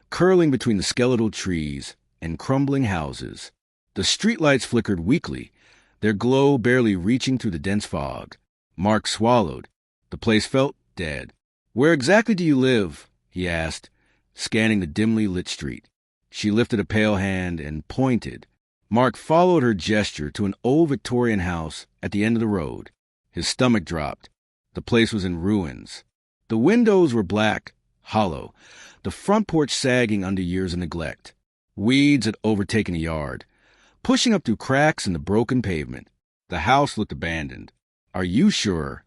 curling between the skeletal trees and crumbling houses. The streetlights flickered weakly, their glow barely reaching through the dense fog. Mark swallowed. The place felt dead. "Where exactly do you live?" he asked, scanning the dimly lit street. She lifted a pale hand and pointed. Mark followed her gesture to an old Victorian house at the end of the road. His stomach dropped. The place was in ruins. The windows were black, hollow, the front porch sagging under years of neglect. Weeds had overtaken the yard, pushing up through cracks in the broken pavement. The house looked abandoned. "Are you sure?"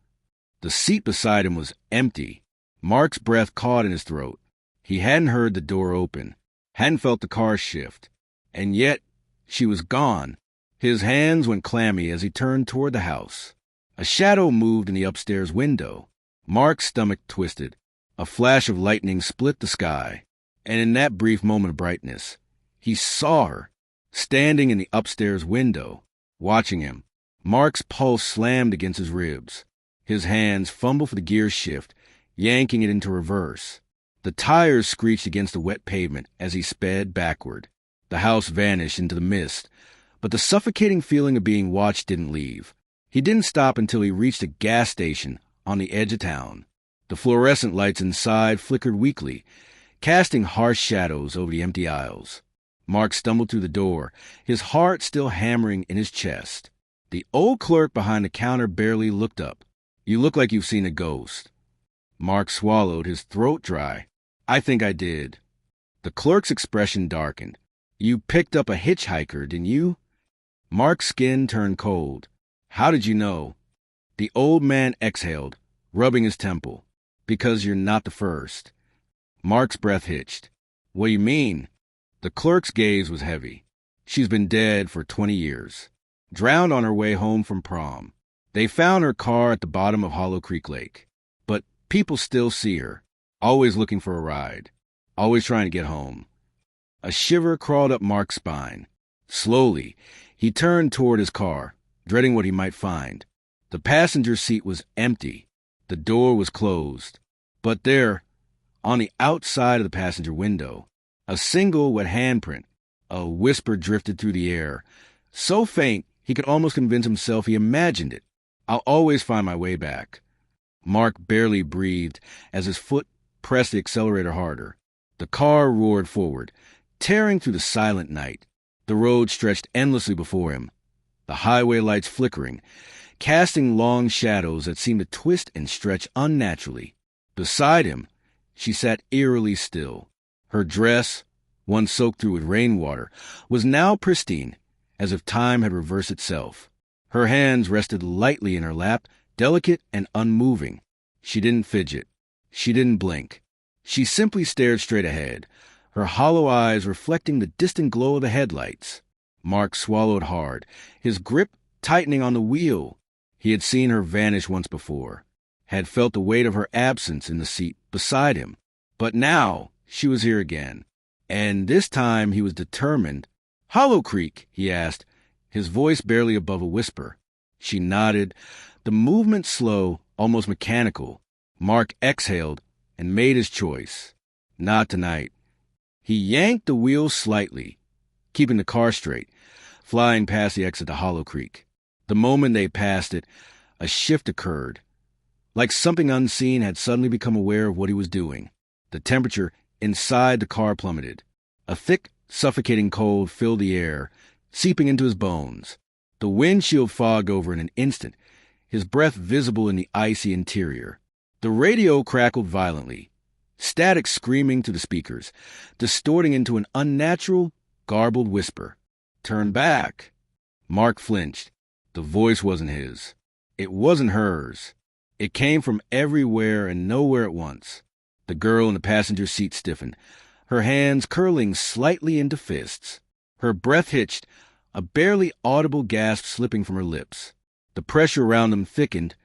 The seat beside him was empty. Mark's breath caught in his throat. He hadn't heard the door open, hadn't felt the car shift. And yet, she was gone. His hands went clammy as he turned toward the house. A shadow moved in the upstairs window. Mark's stomach twisted. A flash of lightning split the sky. And in that brief moment of brightness, he saw her, standing in the upstairs window, watching him. Mark's pulse slammed against his ribs. His hands fumbled for the gear shift, yanking it into reverse. The tires screeched against the wet pavement as he sped backward. The house vanished into the mist, but the suffocating feeling of being watched didn't leave. He didn't stop until he reached a gas station on the edge of town. The fluorescent lights inside flickered weakly, casting harsh shadows over the empty aisles. Mark stumbled through the door, his heart still hammering in his chest. The old clerk behind the counter barely looked up. "You look like you've seen a ghost." Mark swallowed, his throat dry. "I think I did." The clerk's expression darkened. "You picked up a hitchhiker, didn't you?" Mark's skin turned cold. "How did you know?" The old man exhaled, rubbing his temple. "Because you're not the first." Mark's breath hitched. "What do you mean?" The clerk's gaze was heavy. "She's been dead for 20 years. Drowned on her way home from prom. They found her car at the bottom of Hollow Creek Lake. But people still see her, always looking for a ride, always trying to get home." A shiver crawled up Mark's spine. Slowly, he turned toward his car, dreading what he might find. The passenger seat was empty. The door was closed. But there, on the outside of the passenger window, a single wet handprint. A whisper drifted through the air, so faint he could almost convince himself he imagined it. "I'll always find my way back." Mark barely breathed as his foot pressed the accelerator harder. The car roared forward, tearing through the silent night. The road stretched endlessly before him, the highway lights flickering, casting long shadows that seemed to twist and stretch unnaturally. Beside him, she sat eerily still. Her dress, once soaked through with rainwater, was now pristine, as if time had reversed itself. Her hands rested lightly in her lap, delicate and unmoving. She didn't fidget. She didn't blink. She simply stared straight ahead, her hollow eyes reflecting the distant glow of the headlights. Mark swallowed hard, his grip tightening on the wheel. He had seen her vanish once before, had felt the weight of her absence in the seat beside him. But now she was here again, and this time he was determined. "Hollow Creek?" he asked, his voice barely above a whisper. She nodded, the movement slow, almost mechanical. Mark exhaled and made his choice. Not tonight. He yanked the wheel slightly, keeping the car straight, flying past the exit to Hollow Creek. The moment they passed it, a shift occurred. Like something unseen had suddenly become aware of what he was doing. The temperature inside the car plummeted. A thick, suffocating cold filled the air, seeping into his bones. The windshield fogged over in an instant, his breath visible in the icy interior. The radio crackled violently, static screaming to the speakers, distorting into an unnatural, garbled whisper. "Turn back." Mark flinched. The voice wasn't his. It wasn't hers. It came from everywhere and nowhere at once. The girl in the passenger seat stiffened, her hands curling slightly into fists. Her breath hitched, a barely audible gasp slipping from her lips. The pressure around them thickened,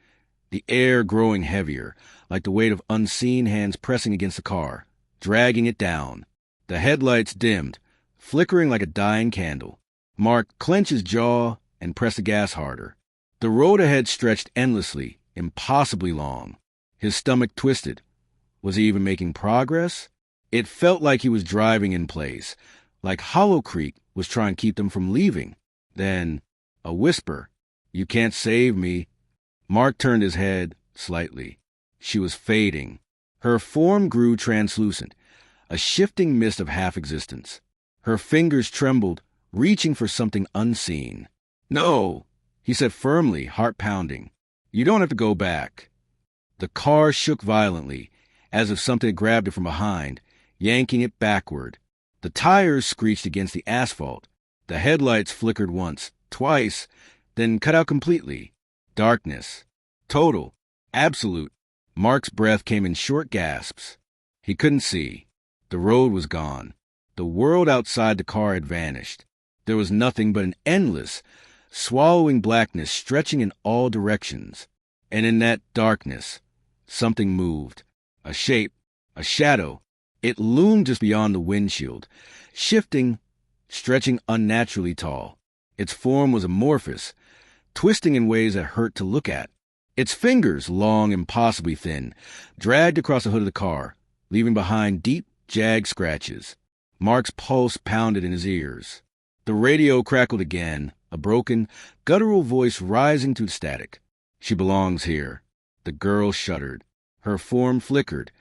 the air growing heavier, like the weight of unseen hands pressing against the car, dragging it down. The headlights dimmed, flickering like a dying candle. Mark clenched his jaw and pressed the gas harder. The road ahead stretched endlessly, impossibly long. His stomach twisted. Was he even making progress? It felt like he was driving in place, like Hollow Creek was trying to keep them from leaving. Then, a whisper. "You can't save me." Mark turned his head slightly. She was fading. Her form grew translucent, a shifting mist of half-existence. Her fingers trembled, reaching for something unseen. "No," he said firmly, heart pounding. "You don't have to go back." The car shook violently, as if something had grabbed it from behind, yanking it backward. The tires screeched against the asphalt. The headlights flickered once, twice, then cut out completely. Darkness. Total. Absolute. Mark's breath came in short gasps. He couldn't see. The road was gone. The world outside the car had vanished. There was nothing but an endless, swallowing blackness stretching in all directions. And in that darkness, something moved. A shape, a shadow. It loomed just beyond the windshield, shifting, stretching unnaturally tall. Its form was amorphous, twisting in ways that hurt to look at. Its fingers, long and possibly thin, dragged across the hood of the car, leaving behind deep, jagged scratches. Mark's pulse pounded in his ears. The radio crackled again, a broken, guttural voice rising through the static. "She belongs here." The girl shuddered. Her form flickered,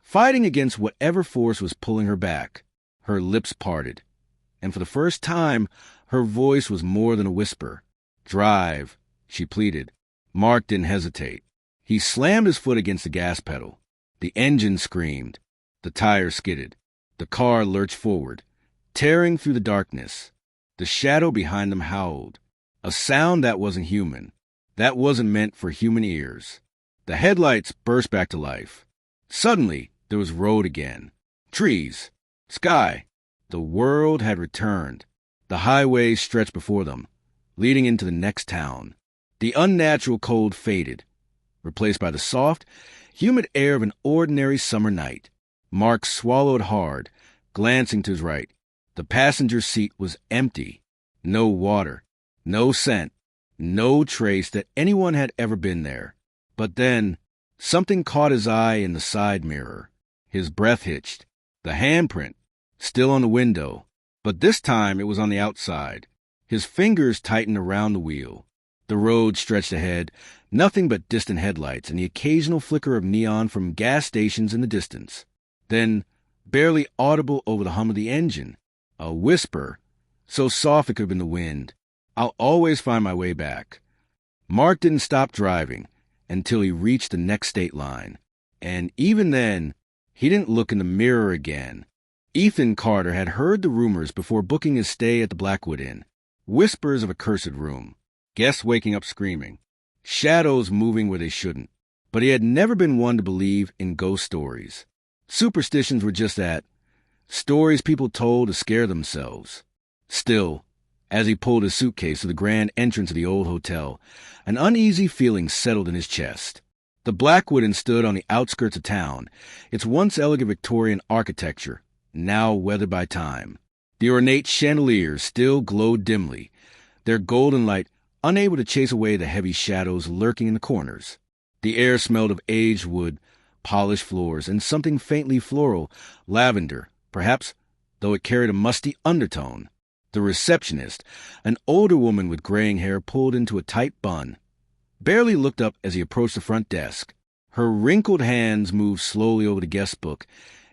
fighting against whatever force was pulling her back. Her lips parted, and for the first time, her voice was more than a whisper. "Drive," she pleaded. Mark didn't hesitate. He slammed his foot against the gas pedal. The engine screamed. The tires skidded. The car lurched forward, tearing through the darkness. The shadow behind them howled, a sound that wasn't human, that wasn't meant for human ears. The headlights burst back to life. Suddenly, there was road again. Trees. Sky. The world had returned. The highway stretched before them, leading into the next town. The unnatural cold faded, replaced by the soft, humid air of an ordinary summer night. Mark swallowed hard, glancing to his right. The passenger seat was empty. No water, no scent, no trace that anyone had ever been there. But then, something caught his eye in the side mirror. His breath hitched. The handprint, still on the window, but this time it was on the outside. His fingers tightened around the wheel. The road stretched ahead, nothing but distant headlights and the occasional flicker of neon from gas stations in the distance. Then, barely audible over the hum of the engine, a whisper, so soft it could have been the wind. "I'll always find my way back." Mark didn't stop driving until he reached the next state line. And even then, he didn't look in the mirror again. Ethan Carter had heard the rumors before booking his stay at the Blackwood Inn. Whispers of a cursed room, guests waking up screaming, shadows moving where they shouldn't. but he had never been one to believe in ghost stories. Superstitions were just that, stories people told to scare themselves. Still, as he pulled his suitcase to the grand entrance of the old hotel, an uneasy feeling settled in his chest. The Blackwood Inn stood on the outskirts of town, its once elegant Victorian architecture, now weathered by time. The ornate chandeliers still glowed dimly, their golden light unable to chase away the heavy shadows lurking in the corners. The air smelled of aged wood, polished floors, and something faintly floral, lavender, perhaps, though it carried a musty undertone. The receptionist, an older woman with graying hair pulled into a tight bun, barely looked up as he approached the front desk. Her wrinkled hands moved slowly over the guest book,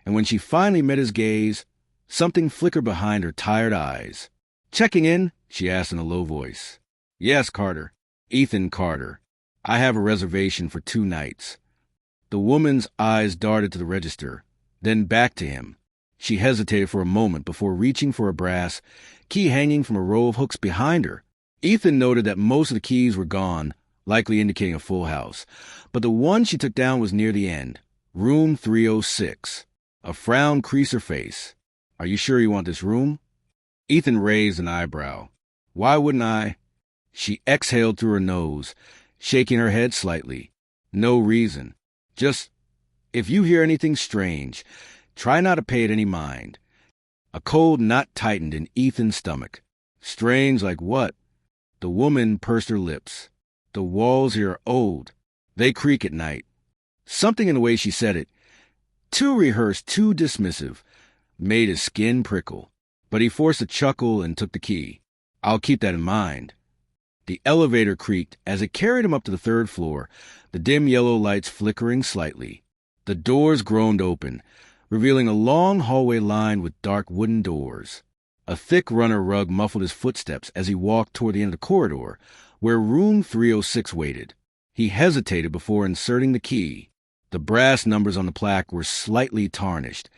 and when she finally met his gaze, something flickered behind her tired eyes. "Checking in?" she asked in a low voice. "Yes, Carter. Ethan Carter. I have a reservation for 2 nights." The woman's eyes darted to the register, then back to him. She hesitated for a moment before reaching for a brass key hanging from a row of hooks behind her. Ethan noted that most of the keys were gone, likely indicating a full house, but the one she took down was near the end, room 306. A frown creased her face. "Are you sure you want this room?" Ethan raised an eyebrow. "Why wouldn't I?" She exhaled through her nose, shaking her head slightly. "No reason. Just, if you hear anything strange, try not to pay it any mind." A cold knot tightened in Ethan's stomach. "Strange like what?" The woman pursed her lips. "The walls here are old. They creak at night." Something in the way she said it, too rehearsed, too dismissive, made his skin prickle. But he forced a chuckle and took the key. "I'll keep that in mind." The elevator creaked as it carried him up to the 3rd floor, the dim yellow lights flickering slightly. The doors groaned open, revealing a long hallway lined with dark wooden doors. A thick runner rug muffled his footsteps as he walked toward the end of the corridor, where room 306 waited. He hesitated before inserting the key. The brass numbers on the plaque were slightly tarnished,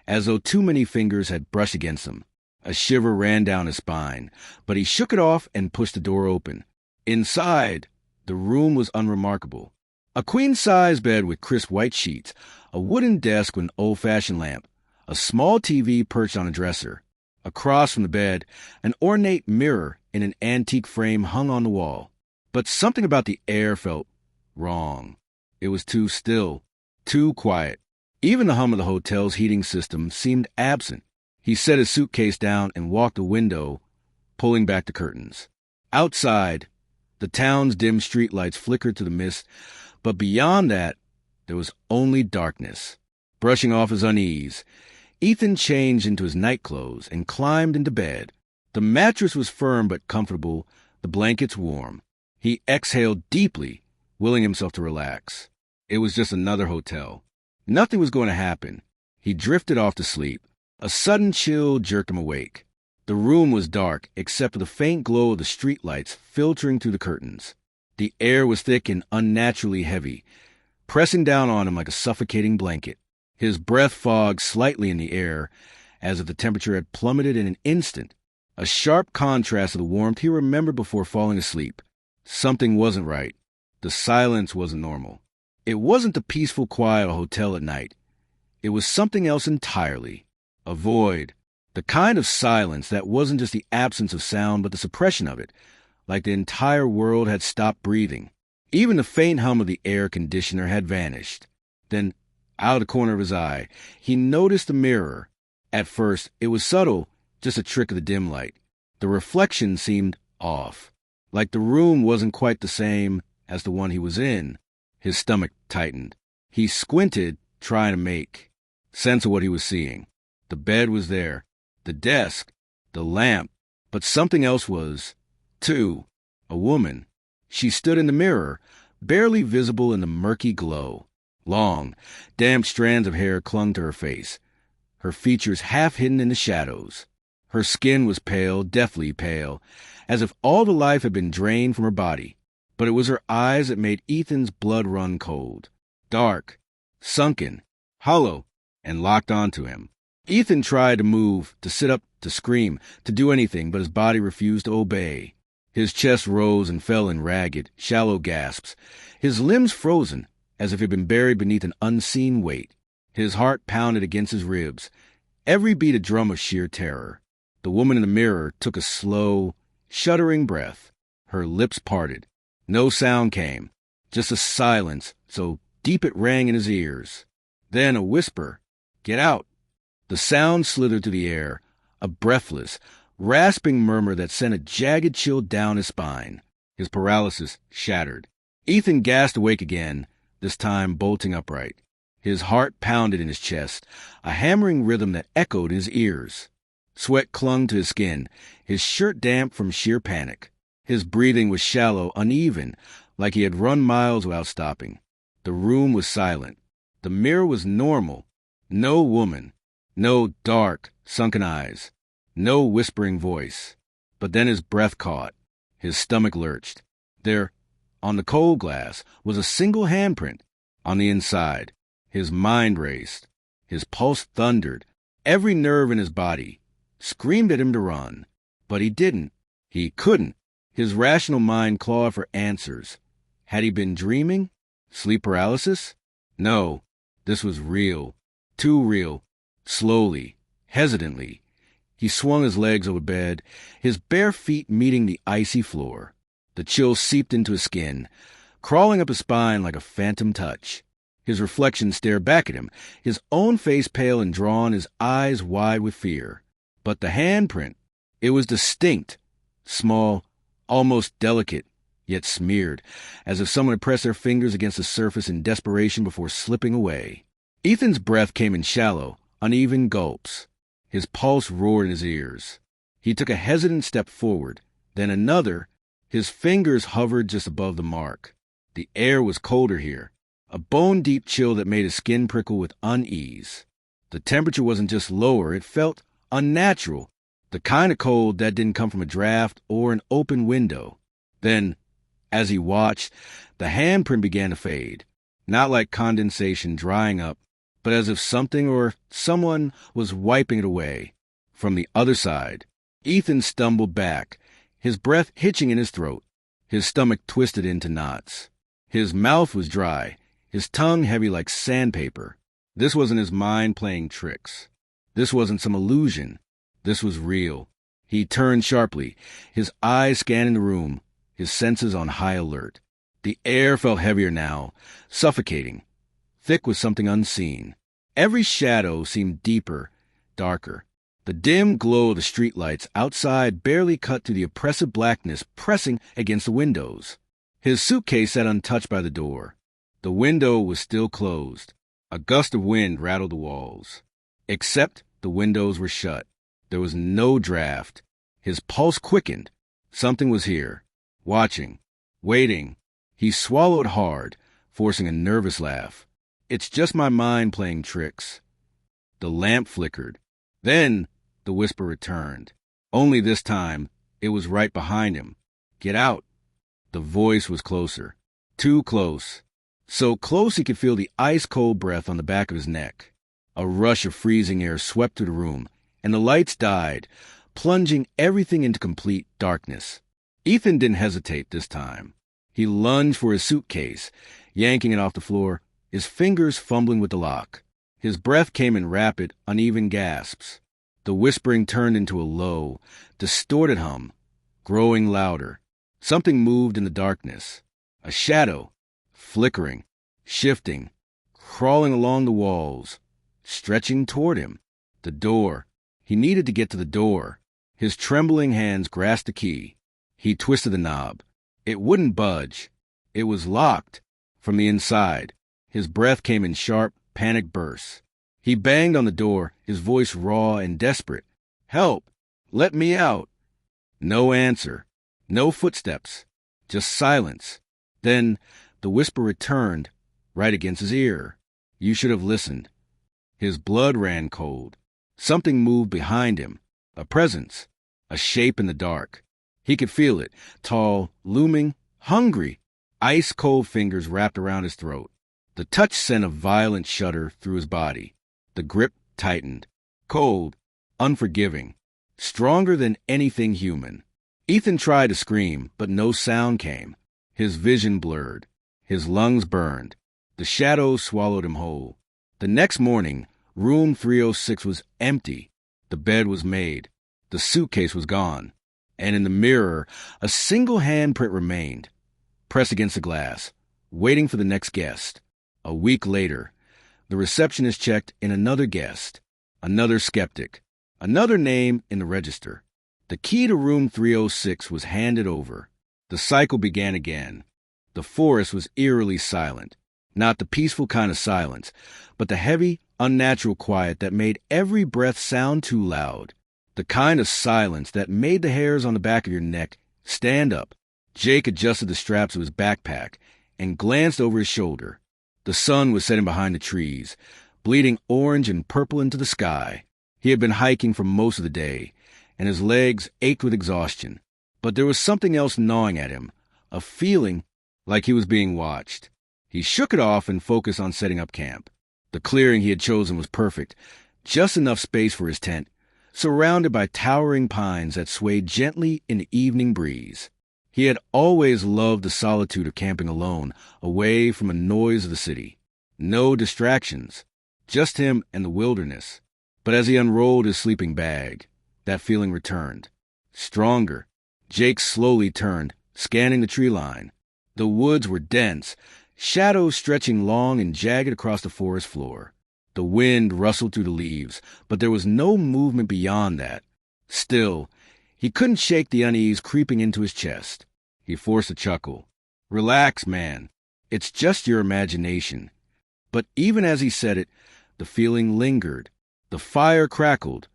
as though too many fingers had brushed against them. A shiver ran down his spine, but he shook it off and pushed the door open. Inside, the room was unremarkable. A queen-size bed with crisp white sheets, a wooden desk with an old-fashioned lamp, a small TV perched on a dresser. Across from the bed, an ornate mirror in an antique frame hung on the wall. But something about the air felt wrong. It was too still, too quiet. Even the hum of the hotel's heating system seemed absent. He set his suitcase down and walked to the window, pulling back the curtains. Outside, the town's dim streetlights flickered through the mist, but beyond that, there was only darkness. Brushing off his unease, Ethan changed into his nightclothes and climbed into bed. The mattress was firm but comfortable, the blankets warm. He exhaled deeply, willing himself to relax. It was just another hotel. Nothing was going to happen. He drifted off to sleep. A sudden chill jerked him awake. The room was dark, except for the faint glow of the streetlights filtering through the curtains. The air was thick and unnaturally heavy, pressing down on him like a suffocating blanket. His breath fogged slightly in the air, as if the temperature had plummeted in an instant, a sharp contrast to the warmth he remembered before falling asleep. Something wasn't right. The silence wasn't normal. It wasn't the peaceful quiet of a hotel at night. It was something else entirely. A void. The kind of silence that wasn't just the absence of sound, but the suppression of it, like the entire world had stopped breathing. Even the faint hum of the air conditioner had vanished. Then, out of the corner of his eye, he noticed the mirror. At first, it was subtle, just a trick of the dim light. The reflection seemed off, like the room wasn't quite the same as the one he was in. His stomach tightened. He squinted, trying to make sense of what he was seeing. The bed was there, the desk, the lamp, but something else was, too. A woman. She stood in the mirror, barely visible in the murky glow. Long, damp strands of hair clung to her face, her features half hidden in the shadows. Her skin was pale, deathly pale, as if all the life had been drained from her body. But it was her eyes that made Ethan's blood run cold. Dark, sunken, hollow, and locked onto him. Ethan tried to move, to sit up, to scream, to do anything, but his body refused to obey. His chest rose and fell in ragged, shallow gasps, his limbs frozen, as if it had been buried beneath an unseen weight. His heart pounded against his ribs, every beat a drum of sheer terror. The woman in the mirror took a slow, shuddering breath. Her lips parted. No sound came, just a silence so deep it rang in his ears. Then a whisper, "Get out!" The sound slithered through the air, a breathless, rasping murmur that sent a jagged chill down his spine. His paralysis shattered. Ethan gasped awake again, this time bolting upright. His heart pounded in his chest, a hammering rhythm that echoed in his ears. Sweat clung to his skin, his shirt damp from sheer panic. His breathing was shallow, uneven, like he had run miles without stopping. The room was silent. The mirror was normal. No woman. No dark, sunken eyes. No whispering voice. But then his breath caught. His stomach lurched. There, on the cold glass, was a single handprint. On the inside. His mind raced. His pulse thundered. Every nerve in his body screamed at him to run. But he didn't. He couldn't. His rational mind clawed for answers. Had he been dreaming? Sleep paralysis? No. This was real. Too real. Slowly, hesitantly, he swung his legs over bed, his bare feet meeting the icy floor. The chill seeped into his skin, crawling up his spine like a phantom touch. His reflection stared back at him, his own face pale and drawn, his eyes wide with fear. But the handprint, it was distinct, small, almost delicate, yet smeared, as if someone had pressed their fingers against the surface in desperation before slipping away. Ethan's breath came in shallow, uneven gulps. His pulse roared in his ears. He took a hesitant step forward, then another. His fingers hovered just above the mark. The air was colder here, a bone-deep chill that made his skin prickle with unease. The temperature wasn't just lower, it felt unnatural, the kind of cold that didn't come from a draft or an open window. Then, as he watched, the handprint began to fade, not like condensation drying up, but as if something or someone was wiping it away. From the other side, Ethan stumbled back, his breath hitching in his throat, his stomach twisted into knots. His mouth was dry, his tongue heavy like sandpaper. This wasn't his mind playing tricks. This wasn't some illusion. This was real. He turned sharply, his eyes scanning the room, his senses on high alert. The air felt heavier now, suffocating, thick with something unseen. Every shadow seemed deeper, darker. The dim glow of the streetlights outside barely cut through the oppressive blackness pressing against the windows. His suitcase sat untouched by the door. The window was still closed. A gust of wind rattled the walls. Except the windows were shut. There was no draft. His pulse quickened. Something was here, watching, waiting. He swallowed hard, forcing a nervous laugh. It's just my mind playing tricks. The lamp flickered. Then the whisper returned. Only this time, it was right behind him. Get out. The voice was closer. Too close. So close he could feel the ice-cold breath on the back of his neck. A rush of freezing air swept through the room, and the lights died, plunging everything into complete darkness. Ethan didn't hesitate this time. He lunged for his suitcase, yanking it off the floor, his fingers fumbling with the lock. His breath came in rapid, uneven gasps. The whispering turned into a low, distorted hum, growing louder. Something moved in the darkness. A shadow, flickering, shifting, crawling along the walls, stretching toward him. The door. He needed to get to the door. His trembling hands grasped the key. He twisted the knob. It wouldn't budge. It was locked from the inside. His breath came in sharp, panic bursts. He banged on the door, his voice raw and desperate. Help! Let me out! No answer. No footsteps. Just silence. Then the whisper returned, right against his ear. You should have listened. His blood ran cold. Something moved behind him. A presence. A shape in the dark. He could feel it. Tall, looming, hungry. Ice-cold fingers wrapped around his throat. The touch sent a violent shudder through his body. The grip tightened. Cold, unforgiving. Stronger than anything human. Ethan tried to scream, but no sound came. His vision blurred. His lungs burned. The shadows swallowed him whole. The next morning, room 306 was empty. The bed was made. The suitcase was gone. And in the mirror, a single handprint remained, pressed against the glass, waiting for the next guest. A week later, the receptionist checked in another guest, another skeptic, another name in the register. The key to room 306 was handed over. The cycle began again. The forest was eerily silent. Not the peaceful kind of silence, but the heavy, unnatural quiet that made every breath sound too loud. The kind of silence that made the hairs on the back of your neck stand up. Jake adjusted the straps of his backpack and glanced over his shoulder. The sun was setting behind the trees, bleeding orange and purple into the sky. He had been hiking for most of the day, and his legs ached with exhaustion. But there was something else gnawing at him, a feeling like he was being watched. He shook it off and focused on setting up camp. The clearing he had chosen was perfect, just enough space for his tent, surrounded by towering pines that swayed gently in the evening breeze. He had always loved the solitude of camping alone, away from the noise of the city. No distractions, just him and the wilderness. But as he unrolled his sleeping bag, that feeling returned. Stronger. Jake slowly turned, scanning the tree line. The woods were dense, shadows stretching long and jagged across the forest floor. The wind rustled through the leaves, but there was no movement beyond that. Still, he couldn't shake the unease creeping into his chest. He forced a chuckle. Relax, man. It's just your imagination. But even as he said it, the feeling lingered. The fire crackled,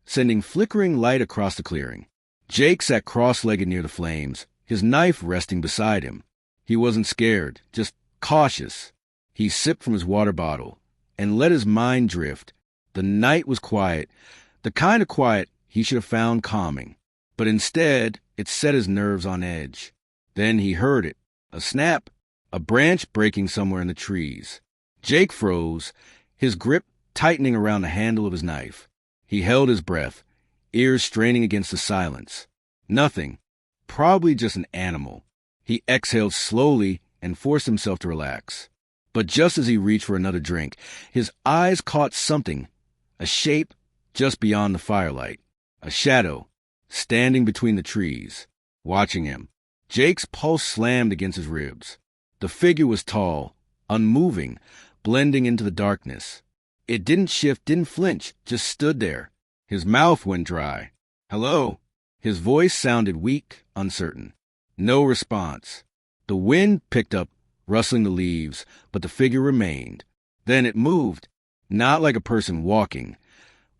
sending flickering light across the clearing. Jake sat cross-legged near the flames, his knife resting beside him. He wasn't scared, just cautious. He sipped from his water bottle and let his mind drift. The night was quiet, the kind of quiet he should have found calming. But instead, it set his nerves on edge. Then he heard it, a snap, a branch breaking somewhere in the trees. Jake froze, his grip tightening around the handle of his knife. He held his breath, ears straining against the silence. Nothing, probably just an animal. He exhaled slowly and forced himself to relax. But just as he reached for another drink, his eyes caught something, a shape just beyond the firelight, a shadow, standing between the trees, watching him. Jake's pulse slammed against his ribs. The figure was tall, unmoving, blending into the darkness. It didn't shift, didn't flinch, just stood there. His mouth went dry. Hello? His voice sounded weak, uncertain. No response. The wind picked up, rustling the leaves, but the figure remained. Then it moved, not like a person walking,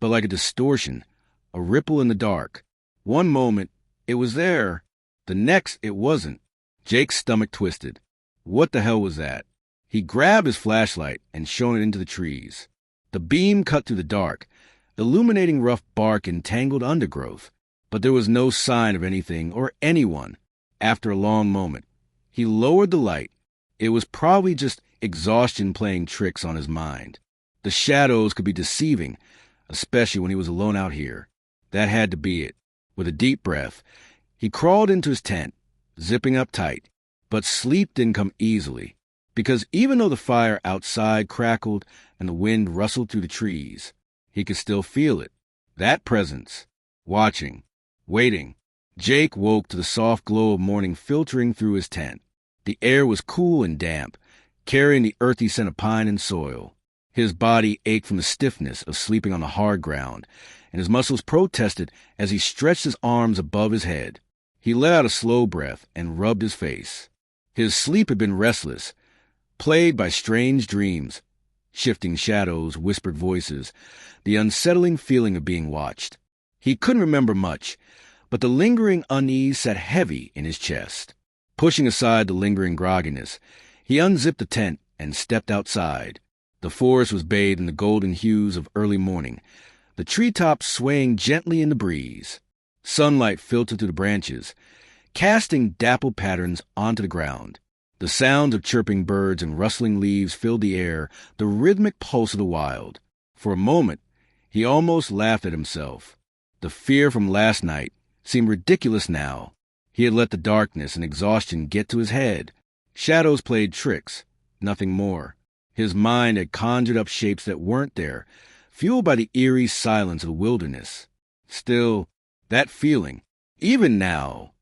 but like a distortion, a ripple in the dark. One moment, it was there. The next, it wasn't. Jake's stomach twisted. What the hell was that? He grabbed his flashlight and shone it into the trees. The beam cut through the dark, illuminating rough bark and tangled undergrowth. But there was no sign of anything or anyone. After a long moment, he lowered the light. It was probably just exhaustion playing tricks on his mind. The shadows could be deceiving, especially when he was alone out here. That had to be it. With a deep breath, he crawled into his tent, zipping up tight. But sleep didn't come easily, because even though the fire outside crackled and the wind rustled through the trees, he could still feel it. That presence. Watching. Waiting. Jake woke to the soft glow of morning filtering through his tent. The air was cool and damp, carrying the earthy scent of pine and soil. His body ached from the stiffness of sleeping on the hard ground, and his muscles protested as he stretched his arms above his head. He let out a slow breath and rubbed his face. His sleep had been restless, plagued by strange dreams, shifting shadows, whispered voices, the unsettling feeling of being watched. He couldn't remember much, but the lingering unease sat heavy in his chest. Pushing aside the lingering grogginess, he unzipped the tent and stepped outside. The forest was bathed in the golden hues of early morning, the treetops swaying gently in the breeze. Sunlight filtered through the branches, casting dappled patterns onto the ground. The sound of chirping birds and rustling leaves filled the air, the rhythmic pulse of the wild. For a moment, he almost laughed at himself. The fear from last night seemed ridiculous now. He had let the darkness and exhaustion get to his head. Shadows played tricks, nothing more. His mind had conjured up shapes that weren't there, fueled by the eerie silence of the wilderness. Still, that feeling, even now,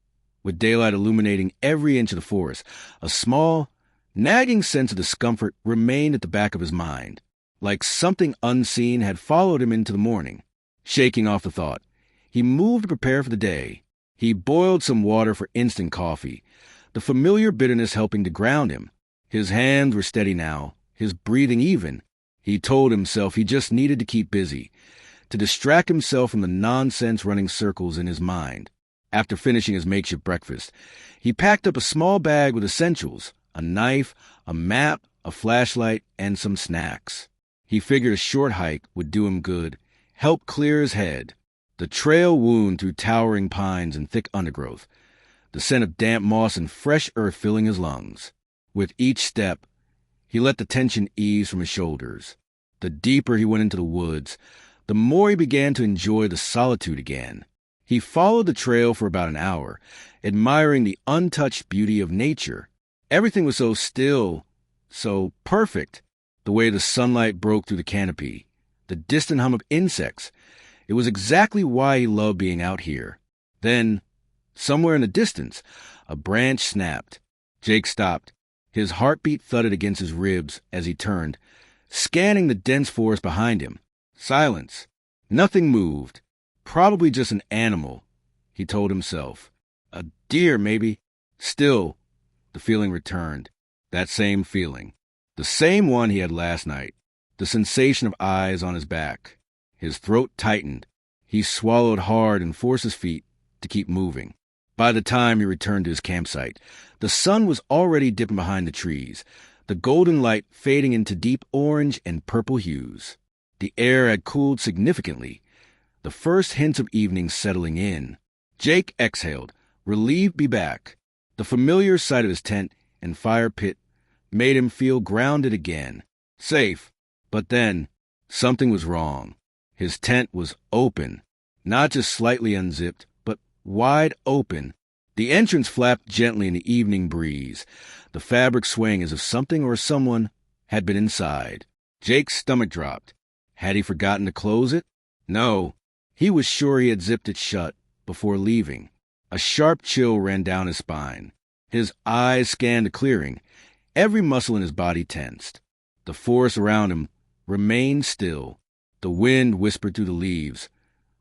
with daylight illuminating every inch of the forest, a small, nagging sense of discomfort remained at the back of his mind, like something unseen had followed him into the morning. Shaking off the thought, he moved to prepare for the day. He boiled some water for instant coffee, the familiar bitterness helping to ground him. His hands were steady now, his breathing even. He told himself he just needed to keep busy, to distract himself from the nonsense running circles in his mind. After finishing his makeshift breakfast, he packed up a small bag with essentials, a knife, a map, a flashlight, and some snacks. He figured a short hike would do him good, help clear his head. The trail wound through towering pines and thick undergrowth, the scent of damp moss and fresh earth filling his lungs. With each step, he let the tension ease from his shoulders. The deeper he went into the woods, the more he began to enjoy the solitude again. He followed the trail for about an hour, admiring the untouched beauty of nature. Everything was so still, so perfect. The way the sunlight broke through the canopy, the distant hum of insects. It was exactly why he loved being out here. Then, somewhere in the distance, a branch snapped. Jake stopped. His heartbeat thudded against his ribs as he turned, scanning the dense forest behind him. Silence. Nothing moved. Probably just an animal, he told himself. A deer, maybe. Still, the feeling returned. That same feeling. The same one he had last night. The sensation of eyes on his back. His throat tightened. He swallowed hard and forced his feet to keep moving. By the time he returned to his campsite, the sun was already dipping behind the trees, the golden light fading into deep orange and purple hues. The air had cooled significantly, the first hints of evening settling in. Jake exhaled, relieved to be back. The familiar sight of his tent and fire pit made him feel grounded again, safe. But then, something was wrong. His tent was open, not just slightly unzipped, but wide open. The entrance flapped gently in the evening breeze, the fabric swaying as if something or someone had been inside. Jake's stomach dropped. Had he forgotten to close it? No. He was sure he had zipped it shut before leaving. A sharp chill ran down his spine. His eyes scanned the clearing. Every muscle in his body tensed. The forest around him remained still. The wind whispered through the leaves,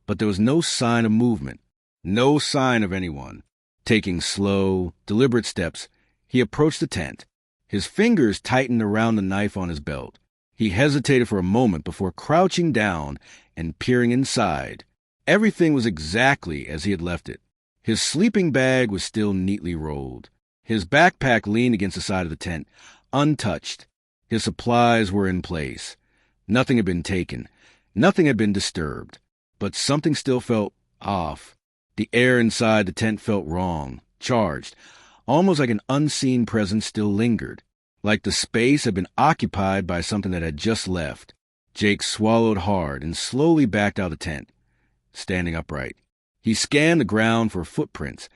but there was no sign of movement, no sign of anyone. Taking slow, deliberate steps, he approached the tent. His fingers tightened around the knife on his belt. He hesitated for a moment before crouching down and peering inside. Everything was exactly as he had left it. His sleeping bag was still neatly rolled. His backpack leaned against the side of the tent, untouched. His supplies were in place. Nothing had been taken. Nothing had been disturbed. But something still felt off. The air inside the tent felt wrong, charged, almost like an unseen presence still lingered, like the space had been occupied by something that had just left. Jake swallowed hard and slowly backed out of the tent, standing upright. He scanned the ground for footprints,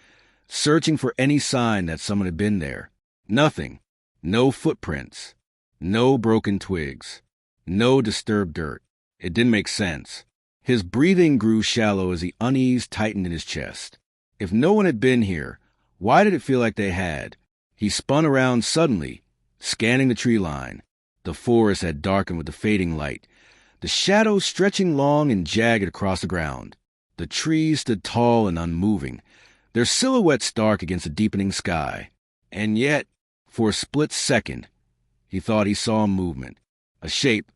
searching for any sign that someone had been there. Nothing. No footprints. No broken twigs. No disturbed dirt. It didn't make sense. His breathing grew shallow as the unease tightened in his chest. If no one had been here, why did it feel like they had? He spun around suddenly, scanning the tree line. The forest had darkened with the fading light, the shadows stretching long and jagged across the ground. The trees stood tall and unmoving, their silhouettes dark against the deepening sky. And yet, for a split second, he thought he saw a movement, a shape,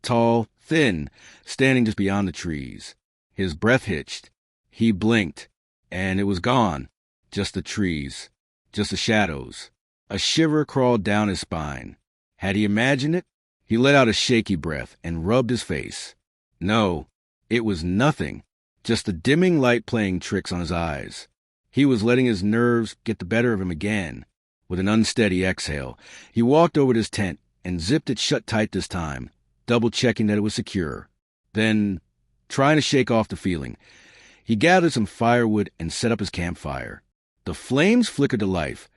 tall, thin, standing just beyond the trees. His breath hitched. He blinked, and it was gone. Just the trees, just the shadows. A shiver crawled down his spine. Had he imagined it? He let out a shaky breath and rubbed his face. No, it was nothing, just the dimming light playing tricks on his eyes. He was letting his nerves get the better of him again. With an unsteady exhale, he walked over to his tent and zipped it shut tight this time, double-checking that it was secure. Then, trying to shake off the feeling, he gathered some firewood and set up his campfire. The flames flickered to life,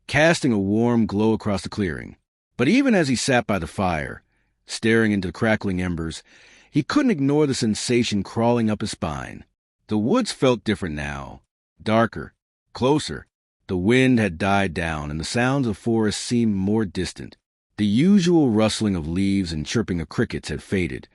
casting a warm glow across the clearing. But even as he sat by the fire, staring into the crackling embers, he couldn't ignore the sensation crawling up his spine. The woods felt different now, darker, closer. The wind had died down, and the sounds of forest seemed more distant. The usual rustling of leaves and chirping of crickets had faded,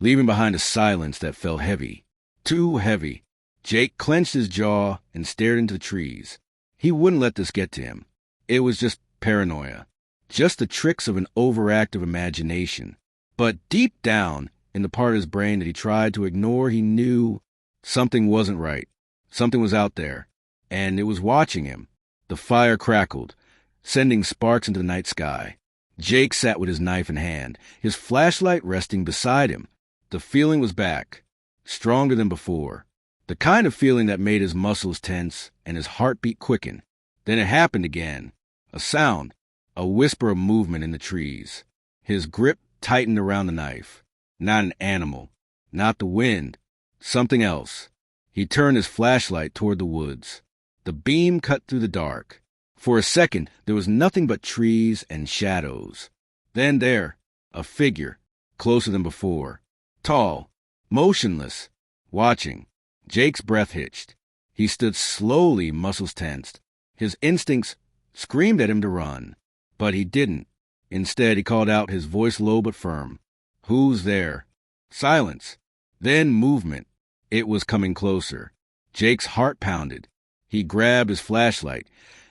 leaving behind a silence that felt heavy. Too heavy. Jake clenched his jaw and stared into the trees. He wouldn't let this get to him. It was just paranoia. Just the tricks of an overactive imagination. But deep down, in the part of his brain that he tried to ignore, he knew something wasn't right. Something was out there, and it was watching him. The fire crackled, sending sparks into the night sky. Jake sat with his knife in hand, his flashlight resting beside him. The feeling was back, stronger than before. The kind of feeling that made his muscles tense and his heartbeat quicken. Then it happened again. A sound, a whisper of movement in the trees. His grip tightened around the knife. Not an animal, not the wind, something else. He turned his flashlight toward the woods. The beam cut through the dark. For a second, there was nothing but trees and shadows. Then there, a figure, closer than before. Tall, motionless, watching. Jake's breath hitched. He stood slowly, muscles tensed. His instincts screamed at him to run, but he didn't. Instead, he called out, his voice low but firm. "Who's there?" Silence. Then movement. It was coming closer. Jake's heart pounded. He grabbed his flashlight,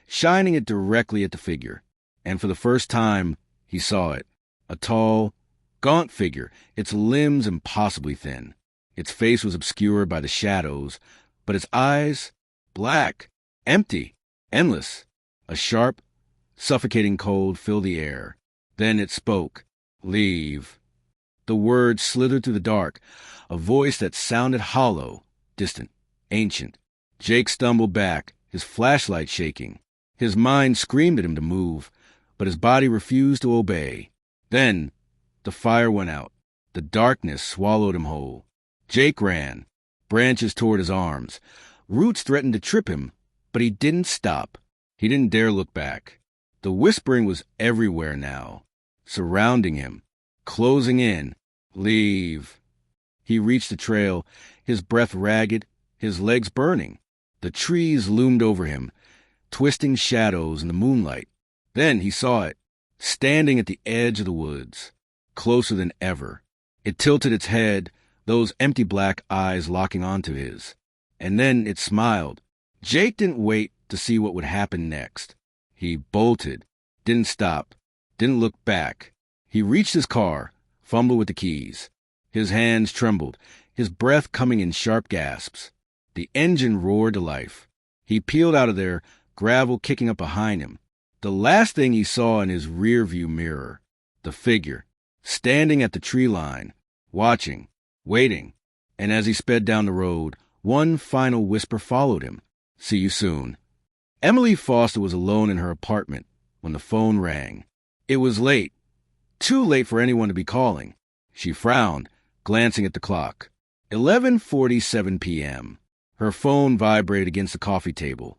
shining it directly at the figure. And for the first time, he saw it. A tall, gaunt figure, its limbs impossibly thin. Its face was obscured by the shadows, but its eyes, black, empty, endless. A sharp, suffocating cold filled the air. Then it spoke. "Leave." The words slithered through the dark, a voice that sounded hollow, distant, ancient. Jake stumbled back, his flashlight shaking. His mind screamed at him to move, but his body refused to obey. Then, the fire went out. The darkness swallowed him whole. Jake ran, branches toward his arms. Roots threatened to trip him, but he didn't stop. He didn't dare look back. The whispering was everywhere now, surrounding him, closing in. "Leave." He reached the trail, his breath ragged, his legs burning. The trees loomed over him, twisting shadows in the moonlight. Then he saw it, standing at the edge of the woods, closer than ever. It tilted its head, those empty black eyes locking onto his. And then it smiled. Jake didn't wait to see what would happen next. He bolted, didn't stop, didn't look back. He reached his car, fumbled with the keys. His hands trembled, his breath coming in sharp gasps. The engine roared to life. He peeled out of there, gravel kicking up behind him. The last thing he saw in his rearview mirror, the figure, standing at the tree line, watching, waiting. And as he sped down the road, one final whisper followed him. "See you soon." Emily Foster was alone in her apartment when the phone rang. It was late, too late for anyone to be calling. She frowned, glancing at the clock. 11:47 p.m. Her phone vibrated against the coffee table,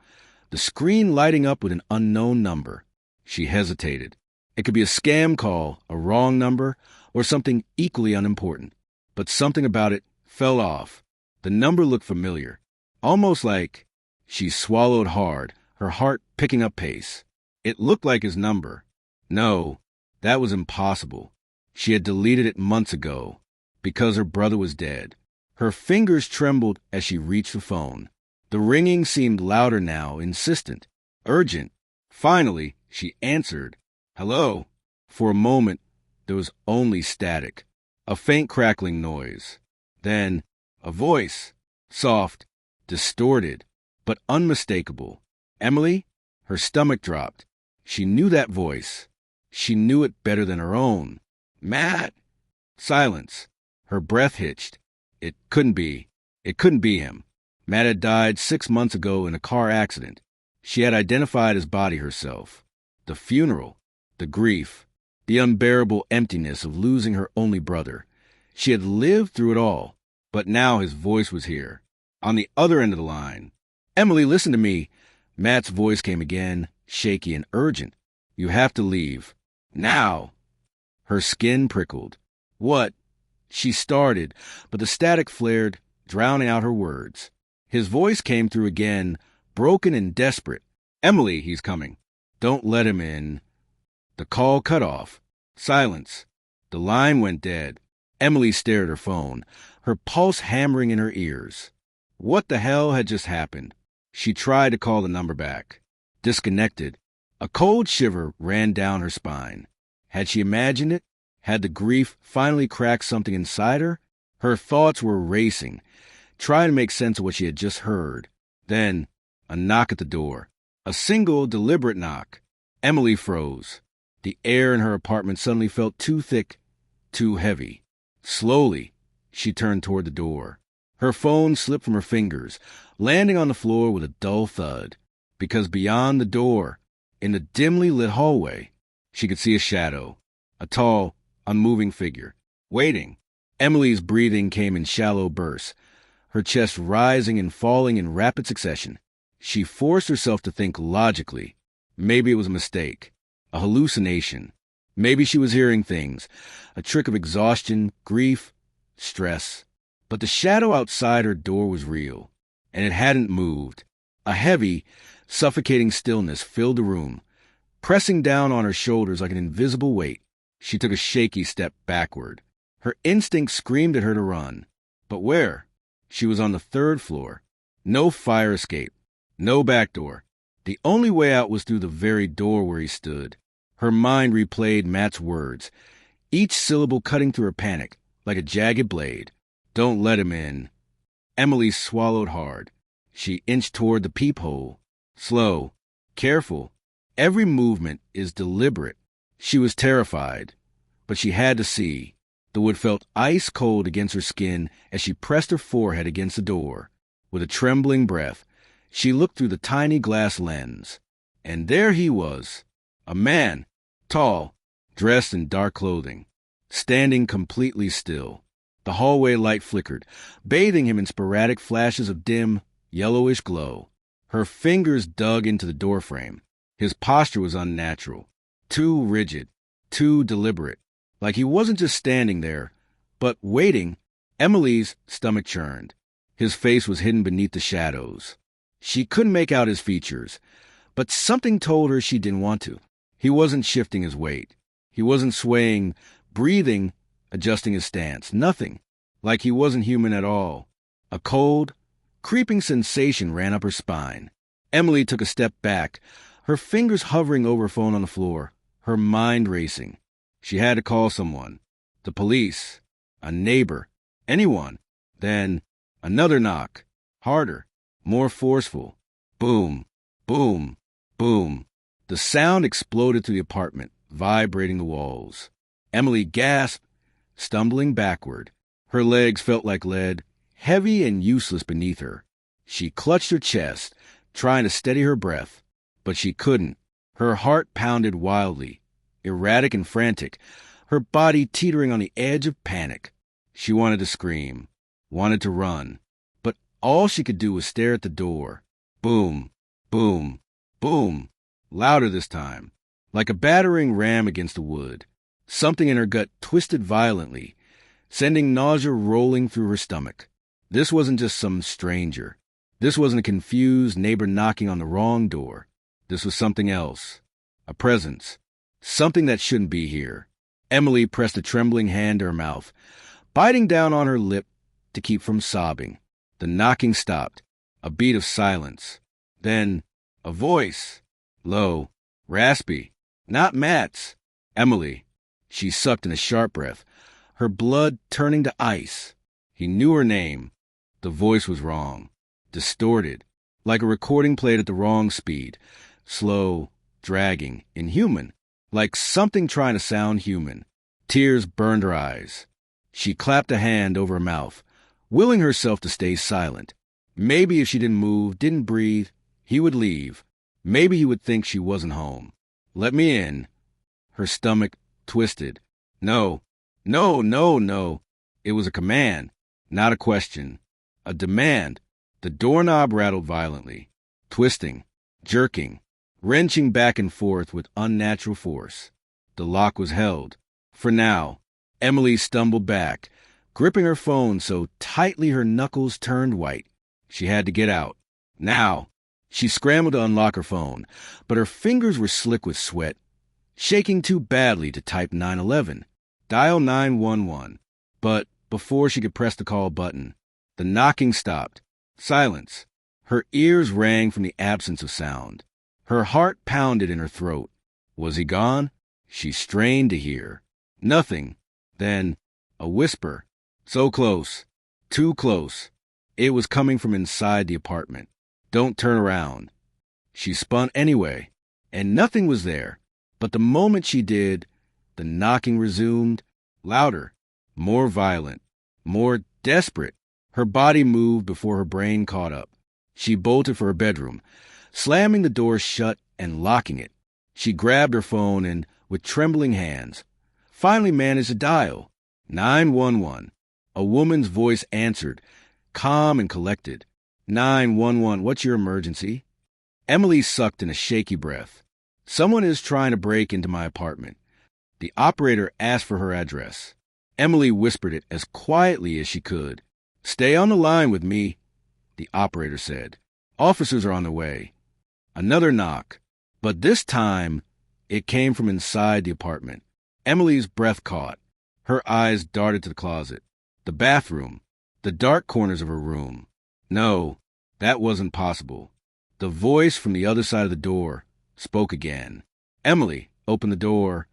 the screen lighting up with an unknown number. She hesitated. It could be a scam call, a wrong number, or something equally unimportant. But something about it fell off. The number looked familiar, almost like... She swallowed hard, her heart picking up pace. It looked like his number. No, that was impossible. She had deleted it months ago, because her brother was dead. Her fingers trembled as she reached the phone. The ringing seemed louder now, insistent, urgent. Finally, she answered. "Hello." For a moment, there was only static, a faint crackling noise. Then, a voice, soft, distorted, but unmistakable. "Emily?" Her stomach dropped. She knew that voice. She knew it better than her own. "Matt!" Silence. Her breath hitched. It couldn't be. It couldn't be him. Matt had died 6 months ago in a car accident. She had identified his body herself. The funeral, the grief, the unbearable emptiness of losing her only brother. She had lived through it all, but now his voice was here, on the other end of the line. "Emily, listen to me." Matt's voice came again, shaky and urgent. "You have to leave. Now! Her skin prickled. What? She started, but the static flared, drowning out her words. His voice came through again, broken and desperate. Emily, he's coming. Don't let him in. The call cut off. Silence. The line went dead. Emily stared at her phone, her pulse hammering in her ears. What the hell had just happened? She tried to call the number back. Disconnected. A cold shiver ran down her spine. Had she imagined it? Had the grief finally cracked something inside her? Her thoughts were racing, trying to make sense of what she had just heard. Then, a knock at the door. A single, deliberate knock. Emily froze. The air in her apartment suddenly felt too thick, too heavy. Slowly, she turned toward the door. Her phone slipped from her fingers, landing on the floor with a dull thud. Because beyond the door, in the dimly lit hallway, she could see a shadow. A tall, unmoving figure. Waiting. Emily's breathing came in shallow bursts, her chest rising and falling in rapid succession. She forced herself to think logically. Maybe it was a mistake, a hallucination. Maybe she was hearing things, a trick of exhaustion, grief, stress. But the shadow outside her door was real, and it hadn't moved. A heavy, suffocating stillness filled the room, pressing down on her shoulders like an invisible weight. She took a shaky step backward. Her instinct screamed at her to run. But where? She was on the 3rd floor. No fire escape. No back door. The only way out was through the very door where he stood. Her mind replayed Matt's words, each syllable cutting through her panic like a jagged blade. Don't let him in. Emily swallowed hard. She inched toward the peephole. Slow. Careful. Every movement is deliberate. She was terrified, but she had to see. The wood felt ice cold against her skin as she pressed her forehead against the door. With a trembling breath, she looked through the tiny glass lens. And there he was, a man, tall, dressed in dark clothing, standing completely still. The hallway light flickered, bathing him in sporadic flashes of dim, yellowish glow. Her fingers dug into the doorframe. His posture was unnatural, too rigid, too deliberate, like he wasn't just standing there, but waiting. Emily's stomach churned. His face was hidden beneath the shadows. She couldn't make out his features, but something told her she didn't want to. He wasn't shifting his weight. He wasn't swaying, breathing, adjusting his stance. Nothing. Like he wasn't human at all. A cold, creeping sensation ran up her spine. Emily took a step back, her fingers hovering over her phone on the floor, her mind racing. She had to call someone. The police. A neighbor. Anyone. Then, another knock. Harder. More forceful. Boom. Boom. Boom. The sound exploded through the apartment, vibrating the walls. Emily gasped, stumbling backward. Her legs felt like lead, heavy and useless beneath her. She clutched her chest, trying to steady her breath, but she couldn't. Her heart pounded wildly, erratic and frantic, her body teetering on the edge of panic. She wanted to scream, wanted to run, but all she could do was stare at the door. Boom, boom, boom, louder this time, like a battering ram against the wood. Something in her gut twisted violently, sending nausea rolling through her stomach. This wasn't just some stranger. This wasn't a confused neighbor knocking on the wrong door. This was something else. A presence. Something that shouldn't be here. Emily pressed a trembling hand to her mouth, biting down on her lip to keep from sobbing. The knocking stopped. A beat of silence. Then, a voice. Low. Raspy. Not Matt's. Emily. She sucked in a sharp breath, her blood turning to ice. He knew her name. The voice was wrong. Distorted. Like a recording played at the wrong speed. Slow, dragging, inhuman. Like something trying to sound human. Tears burned her eyes. She clapped a hand over her mouth, willing herself to stay silent. Maybe if she didn't move, didn't breathe, he would leave. Maybe he would think she wasn't home. Let me in. Her stomach twisted. No, no, no, no. It was a command, not a question. A demand. The doorknob rattled violently, twisting, jerking, wrenching back and forth with unnatural force. The lock was held. For now. Emily stumbled back, gripping her phone so tightly her knuckles turned white. She had to get out. Now. She scrambled to unlock her phone, but her fingers were slick with sweat, shaking too badly to type 911. Dial 911. But before she could press the call button, the knocking stopped. Silence. Her ears rang from the absence of sound. Her heart pounded in her throat. Was he gone? She strained to hear. Nothing. Then a whisper. So close. Too close. It was coming from inside the apartment. Don't turn around. She spun anyway, and nothing was there. But the moment she did, the knocking resumed, louder, more violent, more desperate. Her body moved before her brain caught up. She bolted for her bedroom, slamming the door shut and locking it. She grabbed her phone and, with trembling hands, finally managed to dial 911. A woman's voice answered, calm and collected. 911, what's your emergency? Emily sucked in a shaky breath. Someone is trying to break into my apartment. The operator asked for her address. Emily whispered it as quietly as she could. Stay on the line with me, the operator said. Officers are on their way. Another knock, but this time it came from inside the apartment. Emily's breath caught. Her eyes darted to the closet, the bathroom, the dark corners of her room. No, that wasn't possible. The voice from the other side of the door spoke again. Emily opened the door.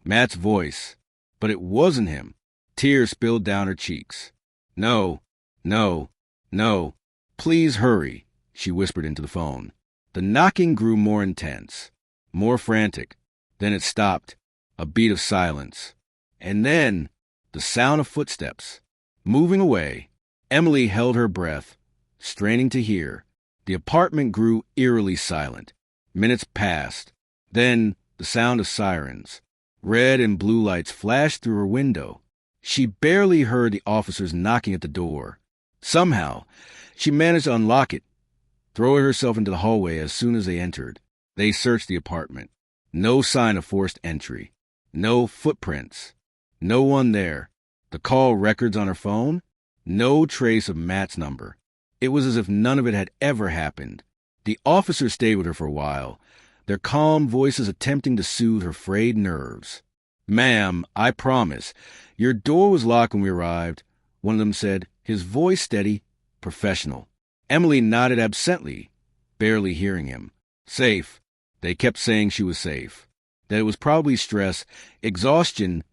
Matt's voice. But it wasn't him. Tears spilled down her cheeks. No, no, no. Please hurry, she whispered into the phone. The knocking grew more intense, more frantic. Then it stopped, a beat of silence. And then the sound of footsteps. Moving away, Emily held her breath, straining to hear. The apartment grew eerily silent. Minutes passed. Then the sound of sirens. Red and blue lights flashed through her window. She barely heard the officers knocking at the door. Somehow, she managed to unlock it, throwing herself into the hallway as soon as they entered. They searched the apartment. No sign of forced entry. No footprints. No one there. The call records on her phone? No trace of Matt's number. It was as if none of it had ever happened. The officers stayed with her for a while, their calm voices attempting to soothe her frayed nerves. Ma'am, I promise. Your door was locked when we arrived, one of them said, his voice steady, professional. Emily nodded absently, barely hearing him. Safe. They kept saying she was safe. That it was probably stress, exhaustion,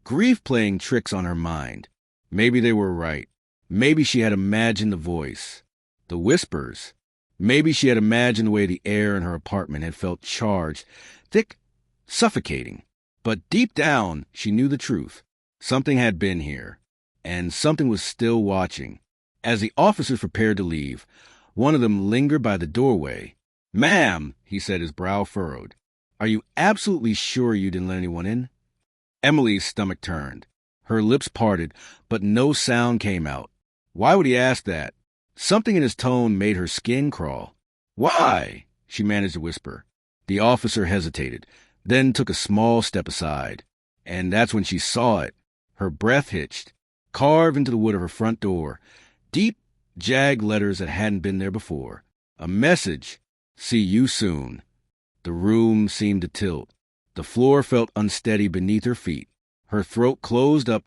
grief playing tricks on her mind. Maybe they were right. Maybe she had imagined the voice, the whispers. Maybe she had imagined the way the air in her apartment had felt charged, thick, suffocating. But deep down, she knew the truth. Something had been here, and something was still watching. As the officers prepared to leave, one of them lingered by the doorway. Ma'am, he said, his brow furrowed. Are you absolutely sure you didn't let anyone in? Emily's stomach turned. Her lips parted, but no sound came out. Why would he ask that? Something in his tone made her skin crawl. Why? She managed to whisper. The officer hesitated, then took a small step aside. And that's when she saw it. Her breath hitched, carved into the wood of her front door. Deep, jagged letters that hadn't been there before. A message. See you soon. The room seemed to tilt. The floor felt unsteady beneath her feet. Her throat closed up,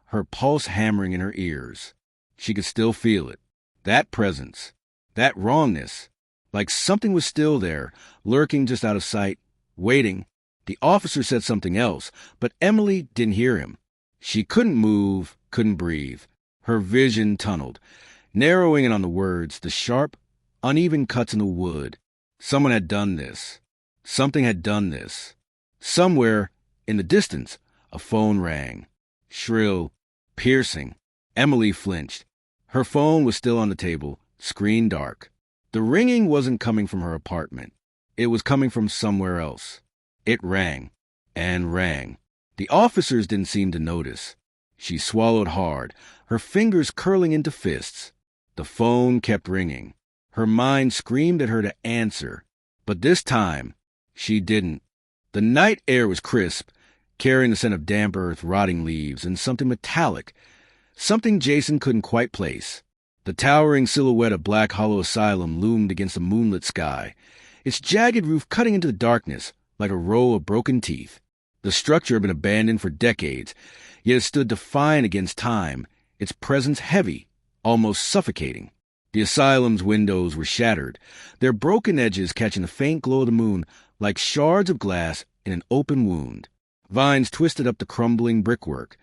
her pulse hammering in her ears. She could still feel it. That presence, that wrongness, like something was still there, lurking just out of sight, waiting. The officer said something else, but Emily didn't hear him. She couldn't move, couldn't breathe. Her vision tunneled, narrowing in on the words, the sharp, uneven cuts in the wood. Someone had done this. Something had done this. Somewhere, in the distance, a phone rang. Shrill, piercing. Emily flinched. Her phone was still on the table, screen dark. The ringing wasn't coming from her apartment. It was coming from somewhere else. It rang, and rang. The officers didn't seem to notice. She swallowed hard, her fingers curling into fists. The phone kept ringing. Her mind screamed at her to answer. But this time, she didn't. The night air was crisp, carrying the scent of damp earth, rotting leaves, and something metallic, something Jason couldn't quite place. The towering silhouette of Black Hollow Asylum loomed against the moonlit sky, its jagged roof cutting into the darkness like a row of broken teeth. The structure had been abandoned for decades, yet it stood defiant against time, its presence heavy, almost suffocating. The asylum's windows were shattered, their broken edges catching the faint glow of the moon like shards of glass in an open wound. Vines twisted up the crumbling brickwork,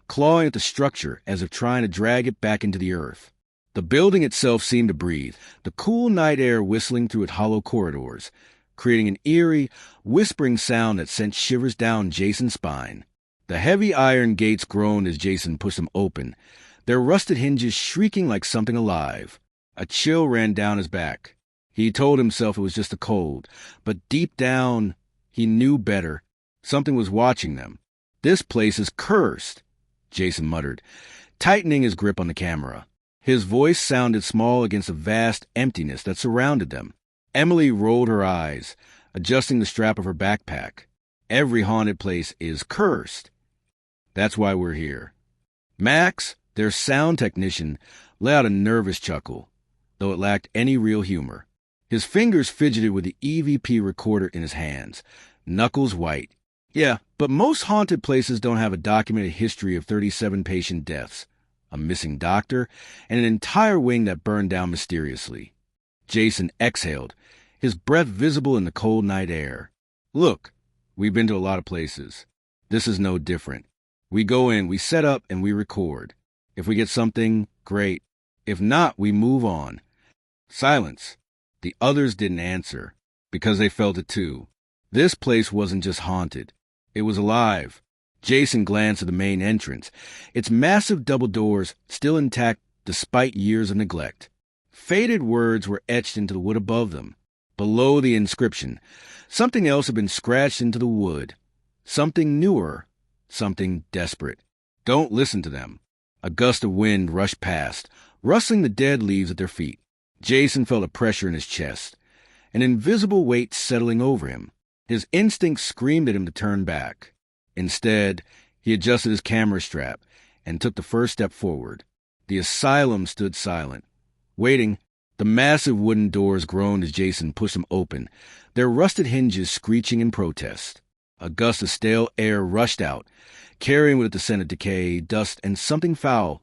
clawing at the structure as if trying to drag it back into the earth. The building itself seemed to breathe, the cool night air whistling through its hollow corridors, creating an eerie, whispering sound that sent shivers down Jason's spine. The heavy iron gates groaned as Jason pushed them open, their rusted hinges shrieking like something alive. A chill ran down his back. He told himself it was just the cold, but deep down, he knew better. Something was watching them. "This place is cursed," Jason muttered, tightening his grip on the camera. His voice sounded small against the vast emptiness that surrounded them. Emily rolled her eyes, adjusting the strap of her backpack. "Every haunted place is cursed. That's why we're here." Max, their sound technician, let out a nervous chuckle, though it lacked any real humor. His fingers fidgeted with the EVP recorder in his hands, knuckles white. "Yeah, but most haunted places don't have a documented history of 37 patient deaths, a missing doctor, and an entire wing that burned down mysteriously." Jason exhaled, his breath visible in the cold night air. "Look, we've been to a lot of places. This is no different. We go in, we set up, and we record. If we get something, great. If not, we move on." Silence. The others didn't answer, because they felt it too. This place wasn't just haunted. It was alive. Jason glanced at the main entrance, its massive double doors still intact despite years of neglect. Faded words were etched into the wood above them. Below the inscription, something else had been scratched into the wood. Something newer, something desperate. "Don't listen to them." A gust of wind rushed past, rustling the dead leaves at their feet. Jason felt a pressure in his chest, an invisible weight settling over him. His instincts screamed at him to turn back. Instead, he adjusted his camera strap and took the first step forward. The asylum stood silent, waiting. The massive wooden doors groaned as Jason pushed them open, their rusted hinges screeching in protest. A gust of stale air rushed out, carrying with it the scent of decay, dust, and something foul,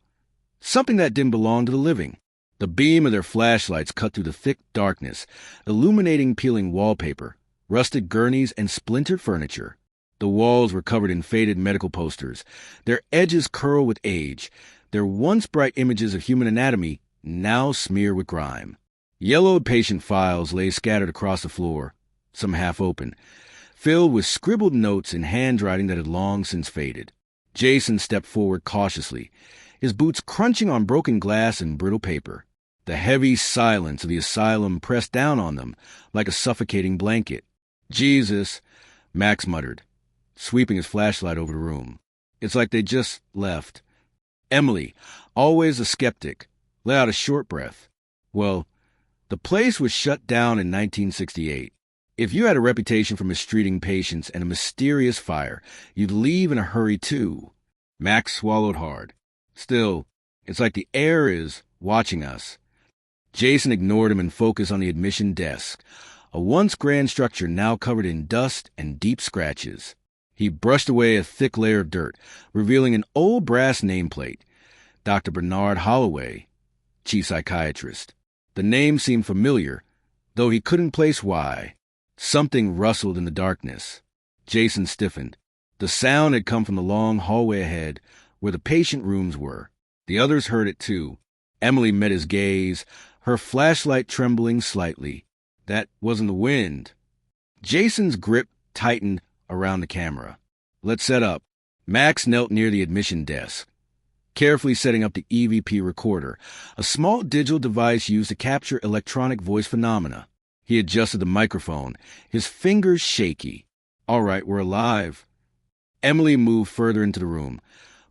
something that didn't belong to the living. The beam of their flashlights cut through the thick darkness, illuminating peeling wallpaper, rusted gurneys, and splintered furniture. The walls were covered in faded medical posters, their edges curled with age, their once bright images of human anatomy now smeared with grime. Yellowed patient files lay scattered across the floor, some half open, filled with scribbled notes in handwriting that had long since faded. Jason stepped forward cautiously, his boots crunching on broken glass and brittle paper. The heavy silence of the asylum pressed down on them like a suffocating blanket. "Jesus," Max muttered, sweeping his flashlight over the room. "It's like they just left." Emily, always a skeptic, let out a short breath. "Well, the place was shut down in 1968. If you had a reputation for mistreating patients and a mysterious fire, you'd leave in a hurry too." Max swallowed hard. "Still, it's like the air is watching us." Jason ignored him and focused on the admission desk, a once grand structure now covered in dust and deep scratches. He brushed away a thick layer of dirt, revealing an old brass nameplate. Dr. Bernard Holloway, chief psychiatrist. The name seemed familiar, though he couldn't place why. Something rustled in the darkness. Jason stiffened. The sound had come from the long hallway ahead, where the patient rooms were. The others heard it too. Emily met his gaze, her flashlight trembling slightly. That wasn't the wind. Jason's grip tightened around the camera. "Let's set up." Max knelt near the admission desk, carefully setting up the EVP recorder, a small digital device used to capture electronic voice phenomena. He adjusted the microphone, his fingers shaky. "All right, we're alive." Emily moved further into the room,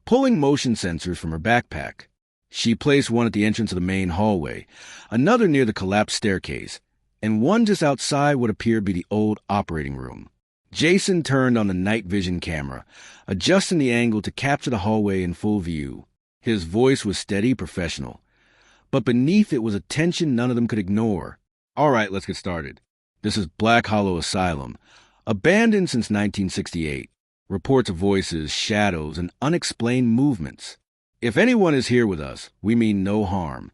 pulling motion sensors from her backpack. She placed one at the entrance of the main hallway, another near the collapsed staircase, and one just outside what appeared to be the old operating room. Jason turned on the night vision camera, adjusting the angle to capture the hallway in full view. His voice was steady, professional. But beneath it was a tension none of them could ignore. All right, let's get started. This is Black Hollow Asylum, abandoned since 1968. Reports of voices, shadows, and unexplained movements. If anyone is here with us, we mean no harm.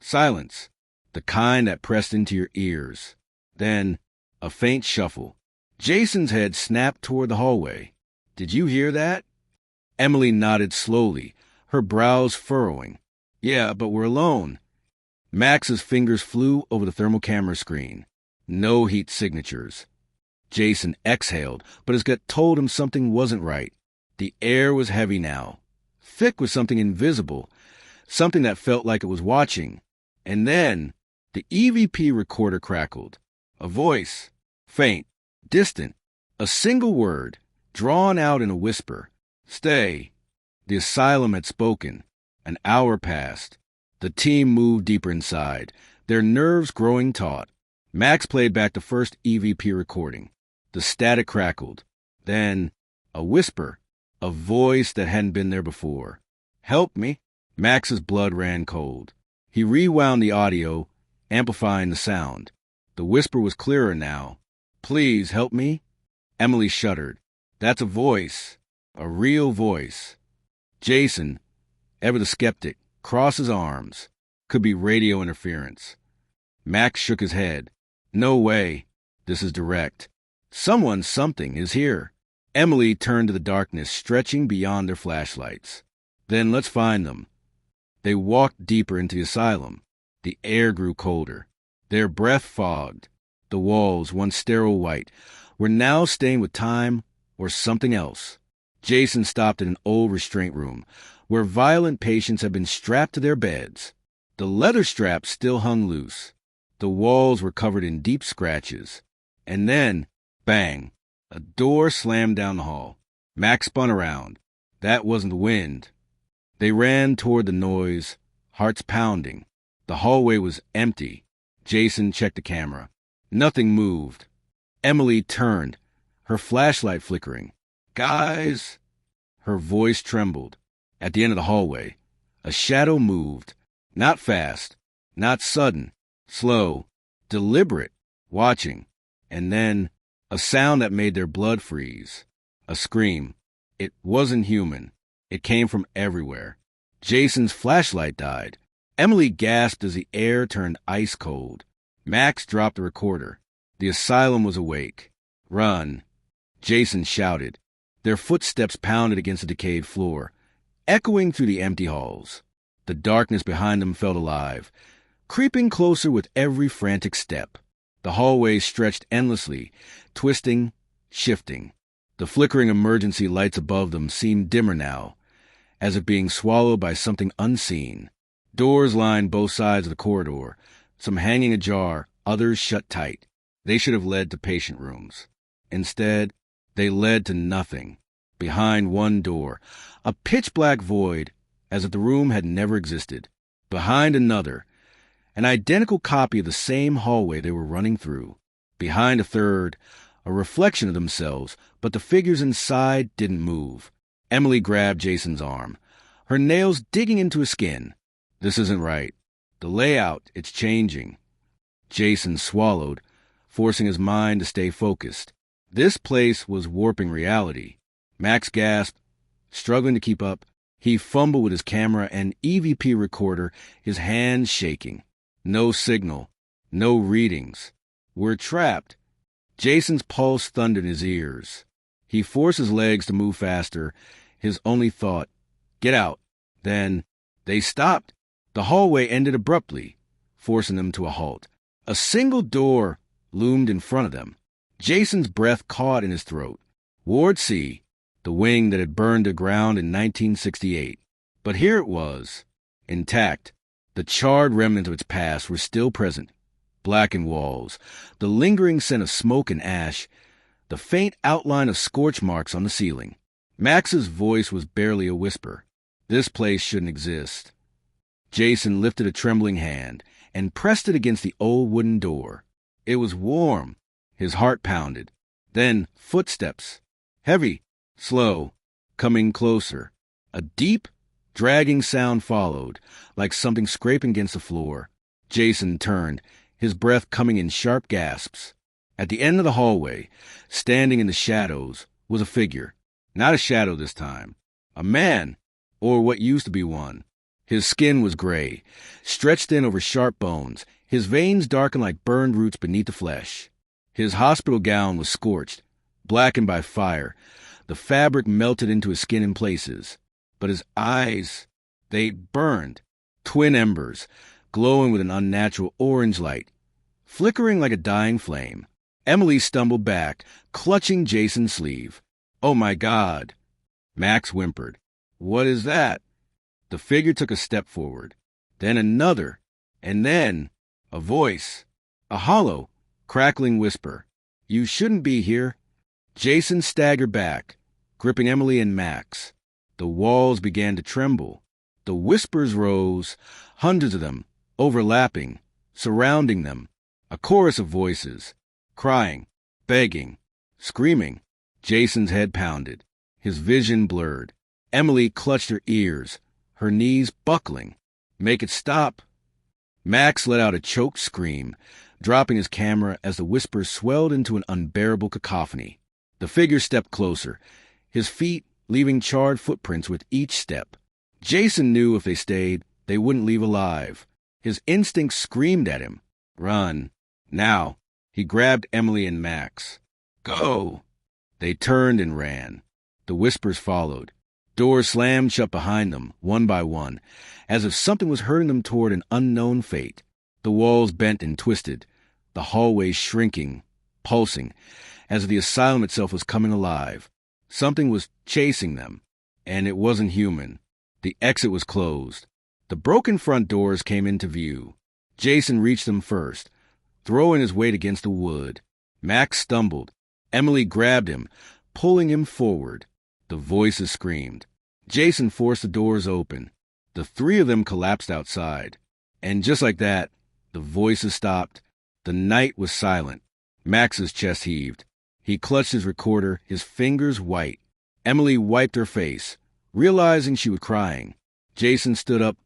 Silence, the kind that pressed into your ears. Then, a faint shuffle. Jason's head snapped toward the hallway. Did you hear that? Emily nodded slowly, her brows furrowing. Yeah, but we're alone. Max's fingers flew over the thermal camera screen. No heat signatures. Jason exhaled, but his gut told him something wasn't right. The air was heavy now, thick with something invisible, something that felt like it was watching. And then, the EVP recorder crackled. A voice, faint, distant, a single word, drawn out in a whisper. Stay. The asylum had spoken. An hour passed. The team moved deeper inside, their nerves growing taut. Max played back the first EVP recording. The static crackled. Then, a whisper, a voice that hadn't been there before. Help me. Max's blood ran cold. He rewound the audio, amplifying the sound. The whisper was clearer now. Please help me. Emily shuddered. That's a voice. A real voice. Jason, ever the skeptic, crossed his arms. Could be radio interference. Max shook his head. No way. This is direct. Something is here. Emily turned to the darkness, stretching beyond their flashlights. Then let's find them. They walked deeper into the asylum. The air grew colder. Their breath fogged. The walls, once sterile white, were now stained with time or something else. Jason stopped in an old restraint room, where violent patients had been strapped to their beds. The leather straps still hung loose. The walls were covered in deep scratches. And then, bang, a door slammed down the hall. Max spun around. That wasn't the wind. They ran toward the noise, hearts pounding. The hallway was empty. Jason checked the camera. Nothing moved. Emily turned, her flashlight flickering. Guys! Her voice trembled. At the end of the hallway, a shadow moved. Not fast, not sudden, slow, deliberate, watching. And then, a sound that made their blood freeze. A scream. It wasn't human. It came from everywhere. Jason's flashlight died. Emily gasped as the air turned ice cold. Max dropped the recorder. The asylum was awake. Run. Jason shouted. Their footsteps pounded against the decayed floor, echoing through the empty halls. The darkness behind them felt alive, creeping closer with every frantic step. The hallway stretched endlessly, twisting, shifting. The flickering emergency lights above them seemed dimmer now, as if being swallowed by something unseen. Doors lined both sides of the corridor, some hanging ajar, others shut tight. They should have led to patient rooms. Instead, they led to nothing. Behind one door, a pitch-black void, as if the room had never existed. Behind another, an identical copy of the same hallway they were running through. Behind a third, a reflection of themselves, but the figures inside didn't move. Emily grabbed Jason's arm, her nails digging into his skin. This isn't right. The layout, it's changing. Jason swallowed, forcing his mind to stay focused. This place was warping reality. Max gasped, struggling to keep up. He fumbled with his camera and EVP recorder, his hands shaking. No signal. No readings. We're trapped. Jason's pulse thundered in his ears. He forced his legs to move faster, his only thought, get out. Then, they stopped. The hallway ended abruptly, forcing them to a halt. A single door loomed in front of them. Jason's breath caught in his throat. Ward C, the wing that had burned to ground in 1968. But here it was, intact. The charred remnants of its past were still present. Blackened walls, the lingering scent of smoke and ash, the faint outline of scorch marks on the ceiling. Max's voice was barely a whisper. This place shouldn't exist. Jason lifted a trembling hand and pressed it against the old wooden door. It was warm. His heart pounded. Then footsteps. Heavy, slow, coming closer. A deep, dragging sound followed, like something scraping against the floor. Jason turned, his breath coming in sharp gasps. At the end of the hallway, standing in the shadows, was a figure. Not a shadow this time. A man, or what used to be one. His skin was gray, stretched in over sharp bones, his veins darkened like burned roots beneath the flesh. His hospital gown was scorched, blackened by fire. The fabric melted into his skin in places. But his eyes, they burned, twin embers, glowing with an unnatural orange light, flickering like a dying flame. Emily stumbled back, clutching Jason's sleeve. "Oh, my God!" Max whimpered. "What is that?" The figure took a step forward, then another, and then a voice, a hollow, crackling whisper. "You shouldn't be here." Jason staggered back, gripping Emily and Max. The walls began to tremble. The whispers rose, hundreds of them, overlapping, surrounding them. A chorus of voices, crying, begging, screaming. Jason's head pounded, his vision blurred. Emily clutched her ears, her knees buckling. "Make it stop." Max let out a choked scream, dropping his camera as the whispers swelled into an unbearable cacophony. The figure stepped closer, his feet leaving charred footprints with each step. Jason knew if they stayed, they wouldn't leave alive. His instincts screamed at him. Run. Now. He grabbed Emily and Max. Go. They turned and ran. The whispers followed. Doors slammed shut behind them, one by one, as if something was herding them toward an unknown fate. The walls bent and twisted, the hallways shrinking, pulsing, as if the asylum itself was coming alive. Something was chasing them, and it wasn't human. The exit was closed. The broken front doors came into view. Jason reached them first, throwing his weight against the wood. Max stumbled. Emily grabbed him, pulling him forward. The voices screamed. Jason forced the doors open. The three of them collapsed outside. And just like that, the voices stopped. The night was silent. Max's chest heaved. He clutched his recorder, his fingers white. Emily wiped her face, realizing she was crying. Jason stood up,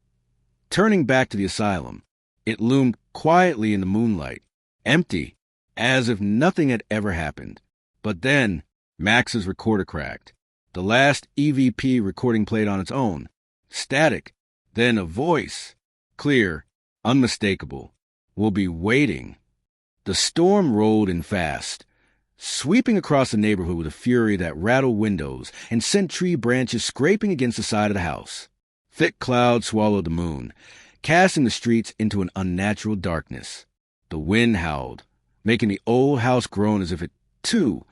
turning back to the asylum. It loomed quietly in the moonlight, empty, as if nothing had ever happened. But then, Max's recorder cracked. The last EVP recording played on its own. Static. Then a voice. Clear, unmistakable. "We'll be waiting." The storm rolled in fast, sweeping across the neighborhood with a fury that rattled windows and sent tree branches scraping against the side of the house. Thick clouds swallowed the moon, casting the streets into an unnatural darkness. The wind howled, making the old house groan as if it, too,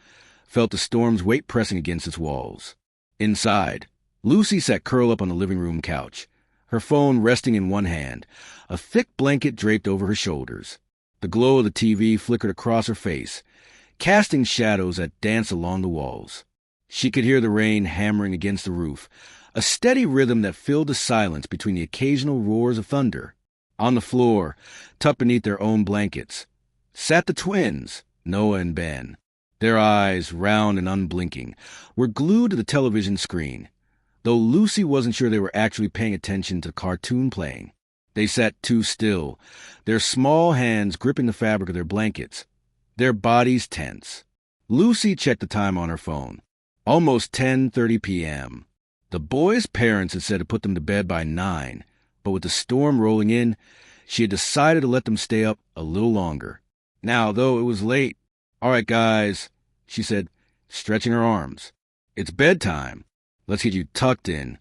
felt the storm's weight pressing against its walls. Inside, Lucy sat curled up on the living room couch, her phone resting in one hand, a thick blanket draped over her shoulders. The glow of the TV flickered across her face, casting shadows that danced along the walls. She could hear the rain hammering against the roof, a steady rhythm that filled the silence between the occasional roars of thunder. On the floor, tucked beneath their own blankets, sat the twins, Noah and Ben. Their eyes, round and unblinking, were glued to the television screen, though Lucy wasn't sure they were actually paying attention to the cartoon playing. They sat too still, their small hands gripping the fabric of their blankets, their bodies tense. Lucy checked the time on her phone. Almost 10:30 p.m. The boys' parents had said to put them to bed by 9, but with the storm rolling in, she had decided to let them stay up a little longer. Now, though it was late, "All right, guys," she said, stretching her arms. "It's bedtime. Let's get you tucked in."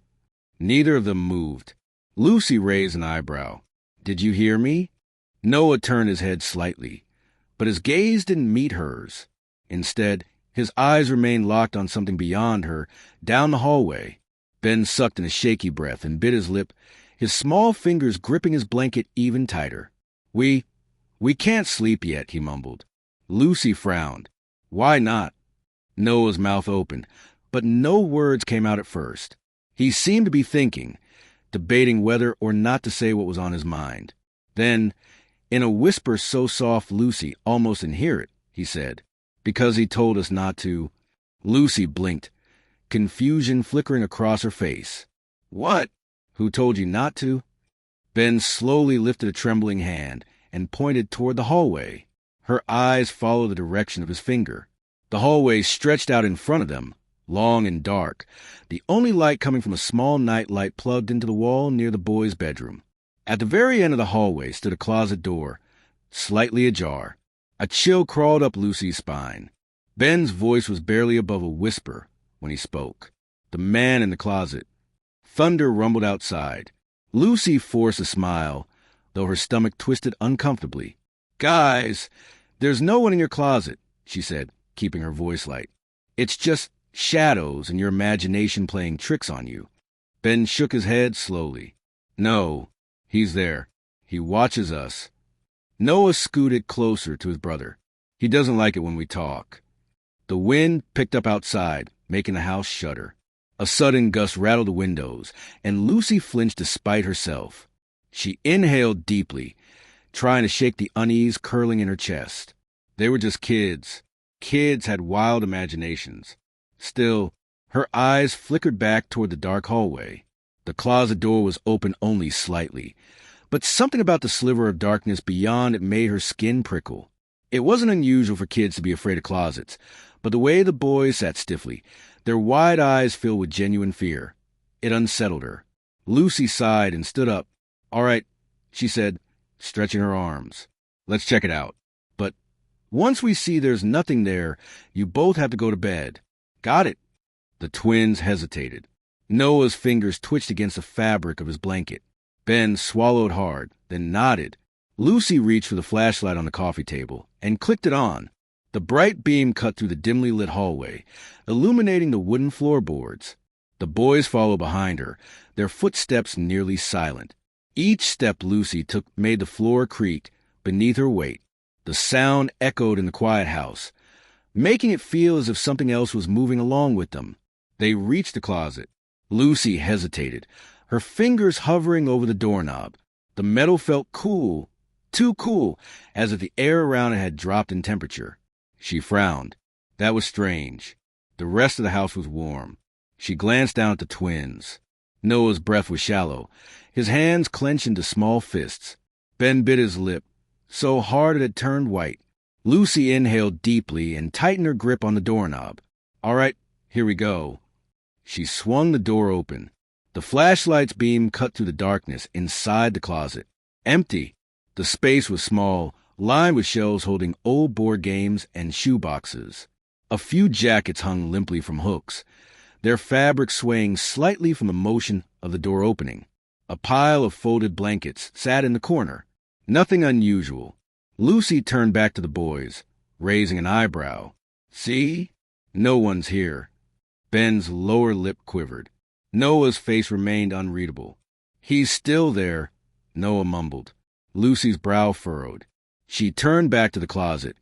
Neither of them moved. Lucy raised an eyebrow. "Did you hear me?" Noah turned his head slightly, but his gaze didn't meet hers. Instead, his eyes remained locked on something beyond her, down the hallway. Ben sucked in a shaky breath and bit his lip, his small fingers gripping his blanket even tighter. We can't sleep yet," he mumbled. Lucy frowned. "Why not?" Noah's mouth opened, but no words came out at first. He seemed to be thinking, debating whether or not to say what was on his mind. Then, in a whisper so soft Lucy almost didn't hear it, he said, Because he told us not to. Lucy blinked, confusion flickering across her face. What? Who told you not to? Ben slowly lifted a trembling hand and pointed toward the hallway. Her eyes followed the direction of his finger. The hallway stretched out in front of them, long and dark, the only light coming from a small night light plugged into the wall near the boys' bedroom. At the very end of the hallway stood a closet door, slightly ajar. A chill crawled up Lucy's spine. Ben's voice was barely above a whisper when he spoke. The man in the closet. Thunder rumbled outside. Lucy forced a smile, though her stomach twisted uncomfortably. Guys, there's no one in your closet, she said, keeping her voice light. It's just shadows and your imagination playing tricks on you. Ben shook his head slowly. No, he's there. He watches us. Noah scooted closer to his brother. He doesn't like it when we talk. The wind picked up outside, making the house shudder. A sudden gust rattled the windows, and Lucy flinched despite herself. She inhaled deeply, trying to shake the unease curling in her chest. They were just kids. Kids had wild imaginations. Still, her eyes flickered back toward the dark hallway. The closet door was open only slightly, but something about the sliver of darkness beyond it made her skin prickle. It wasn't unusual for kids to be afraid of closets, but the way the boys sat stiffly, their wide eyes filled with genuine fear, it unsettled her. Lucy sighed and stood up. All right, she said, stretching her arms. Let's check it out. But once we see there's nothing there, you both have to go to bed. Got it? The twins hesitated. Noah's fingers twitched against the fabric of his blanket. Ben swallowed hard, then nodded. Lucy reached for the flashlight on the coffee table and clicked it on. The bright beam cut through the dimly lit hallway, illuminating the wooden floorboards. The boys followed behind her, their footsteps nearly silent. Each step Lucy took made the floor creak beneath her weight. The sound echoed in the quiet house, making it feel as if something else was moving along with them. They reached the closet. Lucy hesitated, her fingers hovering over the doorknob. The metal felt cool, too cool, as if the air around it had dropped in temperature. She frowned. That was strange. The rest of the house was warm. She glanced down at the twins. Noah's breath was shallow, his hands clenched into small fists. Ben bit his lip, so hard it had turned white. Lucy inhaled deeply and tightened her grip on the doorknob. All right, here we go. She swung the door open. The flashlight's beam cut through the darkness inside the closet. Empty. The space was small, lined with shelves holding old board games and shoe boxes. A few jackets hung limply from hooks, their fabric swaying slightly from the motion of the door opening. A pile of folded blankets sat in the corner. Nothing unusual. Lucy turned back to the boys, raising an eyebrow. See? No one's here. Ben's lower lip quivered. Noah's face remained unreadable. He's still there, Noah mumbled. Lucy's brow furrowed. She turned back to the closet,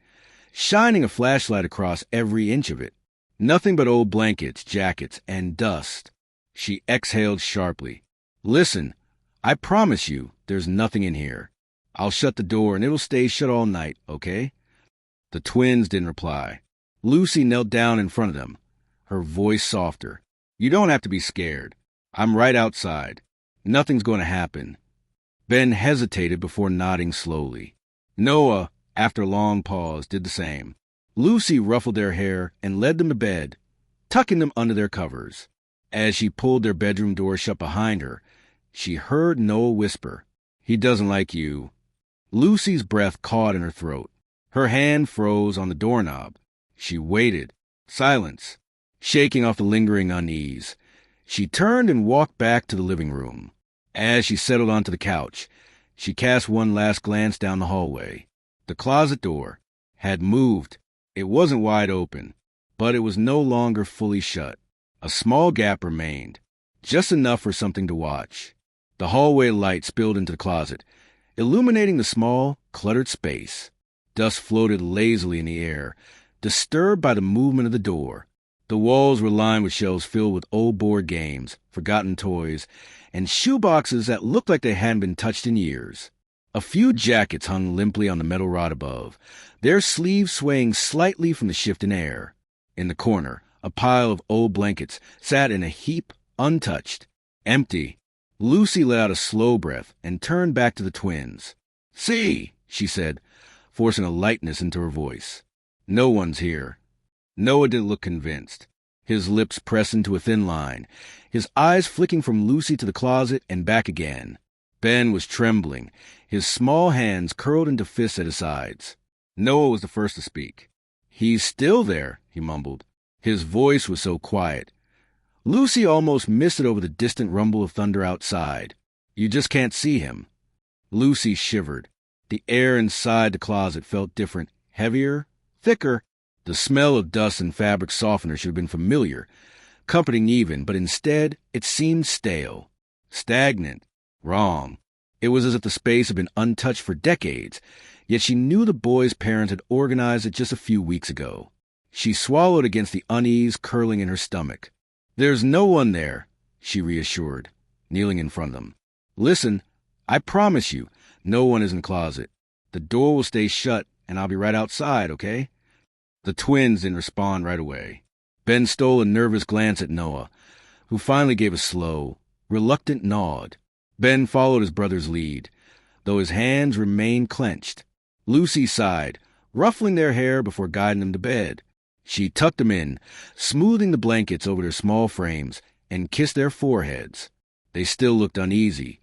shining a flashlight across every inch of it. Nothing but old blankets, jackets, and dust. She exhaled sharply. Listen, I promise you there's nothing in here. I'll shut the door and it'll stay shut all night, okay? The twins didn't reply. Lucy knelt down in front of them, her voice softer. You don't have to be scared. I'm right outside. Nothing's going to happen. Ben hesitated before nodding slowly. Noah, after a long pause, did the same. Lucy ruffled their hair and led them to bed, tucking them under their covers. As she pulled their bedroom door shut behind her, she heard Noah whisper, He doesn't like you. Lucy's breath caught in her throat. Her hand froze on the doorknob. She waited. Silence. Shaking off the lingering unease, she turned and walked back to the living room. As she settled onto the couch, she cast one last glance down the hallway. The closet door had moved. It wasn't wide open, but it was no longer fully shut. A small gap remained, just enough for something to watch. The hallway light spilled into the closet, illuminating the small, cluttered space. Dust floated lazily in the air, disturbed by the movement of the door. The walls were lined with shelves filled with old board games, forgotten toys, and shoeboxes that looked like they hadn't been touched in years. A few jackets hung limply on the metal rod above, their sleeves swaying slightly from the shift in air. In the corner, a pile of old blankets sat in a heap, untouched, empty. Lucy let out a slow breath and turned back to the twins. "See," she said, forcing a lightness into her voice. "No one's here." Noah didn't look convinced, his lips pressed into a thin line, his eyes flicking from Lucy to the closet and back again. Ben was trembling, his small hands curled into fists at his sides. Noah was the first to speak. "He's still there," he mumbled. His voice was so quiet. Lucy almost missed it over the distant rumble of thunder outside. "You just can't see him." Lucy shivered. The air inside the closet felt different, heavier, thicker. The smell of dust and fabric softener should have been familiar, comforting even, but instead it seemed stale, stagnant, wrong. It was as if the space had been untouched for decades, yet she knew the boy's parents had organized it just a few weeks ago. She swallowed against the unease curling in her stomach. "There's no one there," she reassured, kneeling in front of them. "Listen, I promise you, no one is in the closet. The door will stay shut, and I'll be right outside, okay?" The twins didn't respond right away. Ben stole a nervous glance at Noah, who finally gave a slow, reluctant nod. Ben followed his brother's lead, though his hands remained clenched. Lucy sighed, ruffling their hair before guiding them to bed. She tucked them in, smoothing the blankets over their small frames, and kissed their foreheads. They still looked uneasy,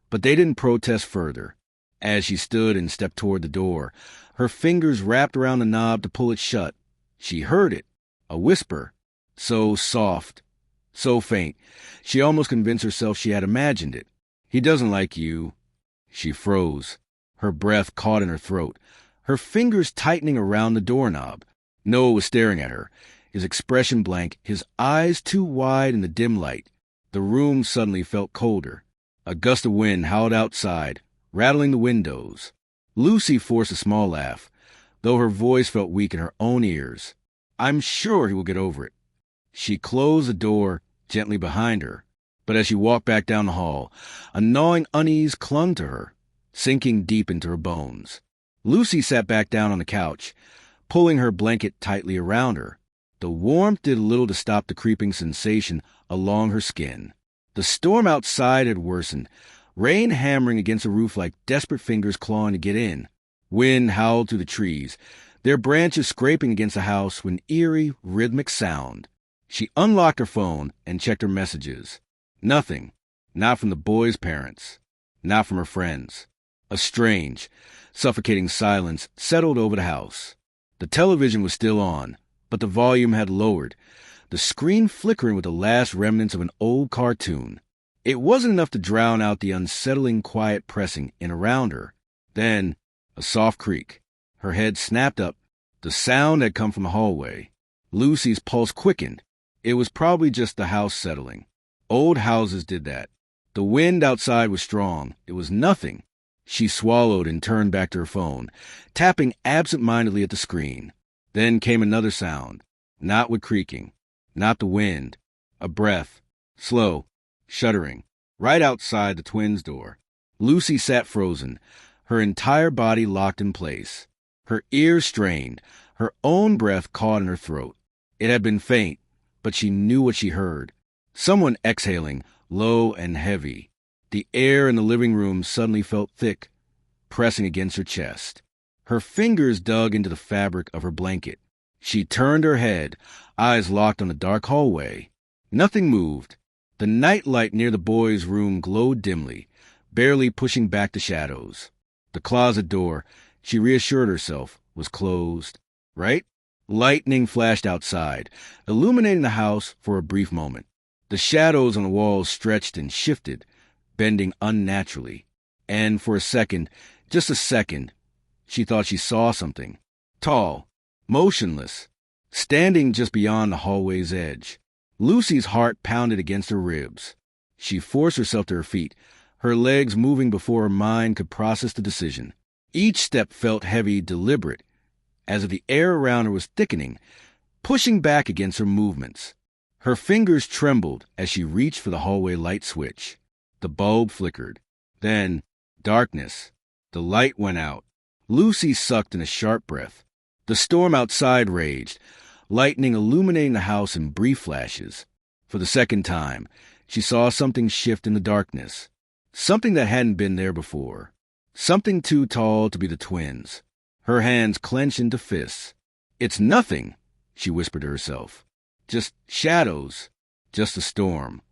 but they didn't protest further. As she stood and stepped toward the door, her fingers wrapped around the knob to pull it shut. She heard it, a whisper, so soft, so faint, she almost convinced herself she had imagined it. "He doesn't like you." She froze, her breath caught in her throat, her fingers tightening around the doorknob. Noah was staring at her, his expression blank, his eyes too wide in the dim light. The room suddenly felt colder. A gust of wind howled outside, rattling the windows. Lucy forced a small laugh, though her voice felt weak in her own ears. "I'm sure he will get over it." She closed the door gently behind her, but as she walked back down the hall, a gnawing unease clung to her, sinking deep into her bones. Lucy sat back down on the couch, pulling her blanket tightly around her. The warmth did little to stop the creeping sensation along her skin. The storm outside had worsened, rain hammering against the roof like desperate fingers clawing to get in. Wind howled through the trees, their branches scraping against the house with an eerie, rhythmic sound. She unlocked her phone and checked her messages. Nothing. Not from the boy's parents. Not from her friends. A strange, suffocating silence settled over the house. The television was still on, but the volume had lowered, the screen flickering with the last remnants of an old cartoon. It wasn't enough to drown out the unsettling quiet pressing in around her. Then, a soft creak. Her head snapped up. The sound had come from the hallway. Lucy's pulse quickened. It was probably just the house settling. Old houses did that. The wind outside was strong. It was nothing. She swallowed and turned back to her phone, tapping absent-mindedly at the screen. Then came another sound. Not with creaking. Not the wind. A breath. Slow. Shuddering. Right outside the twins' door. Lucy sat frozen, her entire body locked in place. Her ears strained, her own breath caught in her throat. It had been faint, but she knew what she heard. Someone exhaling, low and heavy. The air in the living room suddenly felt thick, pressing against her chest. Her fingers dug into the fabric of her blanket. She turned her head, eyes locked on the dark hallway. Nothing moved. The night light near the boys' room glowed dimly, barely pushing back the shadows. The closet door, she reassured herself, was closed. Right? Lightning flashed outside, illuminating the house for a brief moment. The shadows on the walls stretched and shifted, bending unnaturally. And for a second, just a second, she thought she saw something. Tall, motionless, standing just beyond the hallway's edge. Lucy's heart pounded against her ribs. She forced herself to her feet, her legs moving before her mind could process the decision. Each step felt heavy, deliberate, as if the air around her was thickening, pushing back against her movements. Her fingers trembled as she reached for the hallway light switch. The bulb flickered. Then, darkness. The light went out. Lucy sucked in a sharp breath. The storm outside raged, lightning illuminating the house in brief flashes. For the second time, she saw something shift in the darkness. Something that hadn't been there before. Something too tall to be the twins. Her hands clenched into fists. "It's nothing," she whispered to herself. "Just shadows. Just a storm."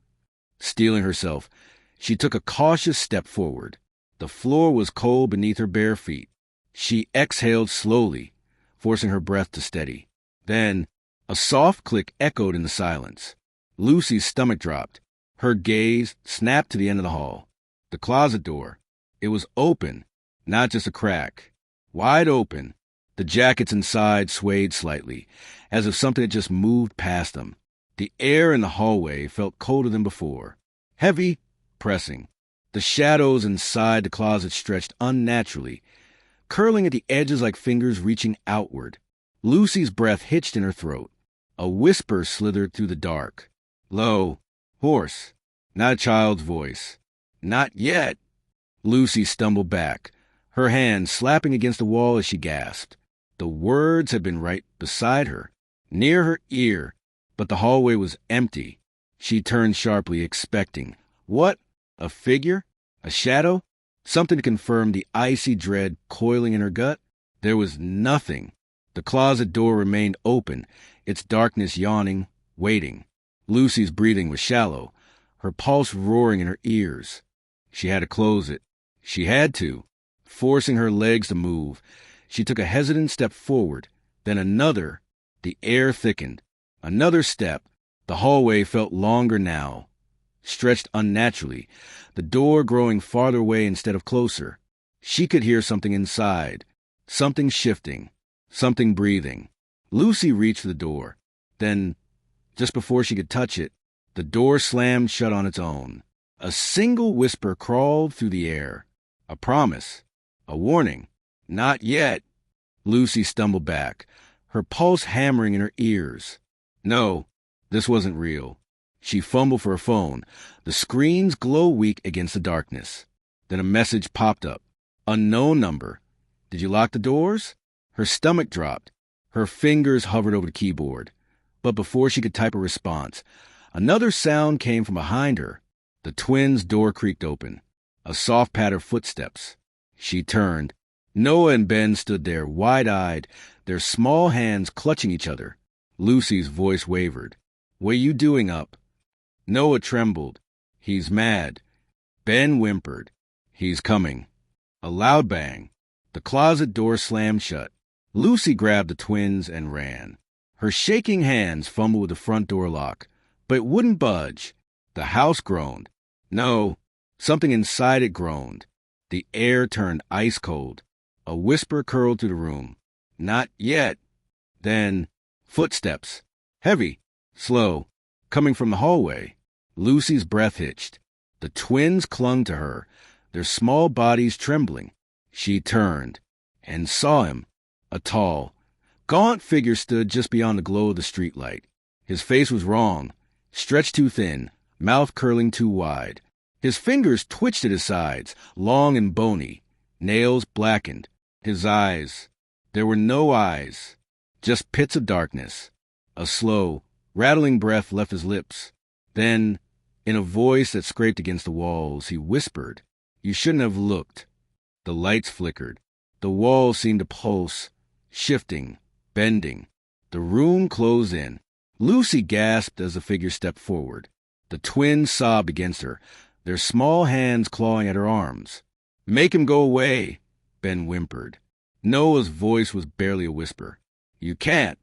Steeling herself, she took a cautious step forward. The floor was cold beneath her bare feet. She exhaled slowly, forcing her breath to steady. Then, a soft click echoed in the silence. Lucy's stomach dropped. Her gaze snapped to the end of the hall. The closet door. It was open, not just a crack. Wide open. The jackets inside swayed slightly, as if something had just moved past them. The air in the hallway felt colder than before. Heavy, pressing. The shadows inside the closet stretched unnaturally, curling at the edges like fingers reaching outward. Lucy's breath hitched in her throat. A whisper slithered through the dark. Low, hoarse, not a child's voice. "Not yet." Lucy stumbled back, her hand slapping against the wall as she gasped. The words had been right beside her, near her ear, but the hallway was empty. She turned sharply, expecting. What? A figure? A shadow? Something to confirm the icy dread coiling in her gut? There was nothing. The closet door remained open, its darkness yawning, waiting. Lucy's breathing was shallow, her pulse roaring in her ears. She had to close it. She had to. Forcing her legs to move, she took a hesitant step forward, then another. The air thickened. Another step. The hallway felt longer now, stretched unnaturally, the door growing farther away instead of closer. She could hear something inside, something shifting, something breathing. Lucy reached for the door. Then, just before she could touch it, the door slammed shut on its own. A single whisper crawled through the air. A promise. A warning. Not yet. Lucy stumbled back, her pulse hammering in her ears. No, this wasn't real. She fumbled for her phone, the screen's glow weak against the darkness. Then a message popped up. Unknown number. Did you lock the doors? Her stomach dropped. Her fingers hovered over the keyboard. But before she could type a response, another sound came from behind her. The twins' door creaked open. A soft patter of footsteps. She turned. Noah and Ben stood there, wide-eyed, their small hands clutching each other. Lucy's voice wavered. What are you doing up? Noah trembled. He's mad. Ben whimpered. He's coming. A loud bang. The closet door slammed shut. Lucy grabbed the twins and ran. Her shaking hands fumbled with the front door lock, but it wouldn't budge. The house groaned. No, something inside it groaned. The air turned ice cold. A whisper curled through the room. Not yet. Then, footsteps. Heavy, slow, coming from the hallway. Lucy's breath hitched. The twins clung to her, their small bodies trembling. She turned and saw him. A tall, gaunt figure stood just beyond the glow of the streetlight. His face was wrong, stretched too thin, mouth curling too wide. His fingers twitched at his sides, long and bony, nails blackened. His eyes, there were no eyes, just pits of darkness. A slow, rattling breath left his lips. Then, in a voice that scraped against the walls, he whispered, You shouldn't have looked. The lights flickered. The walls seemed to pulse, shifting, bending. The room closed in. Lucy gasped as the figure stepped forward. The twins sobbed against her, their small hands clawing at her arms. Make him go away, Ben whimpered. Noah's voice was barely a whisper. You can't.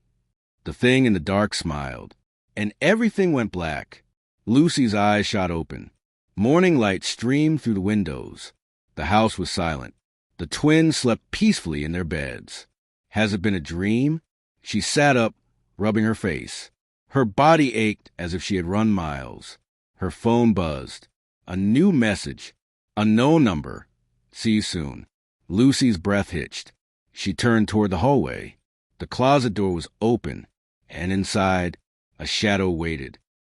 The thing in the dark smiled, and everything went black. Lucy's eyes shot open. Morning light streamed through the windows. The house was silent. The twins slept peacefully in their beds. Has it been a dream? She sat up, rubbing her face. Her body ached as if she had run miles. Her phone buzzed. A new message. Unknown number. See you soon. Lucy's breath hitched. She turned toward the hallway. The closet door was open, and inside, a shadow waited.